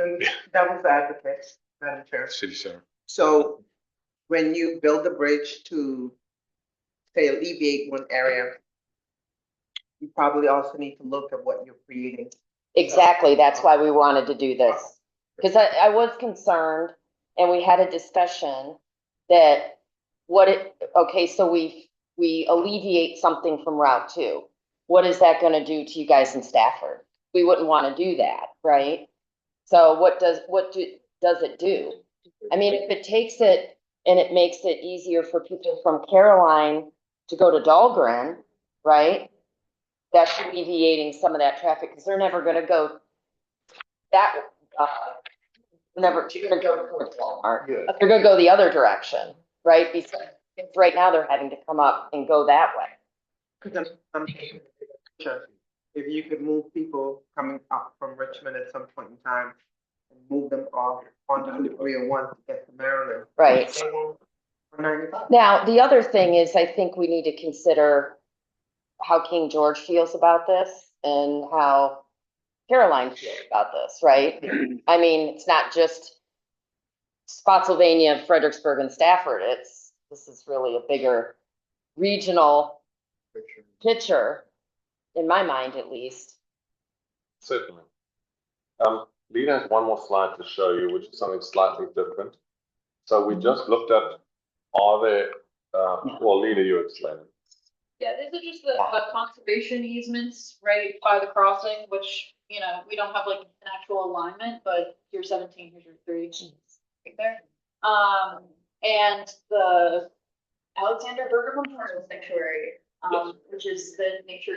And devil's advocate, Madam Chair. City center. So when you build a bridge to, say, alleviate one area, you probably also need to look at what you're creating. Exactly, that's why we wanted to do this. Because I was concerned, and we had a discussion that okay, so we alleviate something from Route 2. What is that gonna do to you guys in Stafford? We wouldn't wanna do that, right? So what does it do? I mean, if it takes it and it makes it easier for people from Caroline to go to Dahlgren, right? That's alleviating some of that traffic, because they're never gonna go that, never gonna go towards Walmart. They're gonna go the other direction, right? Because right now they're having to come up and go that way. Because I'm thinking, if you could move people coming up from Richmond at some point in time and move them off onto the 301 to get to Maryland. Right. They won't- 95. Now, the other thing is, I think we need to consider how King George feels about this and how Caroline feels about this, right? I mean, it's not just Spotsylvania, Fredericksburg, and Stafford. This is really a bigger regional picture, in my mind at least. Certainly. Lena has one more slide to show you, which is something slightly different. So we just looked at, are there, well, Lena, you explain it. Yeah, these are just the conservation easements right by the crossing, which, we don't have like an actual alignment, but here's 17, here's your 3, right there. And the Alexander Berger Memorial Sanctuary, which is the nature.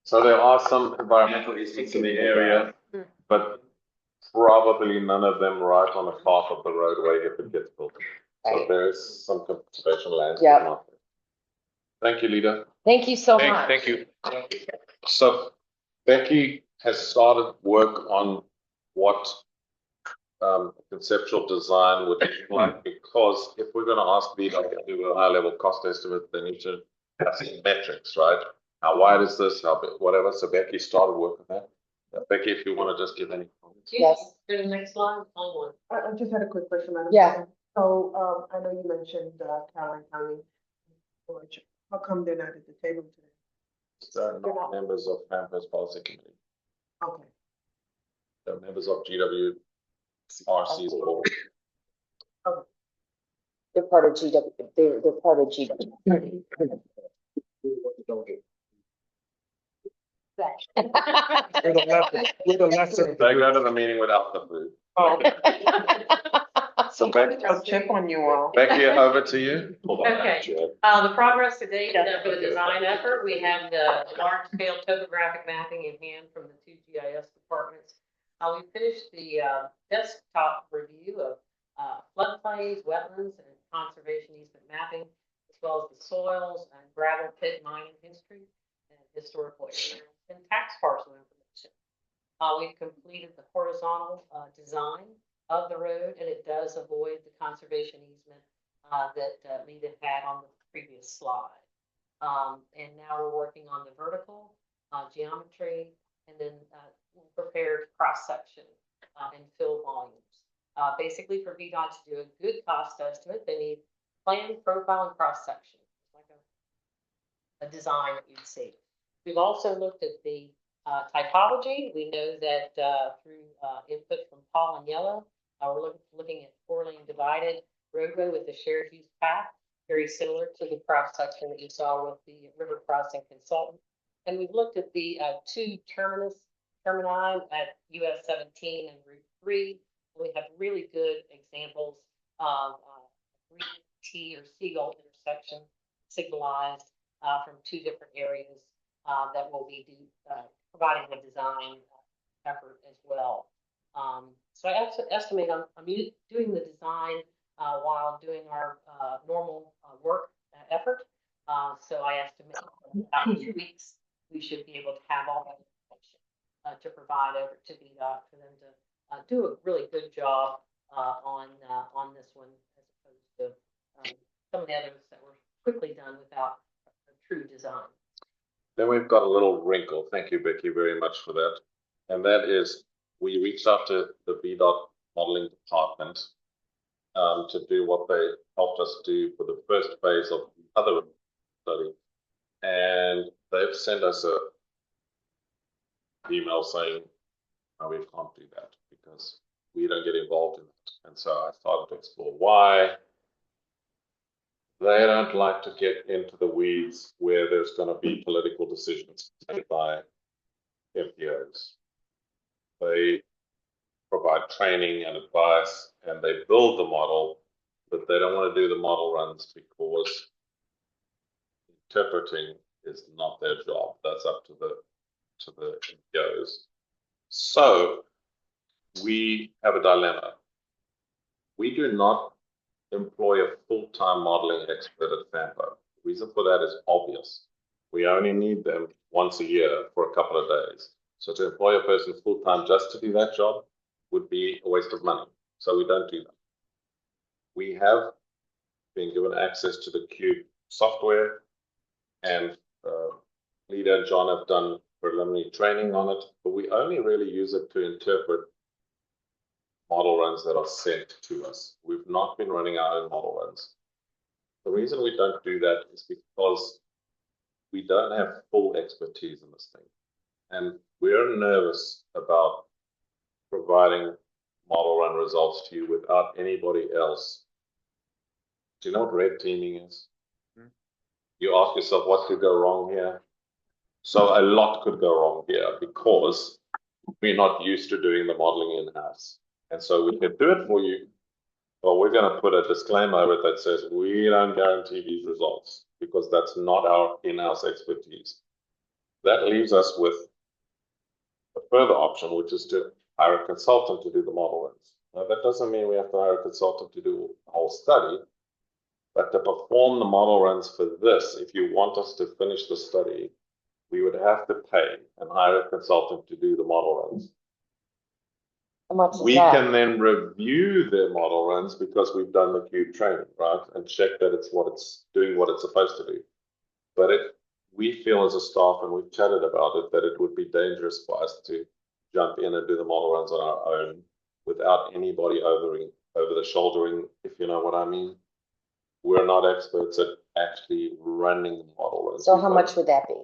So there are some environmental easements in the area, but probably none of them right on the path of the roadway if it gets built. So there is some conservation land. Yep. Thank you, Lida. Thank you so much. Thank you. So Becky has started work on what conceptual design would look like, because if we're going to ask Lida to do a high level cost estimate, they need to have some metrics, right? How wide is this? How big, whatever. So Becky started work on that. Becky, if you want to just give any comments. Yes. Go to the next slide. I just had a quick question, Madam. Yeah. Chair. So, I know you mentioned Caroline County. How come they're not at the table today? They're not members of FAMPO's policy committee. Okay. They're members of GWRC's board. They're part of GW, they're part of GW. They go to the meeting without the food. So Becky, I'll check on you all. Becky, over to you. Okay, the progress to date for the design effort, we have the large scale topographic mapping in hand from the 2 GIS departments. We finished the desktop review of floodplains, wetlands, and conservation easement mapping, as well as the soils and gravel pit mining history and historical areas and tax parcel information. We've completed the horizontal design of the road, and it does avoid the conservation easement that Lita had on the previous slide. And now we're working on the vertical geometry, and then prepared cross section and fill volumes. Basically, for VDOT to do a good cost estimate, they need plan, profile, and cross section, like a design that you'd see. We've also looked at the typology. We know that through input from Paul and Yellow, we're looking at 4-lane divided roadway with a shared use path, very similar to the cross section that you saw with the river crossing consultant. And we've looked at the 2 termini at US 17 and Route 3. We have really good examples of green T or seagull intersection signalized from 2 different areas that will be providing the design effort as well. So I estimate I'm doing the design while doing our normal work effort. So I estimate about 2 weeks we should be able to have all that information to provide over to VDOT for them to do a really good job on this one, as opposed to some of the others that were quickly done without a true design. Then we've got a little wrinkle. Thank you, Becky, very much for that. And that is, we reached out to the VDOT modeling department to do what they helped us do for the first phase of the other study. And they've sent us a email saying, no, we can't do that because we don't get involved in it. And so I started to explore why. They don't like to get into the weeds where there's going to be political decisions made by MPOs. They provide training and advice, and they build the model, but they don't want to do the model runs because interpreting is not their job. That's up to the MPOs. So we have a dilemma. We do not employ a full-time modeling expert at FAMPO. The reason for that is obvious. We only need them once a year for a couple of days. So to employ a person full-time just to do that job would be a waste of money. So we don't do that. We have been given access to the Cube software, and Lida and John have done preliminary training on it, but we only really use it to interpret model runs that are sent to us. We've not been running our own model runs. The reason we don't do that is because we don't have full expertise in this thing. And we're nervous about providing model run results to you without anybody else. Do you know what red teaming is? You ask yourself, what could go wrong here? So a lot could go wrong here because we're not used to doing the modeling in-house. And so we can do it for you, but we're going to put a disclaimer over it that says we don't guarantee these results because that's not our in-house expertise. That leaves us with a further option, which is to hire a consultant to do the model runs. Now, that doesn't mean we have to hire a consultant to do a whole study, but to perform the model runs for this, if you want us to finish the study, we would have to pay and hire a consultant to do the model runs. How much is We that? can then review their model runs because we've done the Cube training, right? And check that it's doing what it's supposed to do. But we feel as a staff, and we've chatted about it, that it would be dangerous for us to jump in and do the model runs on our own without anybody over the shouldering, if you know what I mean. We're not experts at actually running the model runs. So how much would that be?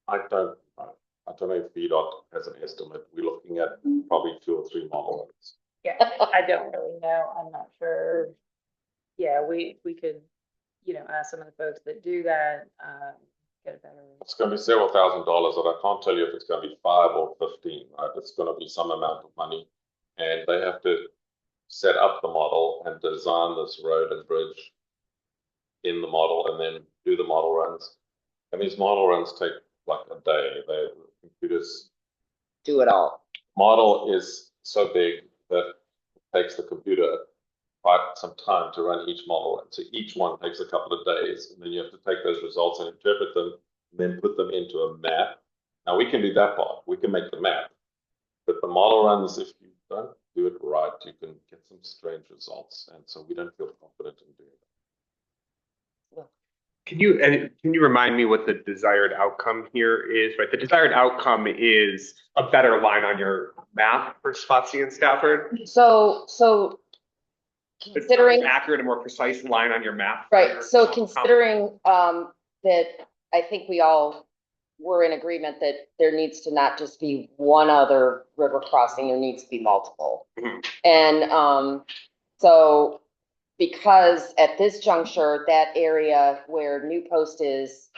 I don't know. I don't know if VDOT has an estimate. We're looking at probably 2 or 3 model runs. Yeah, I don't really know. I'm not sure. Yeah, we could, ask some of the folks that do that, get a better. It's going to be several $1,000s, and I can't tell you if it's going to be 5 or 15, right? It's going to be some amount of money, and they have to set up the model and design this road and bridge in the model and then do the model runs. And these model runs take like a day. The computers do it all. Model is so big that it takes the computer quite some time to run each model run. So each one takes a couple of days, and then you have to take those results and interpret them, and then put them into a map. Now we can do that part. We can make the map, but the model runs, if you don't do it right, you can get some strange results, and so we don't feel confident in doing that. Can you remind me what the desired outcome here is? Right, the desired outcome is a better line on your map for Spotsy and Stafford. So considering It's an accurate and more precise line on your map. right. So considering that, I think we all were in agreement that there needs to not just be one other river crossing, there needs to be multiple. And so because at this juncture, that area where New Post is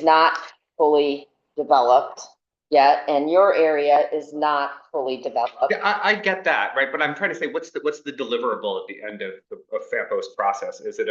not fully developed yet, and your area is not fully developed. Yeah, I get that, right? But I'm trying to say, what's the deliverable at the end of FAMPO's process? Is it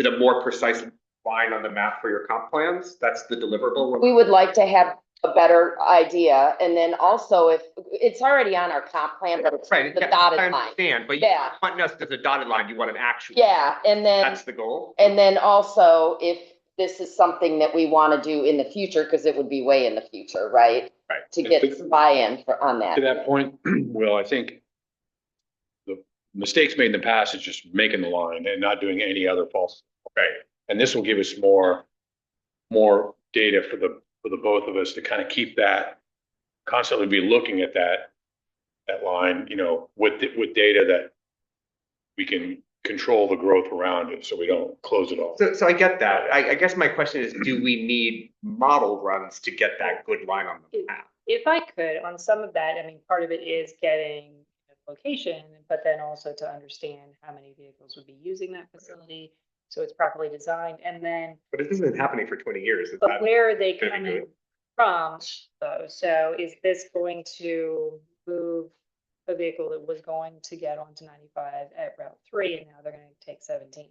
a more precise line on the map for your comp plans? That's the deliverable. We would like to have a better idea, and then also if it's already on our comp plan, but it's right, the yeah, dotted I line. understand, but yeah, you want us as a dotted line. You want an actual. Yeah, and then that's the goal. And then also, if this is something that we want to do in the future, because it would be way in the future, right? Right. To get some buy-in on that. To that point, Will, I think the mistakes made in the past is just making the line and not doing any other false. Okay. And this will give us more data for the both of us to kind of keep that constantly be looking at that line, you know, with data that we can control the growth around it so we don't close it off. So I get that. I guess my question is, do we need model runs to get that good line on the map? If I could, on some of that, I mean, part of it is getting location, but then also to understand how many vehicles would be using that facility, so it's properly designed, and then, But it hasn't been happening for 20 years. Is but that where are they gonna be coming good? from, though? So is this going to move a vehicle that was going to get onto 95 at Route 3, and now they're gonna take 17?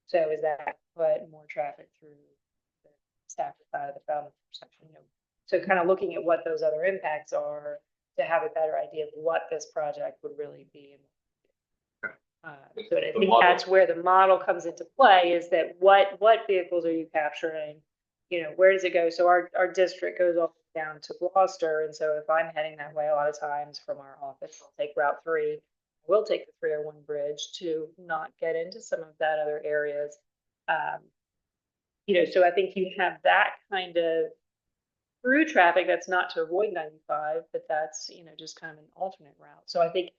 So is that put more traffic through the Stafford side of the Falmouth intersection, you know? So kind of looking at what those other impacts are to have a better idea of what this project would really be. So I think that's where the model comes into play, is that what vehicles are you capturing? You know, where does it go? So our district goes all down to Gloucester, and so if I'm heading that way, a lot of times from our office, I'll take Route 3. We'll take the 301 bridge to not get into some of that other areas. You know, so I think you have that kind of through traffic that's not to avoid 95, but that's, you know, just kind of an alternate route. So I think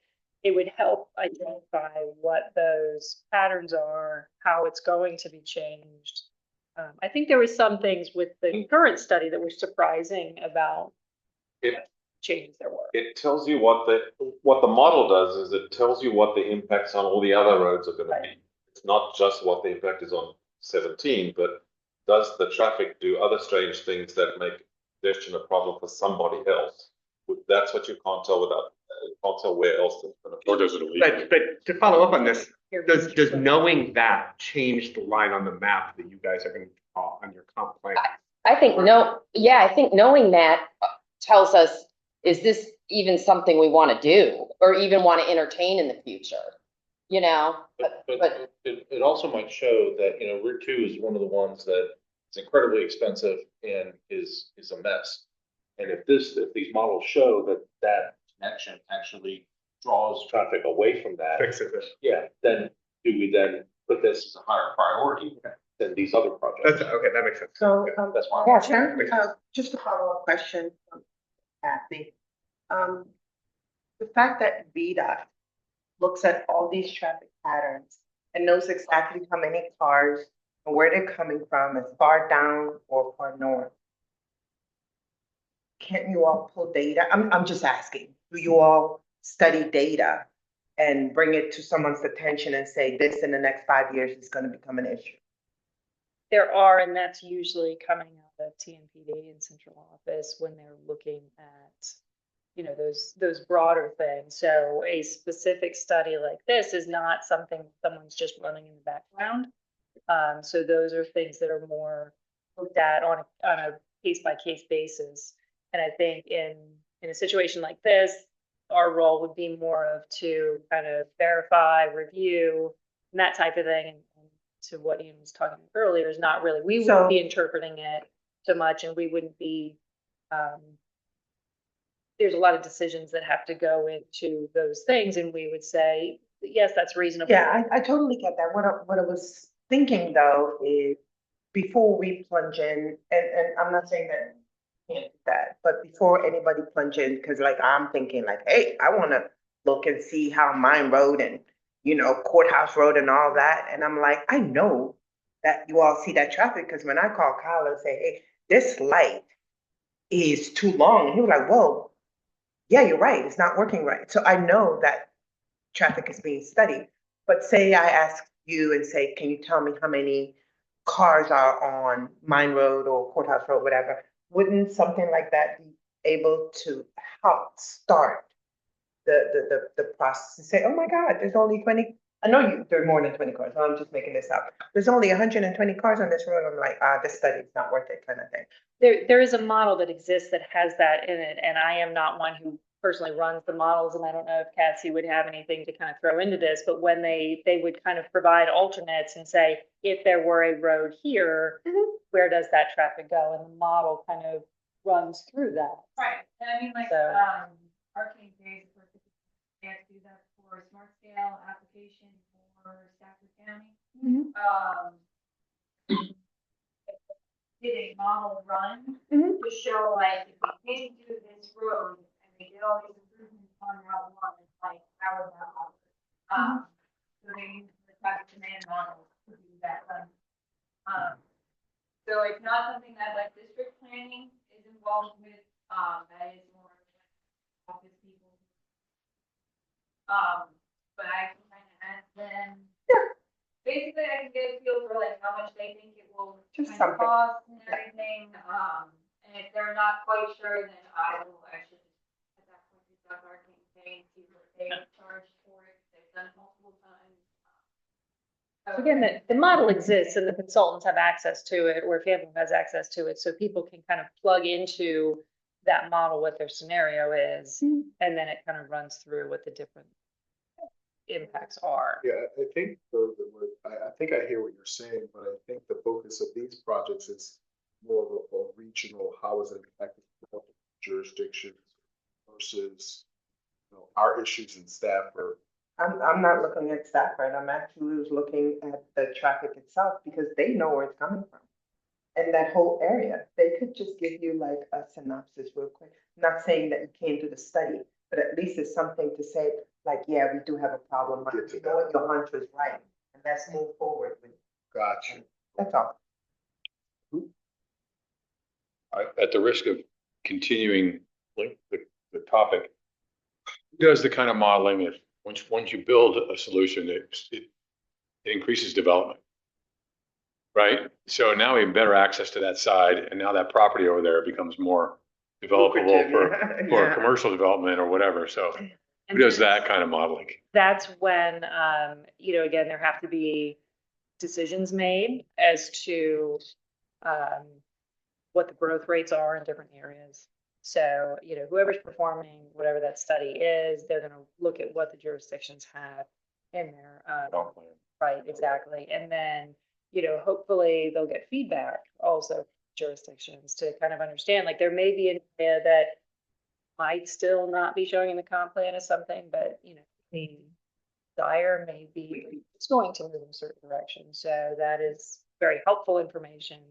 it would help identify what those patterns are, how it's going to be changed. I think there were some things with the current study that were surprising about It, changes there were. it tells you what the model does is it tells you what the impacts on all the other roads are going to be. It's not just what the impact is on 17, but does the traffic do other strange things that make congestion a problem for somebody else? That's what you can't tell without, you can't tell where else it's going to be. Or does it alleviate? But to follow up on this, does knowing that change the line on the map that you guys are going to draw on your comp plan? I think I think knowing that tells us, is this even something we want to do or even want to entertain in the future? You know, But it also might show that, you know, Route 2 is one of the ones that is incredibly expensive and is a mess. And if these models show that connection actually draws traffic away from that. Fixes it. Yeah, then do we then put this as a higher priority than these other projects? Okay, that makes sense. So, That's why. yeah, sure. Just a follow-up question from Kathy. The fact that VDOT looks at all these traffic patterns and knows exactly how many cars and where they're coming from, as far down or far north. Can't you all pull data? I'm just asking, do you all study data and bring it to someone's attention and say, this in the next 5 years is gonna become an issue? There are, and that's usually coming out of TNPD and central office when they're looking at, you know, those broader things. So a specific study like this is not something someone's just running in the background. So those are things that are more looked at on a case by case basis. And I think in a situation like this, our role would be more of to kind of verify, review, and that type of thing. And to what Ian was talking about earlier is not really, we wouldn't be interpreting it so much, and we wouldn't be, there's a lot of decisions that have to go into those things, and we would say, yes, that's reasonable. Yeah, I totally get that. What I was thinking though is before we plunge in, and I'm not saying that you can't do that, but before anybody plunge in, because like I'm thinking like, hey, I want to look and see how Mine Road and, you know, Courthouse Road and all that. And I'm like, I know that you all see that traffic, because when I call Kyle and say, hey, this light is too long, and he was like, whoa, yeah, you're right, it's not working right. So I know that traffic is being studied. But say I ask you and say, can you tell me how many cars are on Mine Road or Courthouse Road, whatever? Wouldn't something like that be able to help start the process and say, oh my God, there's only 20, I know there are more than 20 cars, so I'm just making this up. There's only 120 cars on this road. I'm like, this study's not worth it, kind of thing. There is a model that exists that has that in it, and I am not one who personally runs the models, and I don't know if Cassie would have anything to kind of throw into this, but when they would kind of provide alternates and say, if there were a road here, where does that traffic go? And the model kind of runs through that. Right, and I mean, like, So- Arcane Days, they have to do that for smart scale application for Stafford County. did a model run Mhm. to show like if we came to this road and they did all these improvements on Route 1, it's like how would that look? So they used the traffic demand model to do that run. So it's not something that like district planning is involved with, that is more office people. But I can kind of ask them. Basically, I can get a feel for like how much they think it will Just kind of something. cost and everything. And if they're not quite sure, then I will actually at that point start our campaign, see what they charge for it. They've done it multiple times. So again, the model exists and the consultants have access to it, or FAMPO has access to it, so people can kind of plug into that model what their scenario is, and then it kind of runs through what the different impacts are. Yeah, I think though, I think I hear what you're saying, but I think the focus of these projects is more of a regional, how is it impacting jurisdictions versus, our issues in Stafford. I'm not looking at Stafford, I'm actually looking at the traffic itself, because they know where it's coming from. And that whole area, they could just give you like a synopsis real quick. Not saying that you can't do the study, but at least it's something to say, like, yeah, we do have a problem, you know what, your hunch was right, and let's move forward with. Gotcha. That's all. At the risk of continuing the topic, who does the kind of modeling if once you build a solution, it increases development, right? So now we have better access to that side, and now that property over there becomes more developable for Yeah. commercial development or whatever. So who does that kind of modeling? That's when, again, there have to be decisions made as to what the growth rates are in different areas. So, whoever's performing whatever that study is, they're gonna look at what the jurisdictions have in there. Right, exactly. And then, hopefully they'll get feedback also from jurisdictions to kind of understand, like there may be an area that might still not be showing in the comp plan as something, but, the desire may be, it's going to move in a certain direction. So that is very helpful information,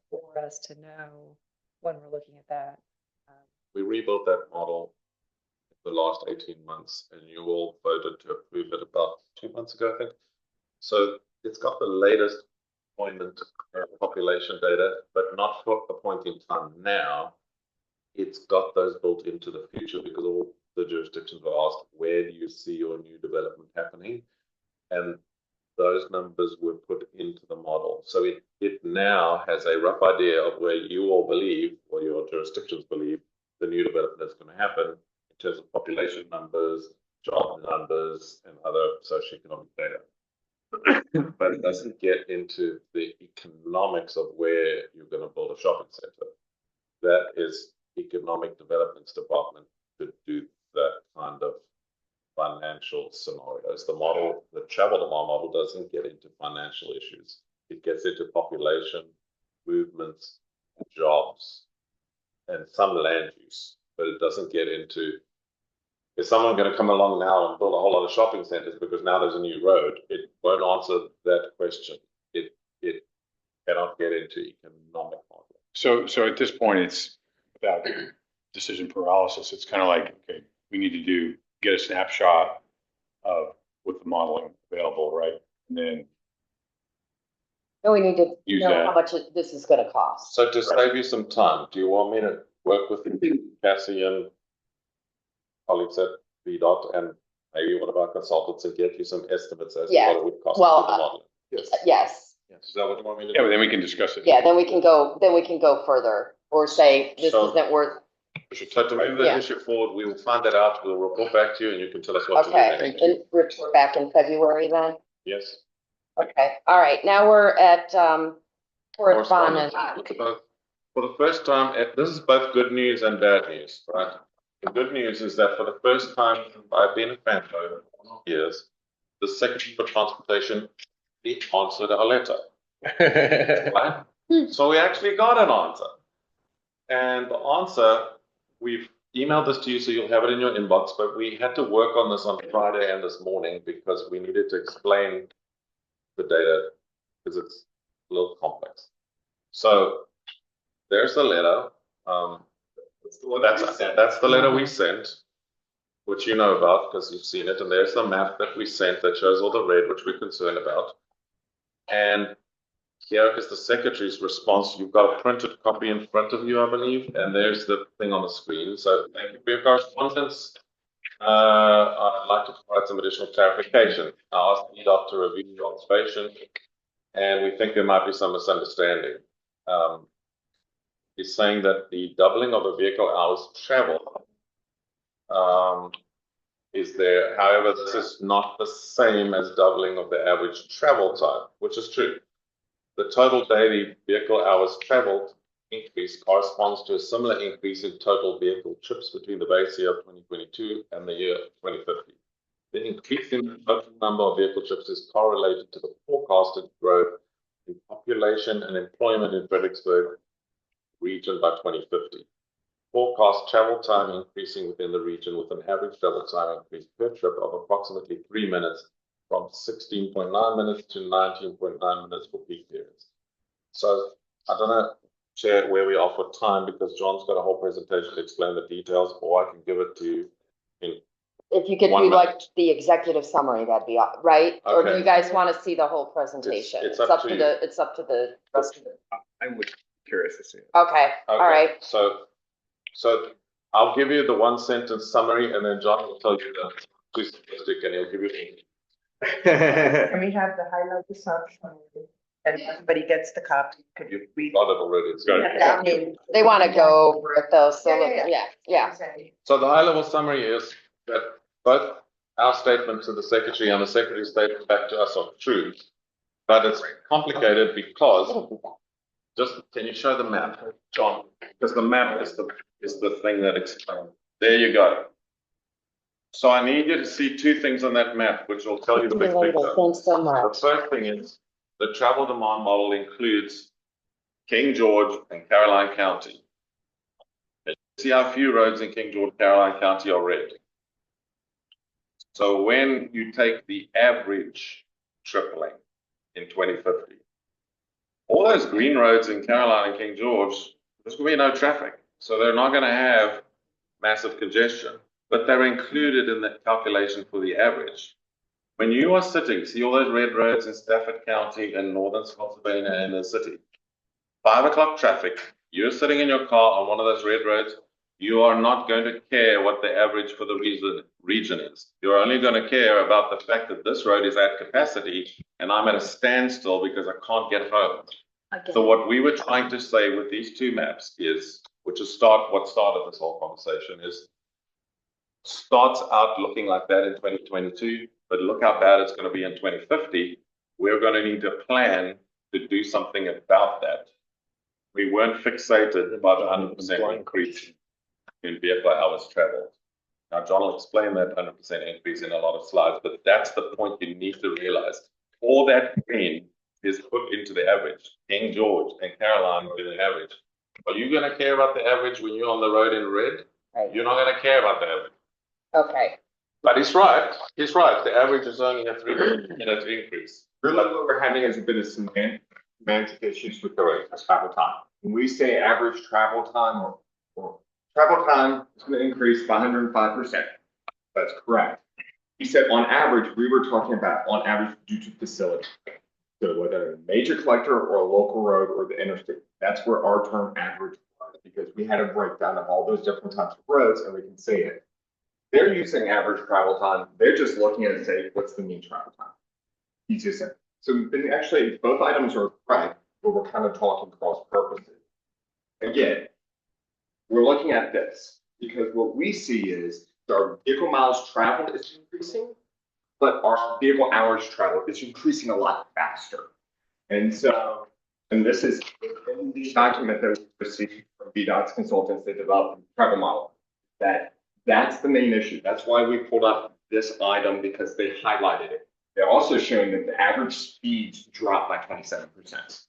for us to know when we're looking at that. We rebuilt that model the last 18 months, and you all voted to approve it about 2 months ago, I think. So it's got the latest employment population data, but not for a point in time now. It's got those built into the future because all the jurisdictions were asked, where do you see your new development happening? And those numbers were put into the model. So it now has a rough idea of where you all believe, or your jurisdictions believe, the new development is going to happen in terms of population numbers, job numbers, and other socioeconomic data. But it doesn't get into the economics of where you're going to build a shopping center. That is economic development's department to do that kind of financial scenarios. The travel demand model doesn't get into financial issues. It gets into population, movements, jobs, and some land use, but it doesn't get into, is someone going to come along now and build a whole lot of shopping centers because now there's a new road? It won't answer that question. It cannot get into economic modeling. So at this point, it's about decision paralysis. It's kind of like, okay, we need to get a snapshot of with the modeling available, right? And then No, we need to use know that. how much this is gonna cost. So to save you some time, do you want me to work with Cassie and colleagues at VDOT and maybe one of our consultants and get you some estimates as to Yeah, what it would cost well, for the modeling? Yes, Is that what you want me to do? Yeah, but then we can discuss it. yeah, then we can go further, or say, this So- isn't worth, So to move that issue forward, we will find that out, we'll report back to you and you can tell us what to do okay, next. and report back in February then? Yes. Okay, all right, now we're at, correspondence. For the first time, this is both good news and bad news, right? The good news is that for the first time, I've been at FAMPO for years, the Secretary for Transportation answered our letter. Right? So we actually got an answer. And the answer, we've emailed this to you, so you'll have it in your inbox, but we had to work on this on Friday and this morning because we needed to explain the data because it's a little complex. So there's the letter. That's the letter we sent, which you know about because you've seen it. And there's the map that we sent that shows all the red, which we're concerned about. And here is the secretary's response. You've got a printed copy in front of you, I believe, and there's the thing on the screen. So thank you for your correspondence. I'd like to provide some additional clarification. I asked EDOT to review the observation, and we think there might be some misunderstanding. He's saying that the doubling of the vehicle hours traveled is there. However, this is not the same as doubling of the average travel time, which is true. The total daily vehicle hours traveled increase corresponds to a similar increase in total vehicle trips between the base year of 2022 and the year 2050. The increase in the total number of vehicle trips is correlated to the forecasted growth in population and employment in Fredericksburg region by 2050. Forecast travel time increasing within the region with an average travel time increase per trip of approximately 3 minutes from 16.9 minutes to 19.9 minutes for peak periods. So I don't know, Chair, where we are for time because John's got a whole presentation to explain the details, or I can give it to you in. If you could do like the executive summary, that'd be right. Or do Okay. you guys want to see the whole presentation? It's up to you. It's up to the rest of it. I'm curious to see it. Okay, all right. So I'll give you the one sentence summary, and then John will tell you the two statistic, and he'll give you. Can we have the highlighted summary? And everybody gets the copy. Could you read? Got it already. It's good. Yeah, they want to go over it though, so yeah. So the high level summary is that both our statement to the secretary and the secretary's statement back to us are true, but it's complicated because can you show the map, John? Because the map is the thing that explains. There you go. So I need you to see two things on that map, which will tell you the big picture. Thanks so much. The first thing is the travel demand model includes King George and Caroline County. You see how few roads in King George, Caroline County are red. So when you take the average tripling in 2050, all those green roads in Caroline and King George, there's going to be no traffic. So they're not going to have massive congestion, but they're included in the calculation for the average. When you are sitting, see all those red roads in Stafford County and northern Spotsylvania and the city, 5 o'clock traffic, you're sitting in your car on one of those red roads, you are not going to care what the average for the region is. You're only going to care about the fact that this road is at capacity and I'm at a standstill because I can't get home. So what we were trying to say with these two maps is, what started this whole conversation is, starts out looking like that in 2022, but look how bad it's going to be in 2050. We're going to need a plan to do something about that. We weren't fixated by the 100% increase in vehicle hours traveled. Now, John will explain that 100% increase in a lot of slides, but that's the point you need to realize. All that green is put into the average. King George and Caroline are the average. Are you going to care about the average when you're on the road in red? Right. You're not going to care about the average. Okay. But he's right. He's right. The average is only a 3% increase. Really, what we're having is a bit of semantic issues with the travel time. When we say average travel time or travel time is going to increase by 105%. That's correct. He said on average, we were talking about on average due to facility. So whether a major collector or a local road or the interstate, that's where our term average was, because we had a breakdown of all those different types of roads and we can say it. They're using average travel time. They're just looking at it and say, what's the mean travel time? Easiest thing. So actually, both items are correct, but we're kind of talking cross purposes. Again, we're looking at this because what we see is our vehicle miles traveled is increasing, but our vehicle hours traveled is increasing a lot faster. And so, and this is in the document that we received from VDOT's consultants, they developed a travel model. That's the main issue. That's why we pulled up this item, because they highlighted it. They're also showing that the average speeds dropped by 27%.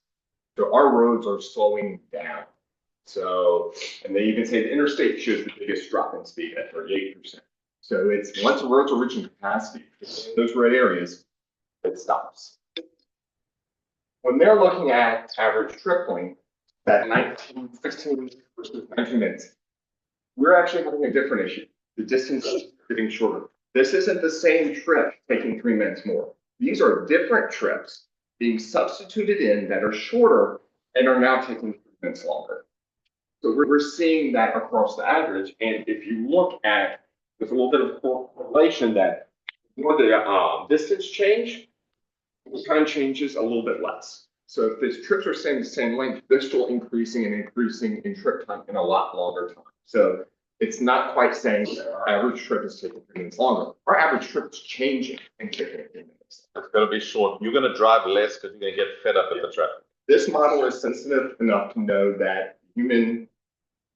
So our roads are slowing down. So, and they even say the interstate shows the biggest drop in speed at 38%. So it's once the roads are reaching capacity, in those red areas, it stops. When they're looking at average tripling, that 16 versus 19 minutes. We're actually having a different issue. The distance is getting shorter. This isn't the same trip taking 3 minutes more. These are different trips being substituted in that are shorter and are now taking 3 minutes longer. So we're seeing that across the average. And if you look at, there's a little bit of correlation that the more the distance change, the time changes a little bit less. So if these trips are staying the same length, they're still increasing and increasing in trip time in a lot longer time. So it's not quite saying that our average trip is taking 3 minutes longer. Our average trip is changing and taking 3 minutes. It's going to be short. You're going to drive less because you're going to get fed up with the traffic. This model is sensitive enough to know that human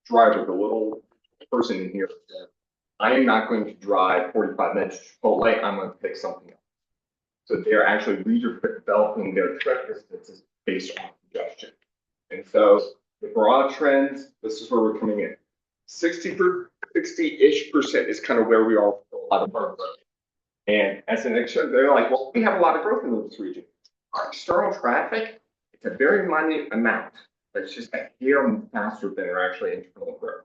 driver, the little person in here, said, I am not going to drive 45 minutes to Chipotle. I'm going to pick something else. So they're actually redeveloping their trip distances based on congestion. And so the broad trends, this is where we're coming in. 60-ish% is kind of where we are for a lot of our growth. And as an extent, they're like, well, we have a lot of growth in this region. Our external traffic, it's a very minute amount. It's just a hair faster than our actually internal growth.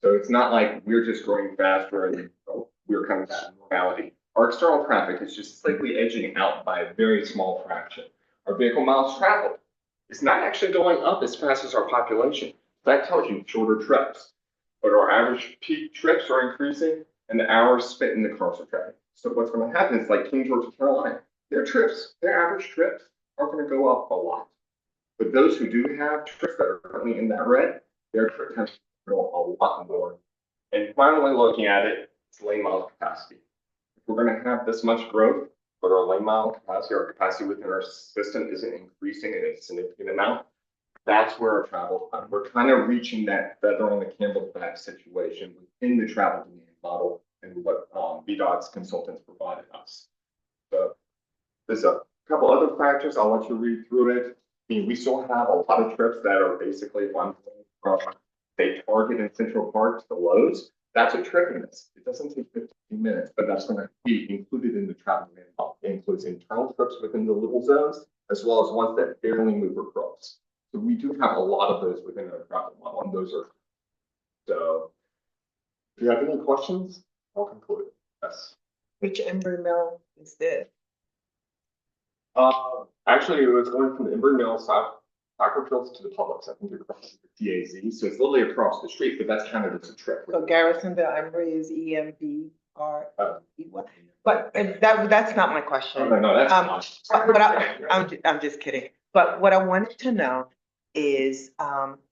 So it's not like we're just growing faster and we're kind of at normality. Our external traffic is just slightly edging out by a very small fraction. Our vehicle miles traveled is not actually going up as fast as our population. That tells you shorter trips. But our average peak trips are increasing and the hours spent in the cars are traveling. So what's going to happen is like King George, Carolina, their average trips are going to go up a lot. But those who do have trips that are currently in that red, their trip times go a lot more. And finally, looking at it, it's lane mile capacity. If we're going to have this much growth, but our lane mile capacity, our capacity within our system isn't increasing in a significant amount, that's where our travel time. We're kind of reaching that feather on the camel's back situation within the travel demand model and what VDOT's consultants provided us. So there's a couple other factors. I'll let you read through it. I mean, we still have a lot of trips that are basically one point from say Target in Central Park to the Lowe's. That's a trip in this. It doesn't take 15 minutes, but that's going to be included in the travel demand model. It includes internal trips within the little zones, as well as ones that barely move across. So we do have a lot of those within our travel model, and those are. So if you have any questions, I'll conclude. Yes. Which Embry Mill is this? Actually, it was going from the Embry Mill soccer fields to the Publix. I think you're across the DAZ, so it's literally across the street, but that's kind of just a trip. So Garrisonville Embry is EMBREY. But that's not my question. No, that's not. But I'm just kidding. But what I wanted to know is,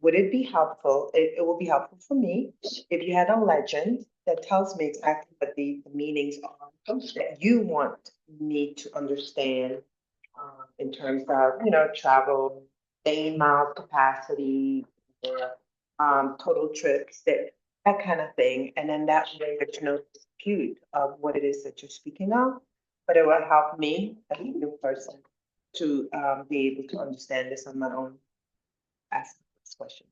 would it be helpful? It will be helpful for me if you had a legend that tells me exactly what the meanings are that you want me to understand in terms of, travel, lane miles capacity, or total trips, that kind of thing. And then that way there's no dispute of what it is that you're speaking of, but it will help me as a new person to be able to understand this on my own. Ask this question.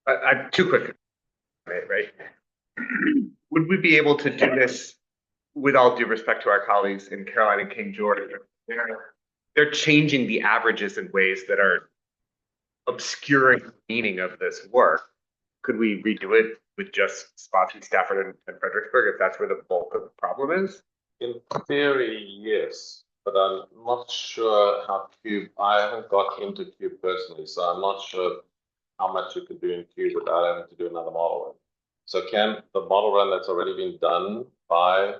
I'm too quick, right? Would we be able to do this with all due respect to our colleagues in Carolina and King George? They're changing the averages in ways that are obscuring the meaning of this work. Could we redo it with just spots in Stafford and Fredericksburg if that's where the bulk of the problem is? In theory, yes, but I'm not sure how Cube, I haven't got into Cube personally, so I'm not sure how much you could do in Cube without having to do another model run. So can the model run that's already been done by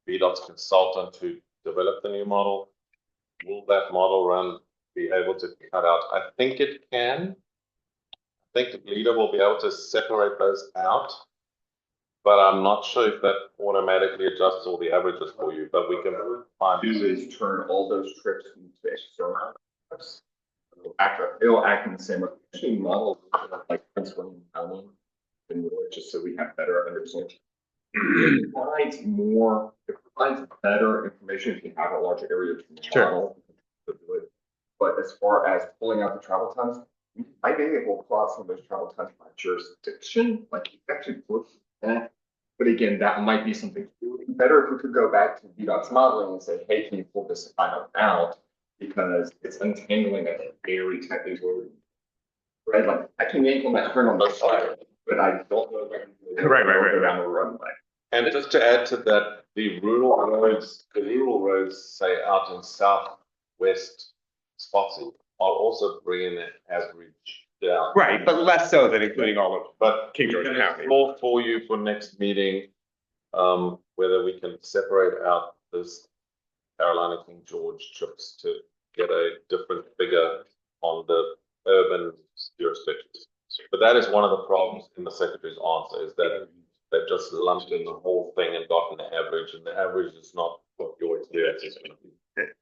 VDOT's consultant who developed the new model, will that model run be able to cut out? I think it can. I think the leader will be able to separate those out, but I'm not sure if that automatically adjusts all the averages for you, but we can find. Do is turn all those trips into external trips. It'll act in the same way. Actually, model like Prince William County and more, just so we have better understanding. It provides better information if you have a larger area to model. Sure. But as far as pulling out the travel times, I may be able to plot some of those travel times by jurisdiction, like you actually look at that. But again, that might be something better if we could go back to VDOT's modeling and say, hey, can you pull this item out? because it's untangling a very technical thread. Like I can yank my turn on both sides, but I don't know if I can go down the runway. And just to add to that, the rural roads say out in southwest Spotsy are also bringing the average down. Right, but less so than including all of But King we George can County. explore for you for next meeting, whether we can separate out this Carolina King George trips to get a different figure on the urban jurisdictions. But that is one of the problems in the secretary's answer, is that they've just lumped in the whole thing and gotten the average, and the average is not what your experience is going to be.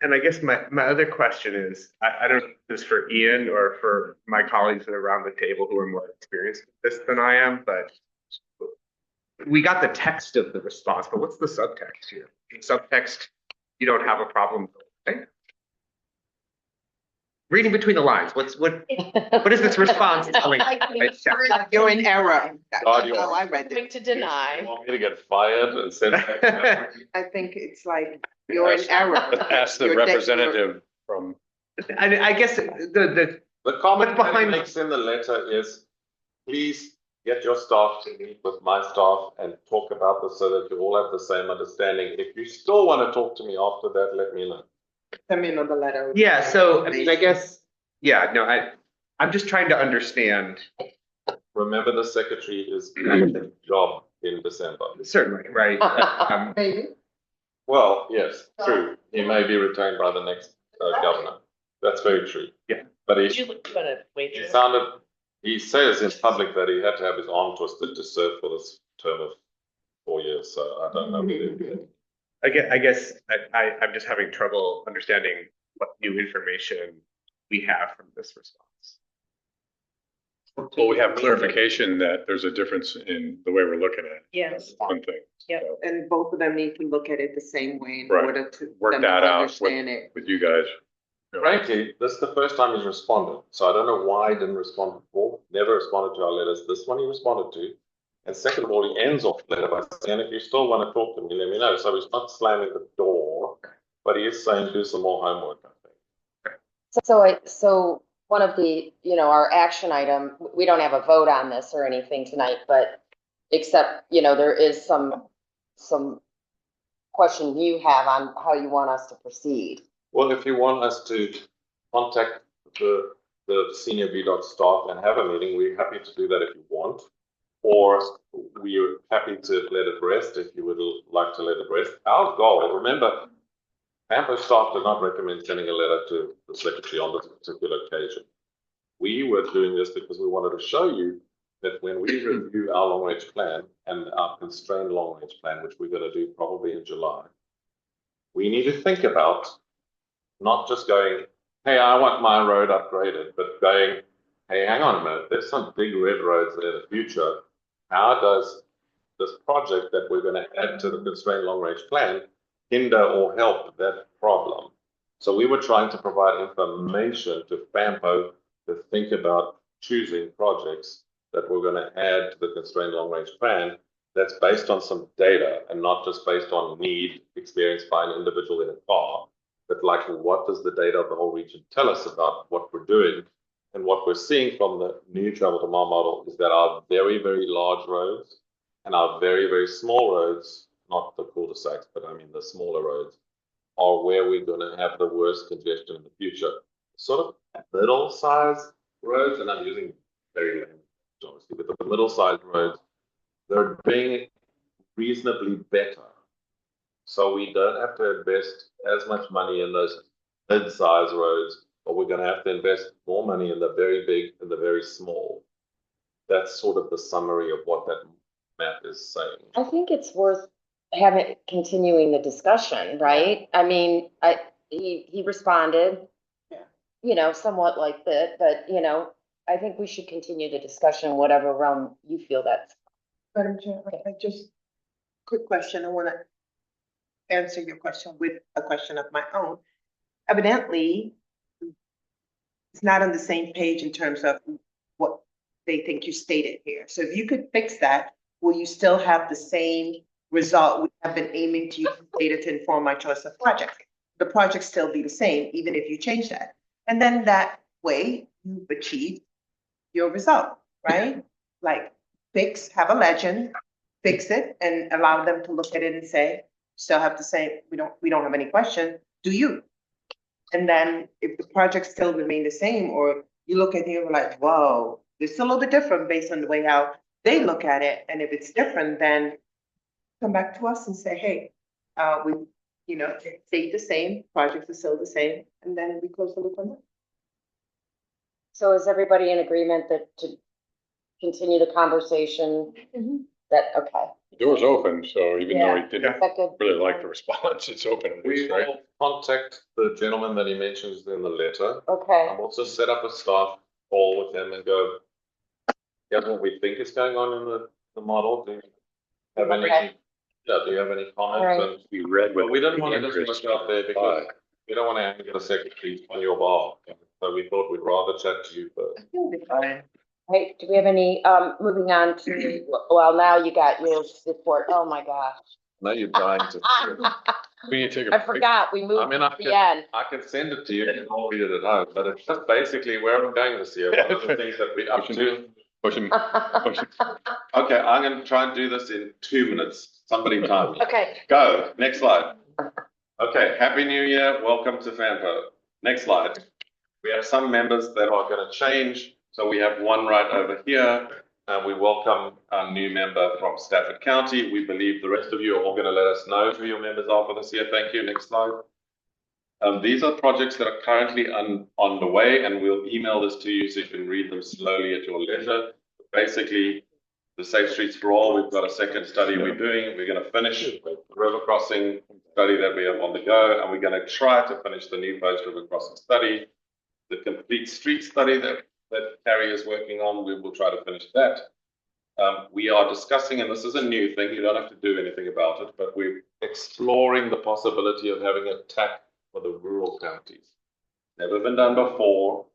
And I guess my other question is, I don't know if this is for Ian or for my colleagues that are around the table who are more experienced with this than I am, but we got the text of the response, but what's the subtext here? In subtext, you don't have a problem. Okay? Reading between the lines, what is this response telling? You're in error. That's God, you how I want read it. To deny. me to get fired and sent back to I think it's like, you're in error. Ask the You're de- representative from, I guess the The comment What's behind- that makes in the letter is, please get your staff to meet with my staff and talk about this so that you all have the same understanding. If you still want to talk to me after that, let me know. Send me another letter. Yeah, so I mean, I guess, yeah, no, I'm just trying to understand. Remember, the secretary is doing his job in December. Certainly, right? Maybe. Well, yes, true. He may be retained by the next governor. That's very true. Yeah. But Would he you look at it? Wait. he says in public that he had to have his arm twisted to serve for this term of 4 years. So I don't know whether I guess I'm just having trouble understanding what new information we have from this response. well, we have clarification that there's a difference in the way we're looking at it. Yes. One thing. Yep. So, And both of them need to look at it the same way in Right. order to Work them to that out understand it. with you guys. Yeah. Frankly, this is the first time he's responded. So I don't know why he didn't respond before. Never responded to our letters. This one he responded to. And second of all, he ends off the letter by saying, if you still want to talk to me, let me know. So he's not slamming the door, but he is saying do some more homework, I think. So one of the, our action item, we don't have a vote on this or anything tonight, but except, there is some question you have on how you want us to proceed. Well, if you want us to contact the senior VDOT staff and have a meeting, we're happy to do that if you want. Or we're happy to let it rest if you would like to let it rest. Our goal, remember, FAMPO staff did not recommend sending a letter to the secretary on this particular occasion. We were doing this because we wanted to show you that when we review our long range plan and our constrained long range plan, which we're going to do probably in July, we need to think about not just going, hey, I want my road upgraded, but going, hey, hang on a minute, there's some big red roads there in the future. How does this project that we're going to add to the constrained long range plan hinder or help that problem? So we were trying to provide information to FAMPO to think about choosing projects that we're going to add to the constrained long range plan that's based on some data and not just based on need experienced by an individual in a car, but like what does the data of the whole region tell us about what we're doing? And what we're seeing from the new travel to mile model is that our very, very large roads and our very, very small roads, not the cul-de-sacs, but I mean the smaller roads, are where we're going to have the worst congestion in the future. Sort of middle-sized roads, and I'm using very lame, obviously, but the middle-sized roads, they're being reasonably better. So we don't have to invest as much money in those mid-sized roads, but we're going to have to invest more money in the very big and the very small. That's sort of the summary of what that map is saying. I think it's worth continuing the discussion, right? I mean, he responded, somewhat like that, but, I think we should continue the discussion, whatever realm you feel that's. Madam Chair, I just, quick question. I want to answer your question with a question of my own. Evidently, it's not on the same page in terms of what they think you stated here. So if you could fix that, will you still have the same result we have been aiming to use data to inform my choice of project? the project still be the same, even if you change that. And then that way you've achieved your result, right? Like have a legend, fix it and allow them to look at it and say, still have to say, we don't have any question, do you? And then if the projects still remain the same, or you look at it and you're like, whoa, it's a little bit different based on the way how they look at it. And if it's different, then come back to us and say, hey, we, it stayed the same, projects are still the same, and then we close the loop on that. So is everybody in agreement that to continue the conversation? That, okay. The door's open, so even though he Is didn't that good? really like the response, it's open at We least, right? will contact the gentleman that he mentions in the letter. Okay. I'll also set up a staff call with him and go, here's what we think is going on in the model. Do you have any, Okay. do you have any comments? All right. And We read what. but we didn't want to interest just rush out there because we don't want to anger the secretary on your bar. So we thought we'd rather chat to you first. You'll be fine. Hey, do we have any, moving on to, well, now you got your report. Oh, my gosh. Now you're dying to. We need to take a I break. forgot, we moved to the end. I can send it to you and I'll read it at home, but it's just basically where I'm going this year. One of the things that we're up to. Pushing. Okay, I'm going to try and do this in 2 minutes. Somebody time me. Okay. Go, next slide. Okay, Happy New Year, welcome to FAMPO. Next slide. We have some members that are going to change. So we have one right over here. We welcome a new member from Stafford County. We believe the rest of you are all going to let us know who your members are for this year. Thank you. Next slide. These are projects that are currently on the way, and we'll email this to you so you can read them slowly at your leisure. Basically, the Safe Streets for All, we've got a second study we're doing. We're going to finish the river crossing study that we have on the go, and we're going to try to finish the new post river crossing study. The complete street study that Carrie is working on, we will try to finish that. We are discussing, and this is a new thing, you don't have to do anything about it, but we're exploring the possibility of having a TAC for the rural counties. Never been done before,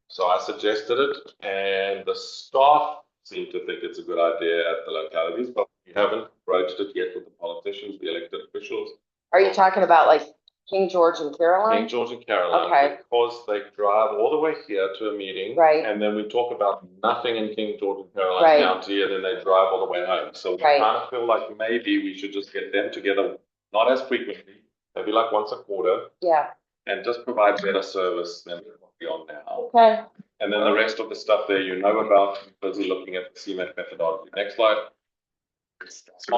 so I suggested it, and the staff seem to think it's a good idea at the localities, but we haven't broached it yet with the politicians, the elected officials. Are you talking about like King George and Caroline? King George and Caroline, Okay. because they drive all the way here to a meeting. Right. And then we talk about nothing in King George and Caroline Right. County, and then they drive all the way home. So we Right. kind of feel like maybe we should just get them together, not as frequently, maybe like once a quarter, Yeah, and just provide better service than what we're on now. okay. And then the rest of the stuff there you know about, busy looking at the CMAC methodology. Next slide.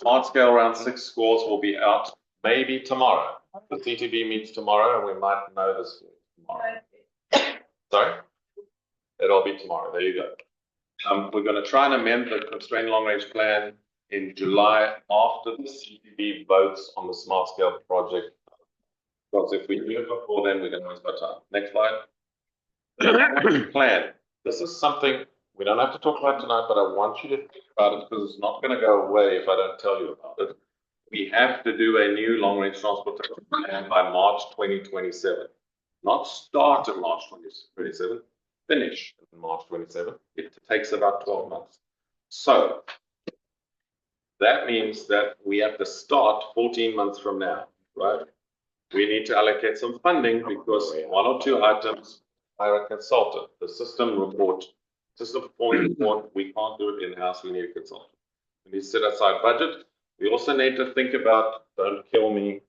Smart scale round 6 scores will be out maybe tomorrow. The CTB meets tomorrow and we might know this tomorrow. Sorry? It'll be tomorrow. There you go. We're going to try and amend the constrained long range plan in July after the CTB votes on the smart scale project. Because if we do it before then, we're going to waste our time. Next slide. Plan. This is something we don't have to talk about tonight, but I want you to think about it because it's not going to go away if I don't tell you about it. We have to do a new long-range transportation plan by March 2027. Not start in March 2027, finish in March 27. It takes about 12 months. So that means that we have to start 14 months from now, right? We need to allocate some funding because one or two items are a consultant. The system performance report, we can't do it in-house, we need a consultant. We need to set aside budget. We also need to think about, don't kill me,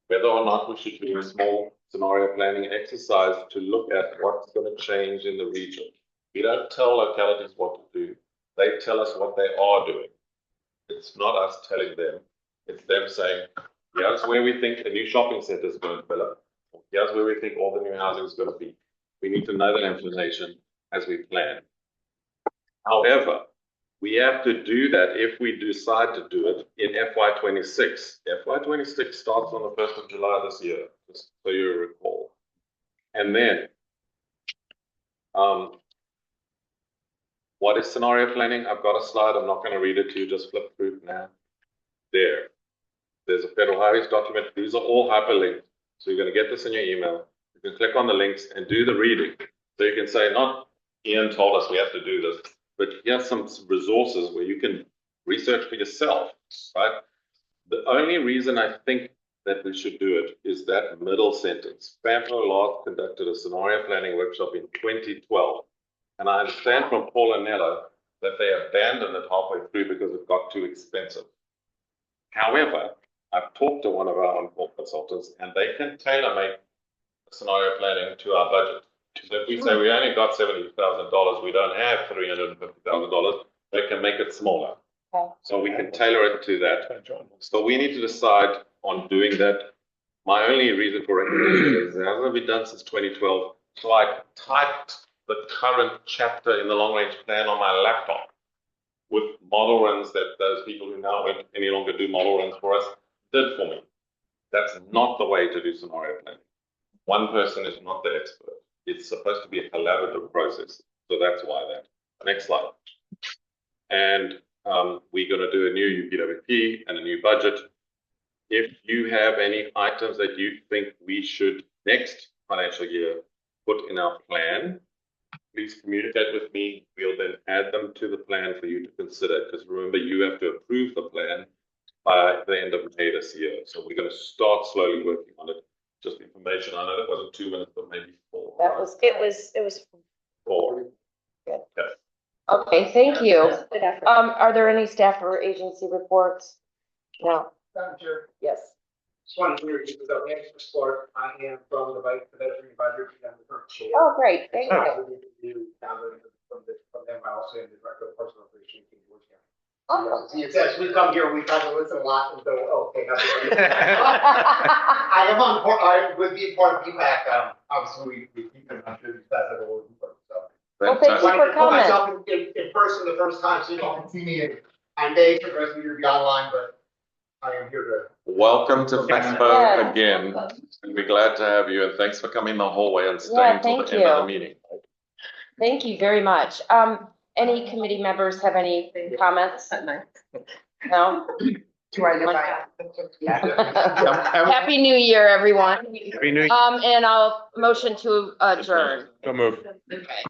whether or not we should do a small scenario planning exercise to look at what's going to change in the region. We don't tell localities what to do. They tell us what they are doing. It's not us telling them. It's them saying, here's where we think a new shopping center is going to develop. Here's where we think all the new housing is going to be. We need to know that information as we plan. However, we have to do that if we decide to do it in FY26. FY26 starts on the 1st of July this year, just so you recall. And then, what is scenario planning? I've got a slide. I'm not going to read it to you. Just flip through now. There's a federal highways document. These are all hyperlinked. So you're going to get this in your email. You can click on the links and do the reading. So you can say, not Ian told us we have to do this, but here's some resources where you can research for yourself, right? The only reason I think that we should do it is that middle sentence. FAMPO last conducted a scenario planning workshop in 2012. And I understand from Paul and Nella that they abandoned it halfway through because it got too expensive. However, I've talked to one of our on-call consultants and they can tailor make scenario planning to our budget. So if we say we only got $70,000, we don't have $350,000, they can make it smaller. Okay. So we can tailor it to that. So we need to decide on doing that. My only reason for recommending is it hasn't been done since 2012. So I typed the current chapter in the long range plan on my laptop with model runs that those people who now won't any longer do model runs for us did for me. That's not the way to do scenario planning. One person is not the expert. It's supposed to be a collaborative process. So that's why that. Next slide. And we're going to do a new UPWP and a new budget. If you have any items that you think we should next financial year put in our plan, please communicate with me. We'll then add them to the plan for you to consider. Because remember, you have to approve the plan by the end of May this year. So we're going to start slowly working on it. Just information. I know that wasn't 2 minutes, but maybe 4. It was 4. Good. Okay. Okay, thank you. good effort. Are there any staff or agency reports? No. Madam Chair, Yes. just wanted to introduce myself, my name is Clark. I am from the Veteran Advisory Committee. I'm the current chair. Oh, great. Thank you. From them, I also am the director of personal operations in Georgetown. Oh. See, it says we come here, we try to listen a lot and go, oh, okay. I am on, I would be part of PPAC. Obviously, we keep them, I'm sure you guys have a little bit, so. Well, thank you for coming. Myself in person the first time, so you all can see me. I may progress me to be online, but I am here to. Welcome to FAMPO Yeah. again. And we're glad to have you. And thanks for coming the whole way and staying until the end of the meeting. Thank you very much. Any committee members have any comments? No? Do I know Happy New Year, everyone. Happy New Year. And I'll motion to adjourn. So move. Okay.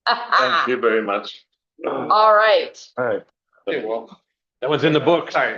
Thank you very much. All right. All right. Okay, well. That one's in the book. Sorry.